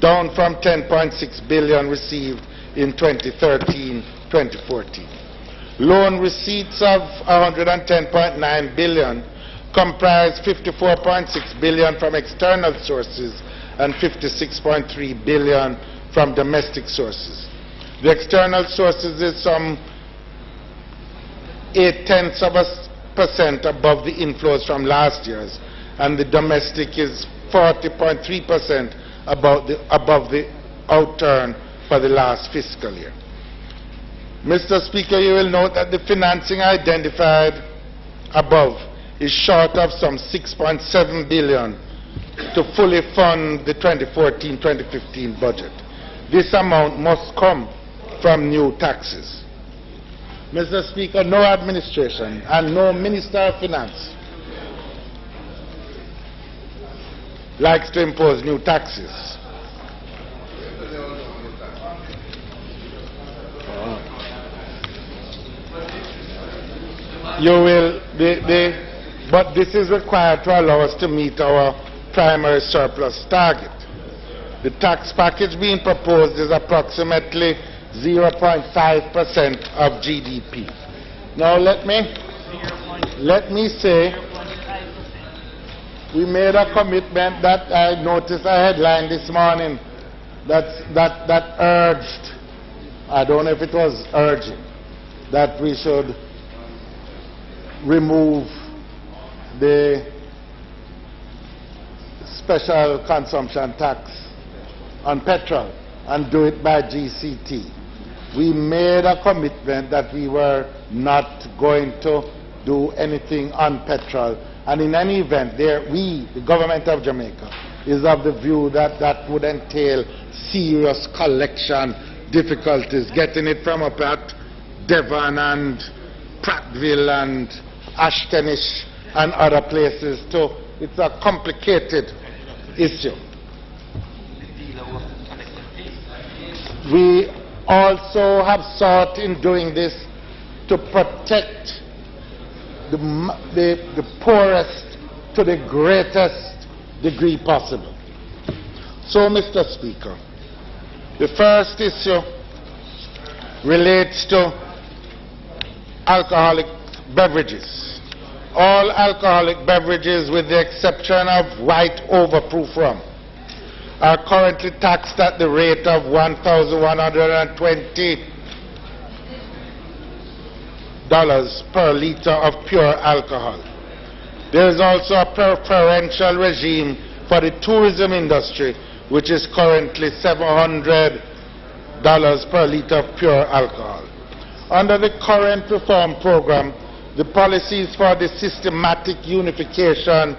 down from $10.6 billion received in 2013-2014. Loan receipts of $110.9 billion comprise $54.6 billion from external sources and $56.3 billion from domestic sources. The external sources is some 0.8% above the inflows from last year's, and the domestic is 40.3% above the outturn for the last fiscal year. Mr. Speaker, you will note that the financing identified above is short of some $6.7 billion to fully fund the 2014-2015 budget. This amount must come from new taxes. Mr. Speaker, no administration and no Minister of Finance likes to impose new taxes. But this is required to allow us to meet our primary surplus target. The tax package being proposed is approximately 0.5% of GDP. Now let me say, we made a commitment that I noticed a headline this morning that urged, I don't know if it was urging, that we should remove the special consumption tax on petrol and do it by GCT. We made a commitment that we were not going to do anything on petrol, and in any event, the government of Jamaica, is of the view that that would entail serious collection difficulties, getting it from up at Devon and Prattville and Ashtonish and other places. So it's a complicated issue. We also have sought in doing this to protect the poorest to the greatest degree possible. So, Mr. Speaker, the first issue relates to alcoholic beverages. All alcoholic beverages, with the exception of white overproof rum, are currently taxed at the rate of $1,120 per liter of pure alcohol. There is also a preferential regime for the tourism industry, which is currently $700 per liter of pure alcohol. Under the current reform program, the policies for the systematic unification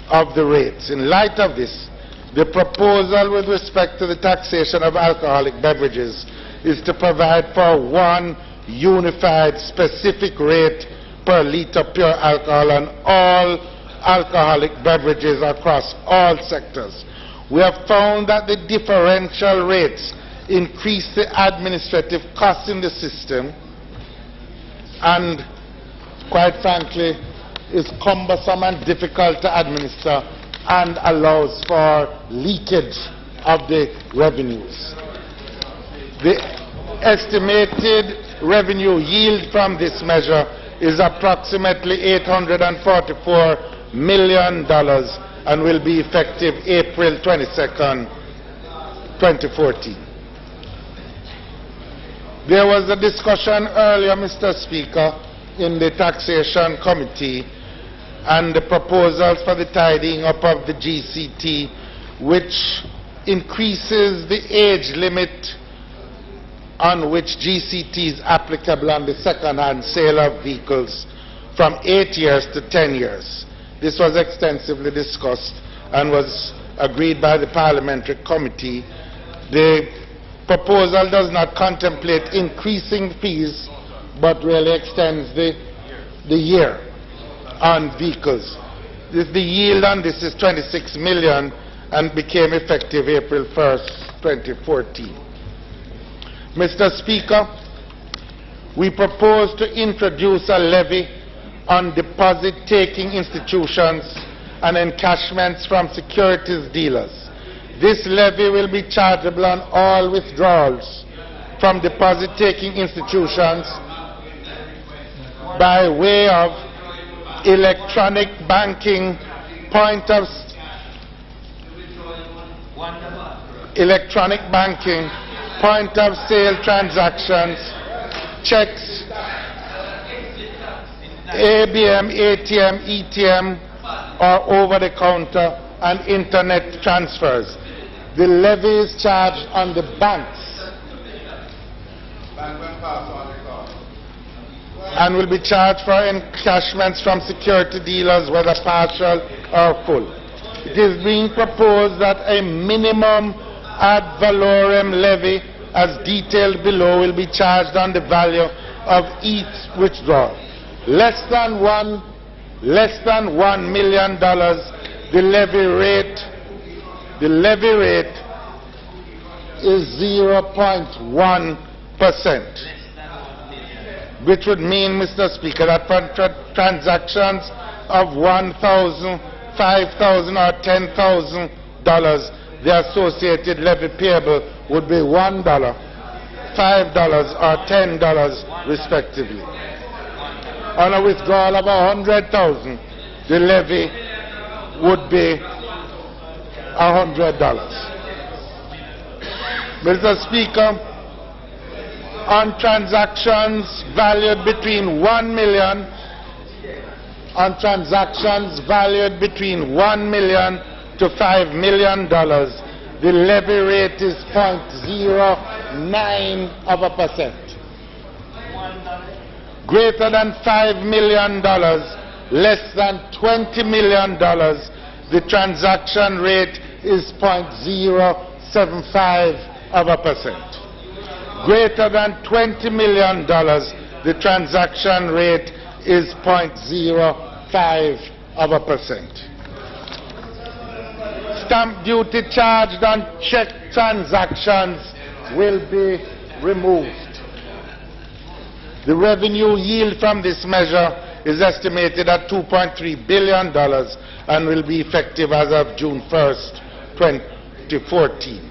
of the rates. In light of this, the proposal with respect to the taxation of alcoholic beverages is to provide for one unified specific rate per liter pure alcohol on all alcoholic beverages across all sectors. We have found that the differential rates increase the administrative costs in the system and, quite frankly, is cumbersome and difficult to administer and allows for leakage of the revenues. The estimated revenue yield from this measure is approximately $844 million and will be effective April 22nd, 2014. There was a discussion earlier, Mr. Speaker, in the Taxation Committee and the proposals for the tidying up of the GCT, which increases the age limit on which GCT is applicable on the second-hand sale of vehicles from 8 years to 10 years. This was extensively discussed and was agreed by the Parliamentary Committee. The proposal does not contemplate increasing fees, but really extends the year on vehicles. The yield on this is $26 million and became effective April 1st, 2014. Mr. Speaker, we propose to introduce a levy on deposit-taking institutions and encashments from securities dealers. This levy will be chargeable on all withdrawals from deposit-taking institutions by way of electronic banking point of sale transactions, checks, ABM, ATM, ETM, or over-the-counter and internet transfers. The levy is charged on the banks and will be charged for encashments from security dealers, whether partial or full. It is being proposed that a minimum ad valorem levy, as detailed below, will be charged on the value of each withdrawal. Less than $1 million, the levy rate is 0.1%, which would mean, Mr. Speaker, that for transactions of $1,000, $5,000 or $10,000, the associated levy payable would be $1, $5 or $10 respectively. On a withdrawal of $100,000, the levy would be $100. Mr. Speaker, on transactions valued between $1 million, to $5 million, the levy rate is 0.09%. Greater than $5 million, less than $20 million, the transaction rate is 0.075%. Greater than $20 million, the transaction rate is 0.05%. Stamp duty charged on check transactions will be removed. The revenue yield from this measure is estimated at $2.3 billion and will be effective as of June 1st, 2014.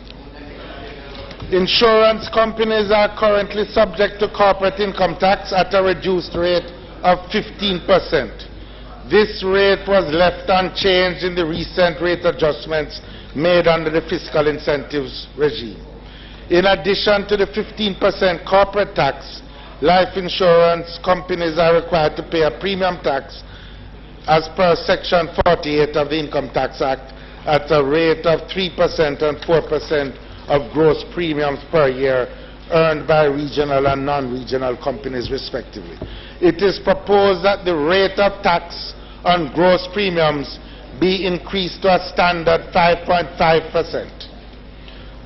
Insurance companies are currently subject to corporate income tax at a reduced rate of 15%. This rate was left unchanged in the recent rate adjustments made under the fiscal incentives regime. In addition to the 15% corporate tax, life insurance companies are required to pay a premium tax as per Section 48 of the Income Tax Act at a rate of 3% and 4% of gross premiums per year earned by regional and non-regional companies respectively. It is proposed that the rate of tax on gross premiums be increased to a standard 5.5%.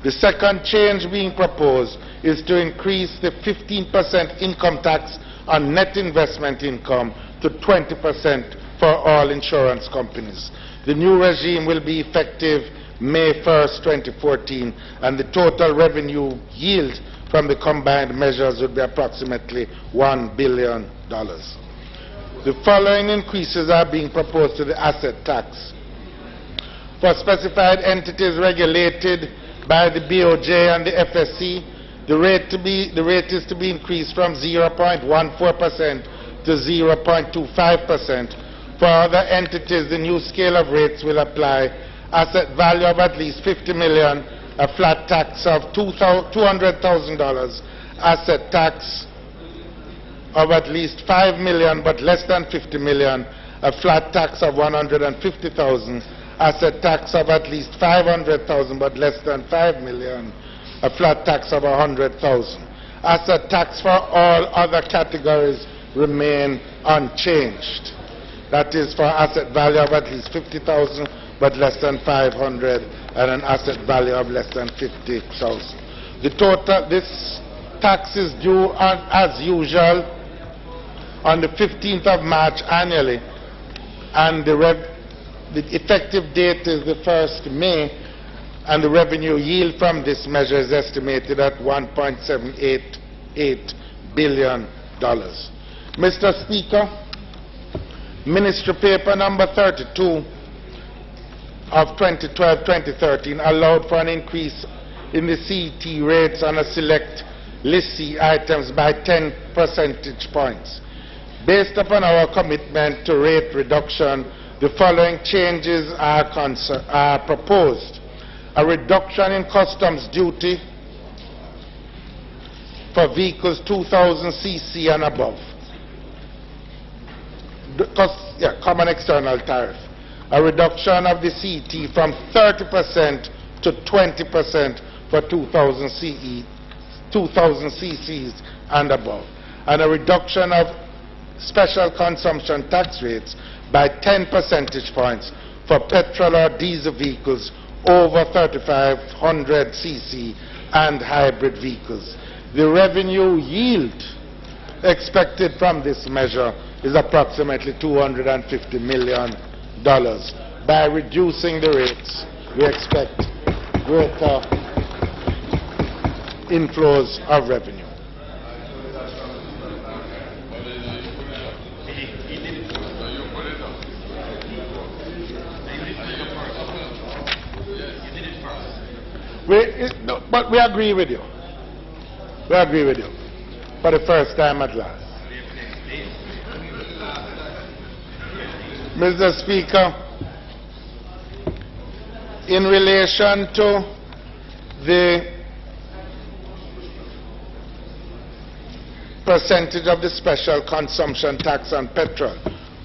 The second change being proposed is to increase the 15% income tax on net investment income to 20% for all insurance companies. The new regime will be effective May 1st, 2014, and the total revenue yield from the combined measures would be approximately $1 billion. The following increases are being proposed to the asset tax. For specified entities regulated by the BOJ and the FSC, the rate is to be increased from 0.14% to 0.25%. For other entities, the new scale of rates will apply. Asset value of at least $50 million, a flat tax of $200,000. Asset tax of at least $5 million but less than $50 million, a flat tax of $150,000. Asset tax of at least $500,000 but less than $5 million, a flat tax of $100,000. Asset tax for all other categories remain unchanged. That is for asset value of at least $50,000 but less than $500, and an asset value of less than $50,000. This tax is due as usual on the 15th of March annually, and the effective date is the 1st May, and the revenue yield from this measure is estimated at $1.788 billion. Mr. Speaker, Ministry Paper number 32 of 2012-2013 allowed for an increase in the CET rates on a select List C items by 10 percentage points. Based upon our commitment to rate reduction, the following changes are proposed. A reduction in customs duty for vehicles 2,000 cc and above. Common external tariff. A reduction of the CET from 30% to 20% for 2,000 cc's and above. And a reduction of special consumption tax rates by 10 percentage points for petrol or diesel vehicles over 3,500 cc and hybrid vehicles. The revenue yield expected from this measure is approximately $250 million. By reducing the rates, we expect greater inflows of revenue. But we agree with you. We agree with you. For the first time at last. Mr. Speaker, in relation to the percentage of the special consumption tax on petrol,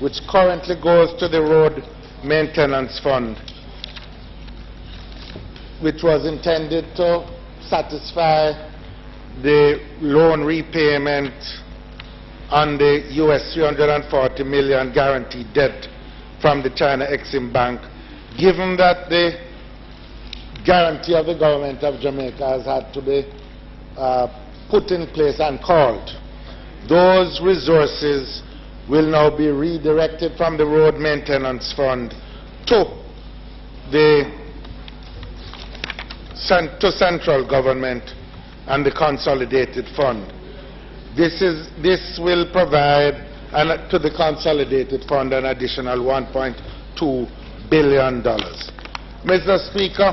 which currently goes to the Road Maintenance Fund, which was intended to satisfy the loan repayment on the US $340 million guaranteed debt from the China Exim Bank, given that the guarantee of the government of Jamaica has had to be put in place and called. Those resources will now be redirected from the Road Maintenance Fund to the central government and the consolidated fund. This will provide to the consolidated fund an additional $1.2 billion. Mr. Speaker,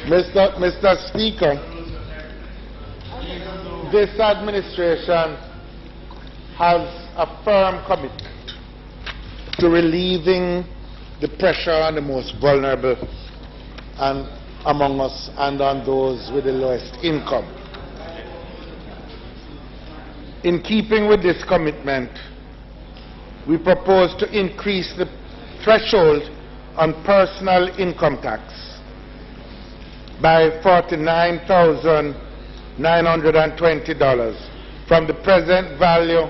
Mr. Speaker, this administration has a firm commitment to relieving the pressure on the most vulnerable and among us and on those with the lowest income. In keeping with this commitment, we propose to increase the threshold on personal income tax by $49,920 from the present value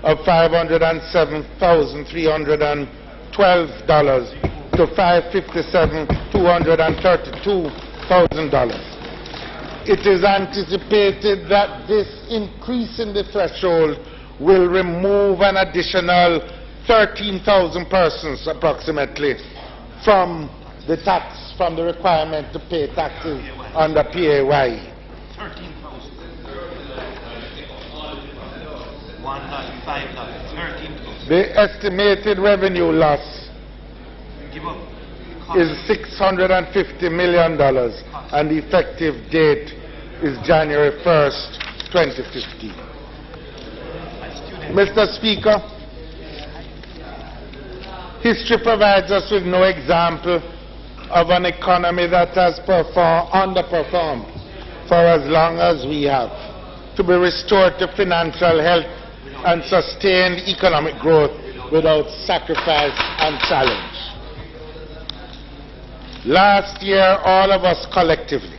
of $507,312 to $557,232,000. It is anticipated that this increase in the threshold will remove an additional 13,000 persons approximately from the tax, from the requirement to pay taxes under PAYE. 13,000. The estimated revenue loss is $650 million, and the effective date is January 1st, 2015. Mr. Speaker, history provides us with no example of an economy that has underperformed for as long as we have, to be restored to financial health and sustained economic growth without sacrifice and challenge. Last year, all of us collectively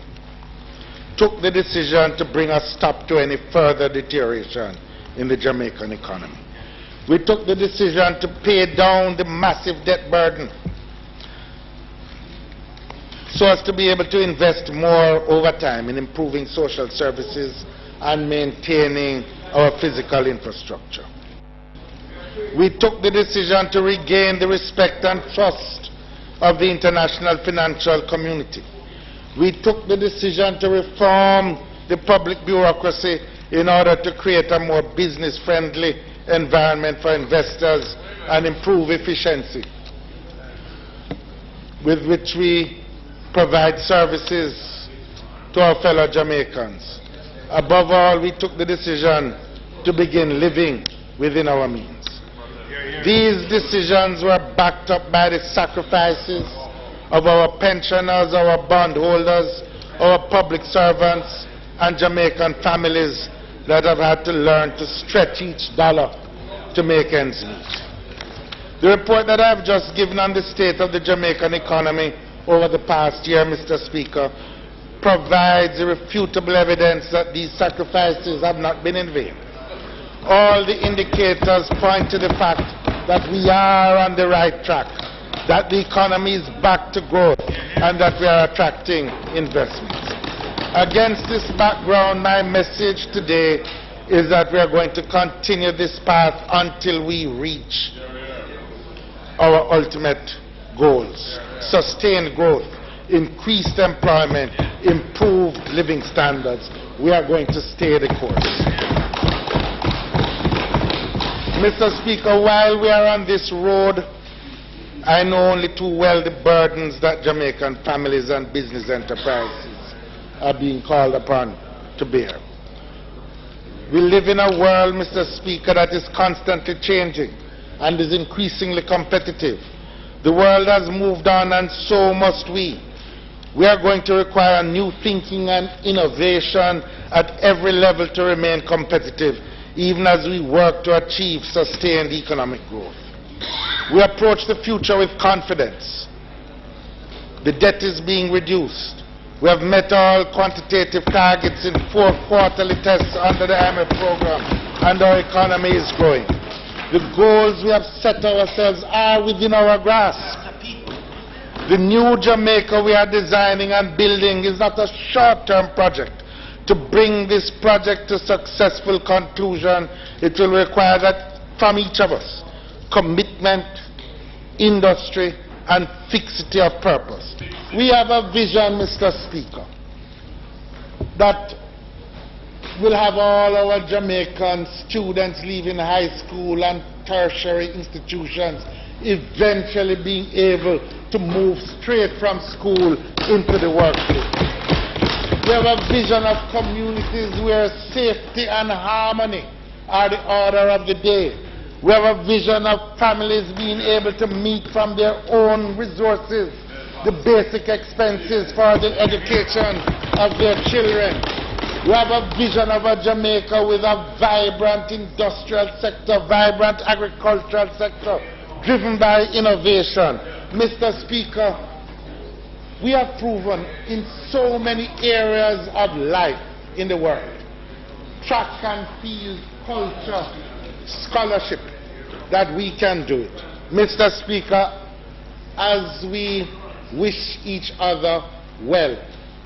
took the decision to bring a stop to any further deterioration in the Jamaican economy. We took the decision to pay down the massive debt burden so as to be able to invest more over time in improving social services and maintaining our physical infrastructure. We took the decision to regain the respect and trust of the international financial community. We took the decision to reform the public bureaucracy in order to create a more business-friendly environment for investors and improve efficiency, with which we provide services to our fellow Jamaicans. Above all, we took the decision to begin living within our means. These decisions were backed up by the sacrifices of our pensioners, our bondholders, our public servants, and Jamaican families that have had to learn to stretch each dollar to make ends meet. The report that I have just given on the state of the Jamaican economy over the past year, Mr. Speaker, provides irrefutable evidence that these sacrifices have not been in vain. All the indicators point to the fact that we are on the right track, that the economy is back to growth, and that we are attracting investments. Against this background, my message today is that we are going to continue this path until we reach our ultimate goals: sustained growth, increased employment, improved living standards. We are going to stay the course. Mr. Speaker, while we are on this road, I know only too well the burdens that Jamaican families and business enterprises are being called upon to bear. We live in a world, Mr. Speaker, that is constantly changing and is increasingly competitive. The world has moved on, and so must we. We are going to require new thinking and innovation at every level to remain competitive, even as we work to achieve sustained economic growth. We approach the future with confidence. The debt is being reduced. We have met all quantitative targets in 4 quarterly tests under the IMF program, and our economy is growing. The goals we have set ourselves are within our grasp. The new Jamaica we are designing and building is not a short-term project. To bring this project to successful conclusion, it will require that from each of us: commitment, industry, and fixity of purpose. We have a vision, Mr. Speaker, that will have all our Jamaican students leaving high school and tertiary institutions eventually being able to move straight from school into the workplace. We have a vision of communities where safety and harmony are the order of the day. We have a vision of families being able to meet from their own resources the basic expenses for the education of their children. We have a vision of a Jamaica with a vibrant industrial sector, vibrant agricultural sector, driven by innovation. Mr. Speaker, we have proven in so many areas of life in the world, track and field, culture, scholarship, that we can do it. Mr. Speaker, as we wish each other well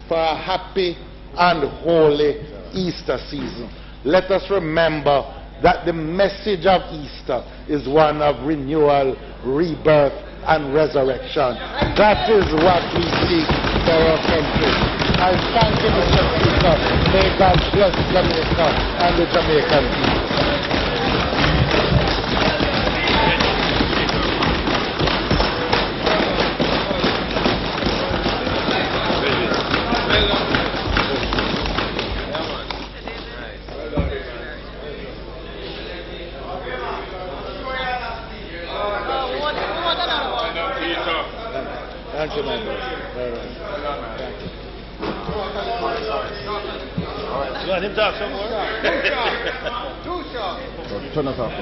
for a happy and holy Easter season, let us remember that the message of Easter is one of renewal, rebirth, and resurrection. That is what we seek for our country. I thank you, Mr. Speaker. May God bless Jamaica and the Jamaican people. Thank you, my brother. Very well. Thank you. You want him to talk some more? Too short. Turn us off.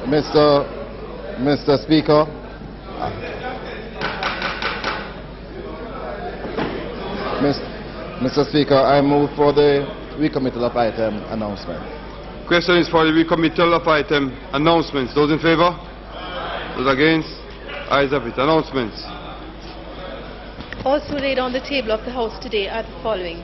Mr. Speaker, Mr. Speaker, I move for the recommittal of item announcement. Question is for the recommittal of item announcements. Those in favor? Those against? Ayes have it. Announcements. Also laid on the table of the House today are the following: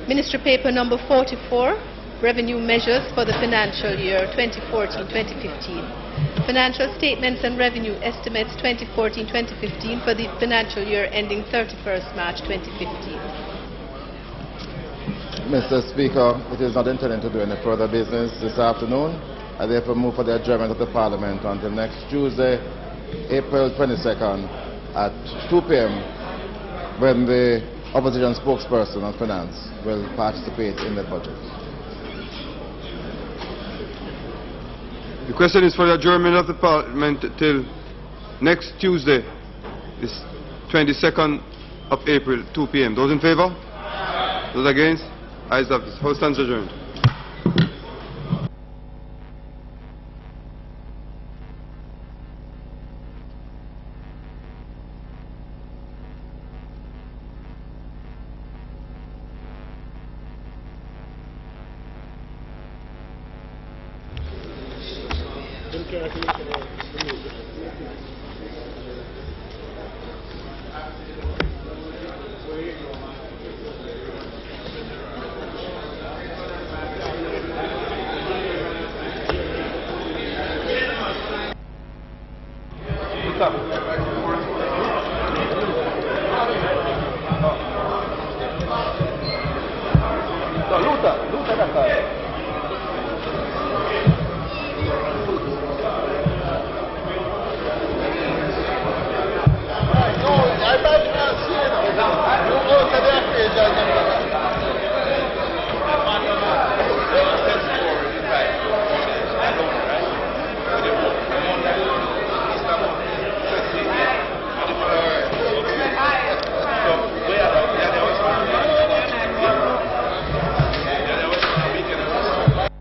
Ministry Paper number 44, revenue measures for the financial year 2014-2015. Financial statements and revenue estimates 2014-2015 for the financial year ending 31st March 2015. Mr. Speaker, it is not intended to do any further business this afternoon. I therefore move for the adjournment of the Parliament until next Tuesday, April 22nd at 2 p.m. when the opposition spokesperson on finance will participate in the budget. The question is for the adjournment of the Parliament till next Tuesday, this 22nd of April, 2 p.m. Those in favour? Those against? Ayes have it. House stands adjourned.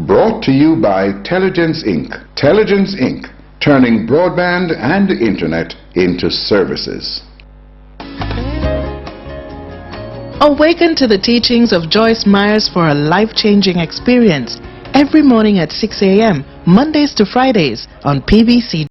Brought to you by Telligence Inc. Telligence Inc., turning broadband and internet into services. Awaken to the teachings of Joyce Myers for a life-changing experience every morning at 6 a.m., Mondays to Fridays on PBC.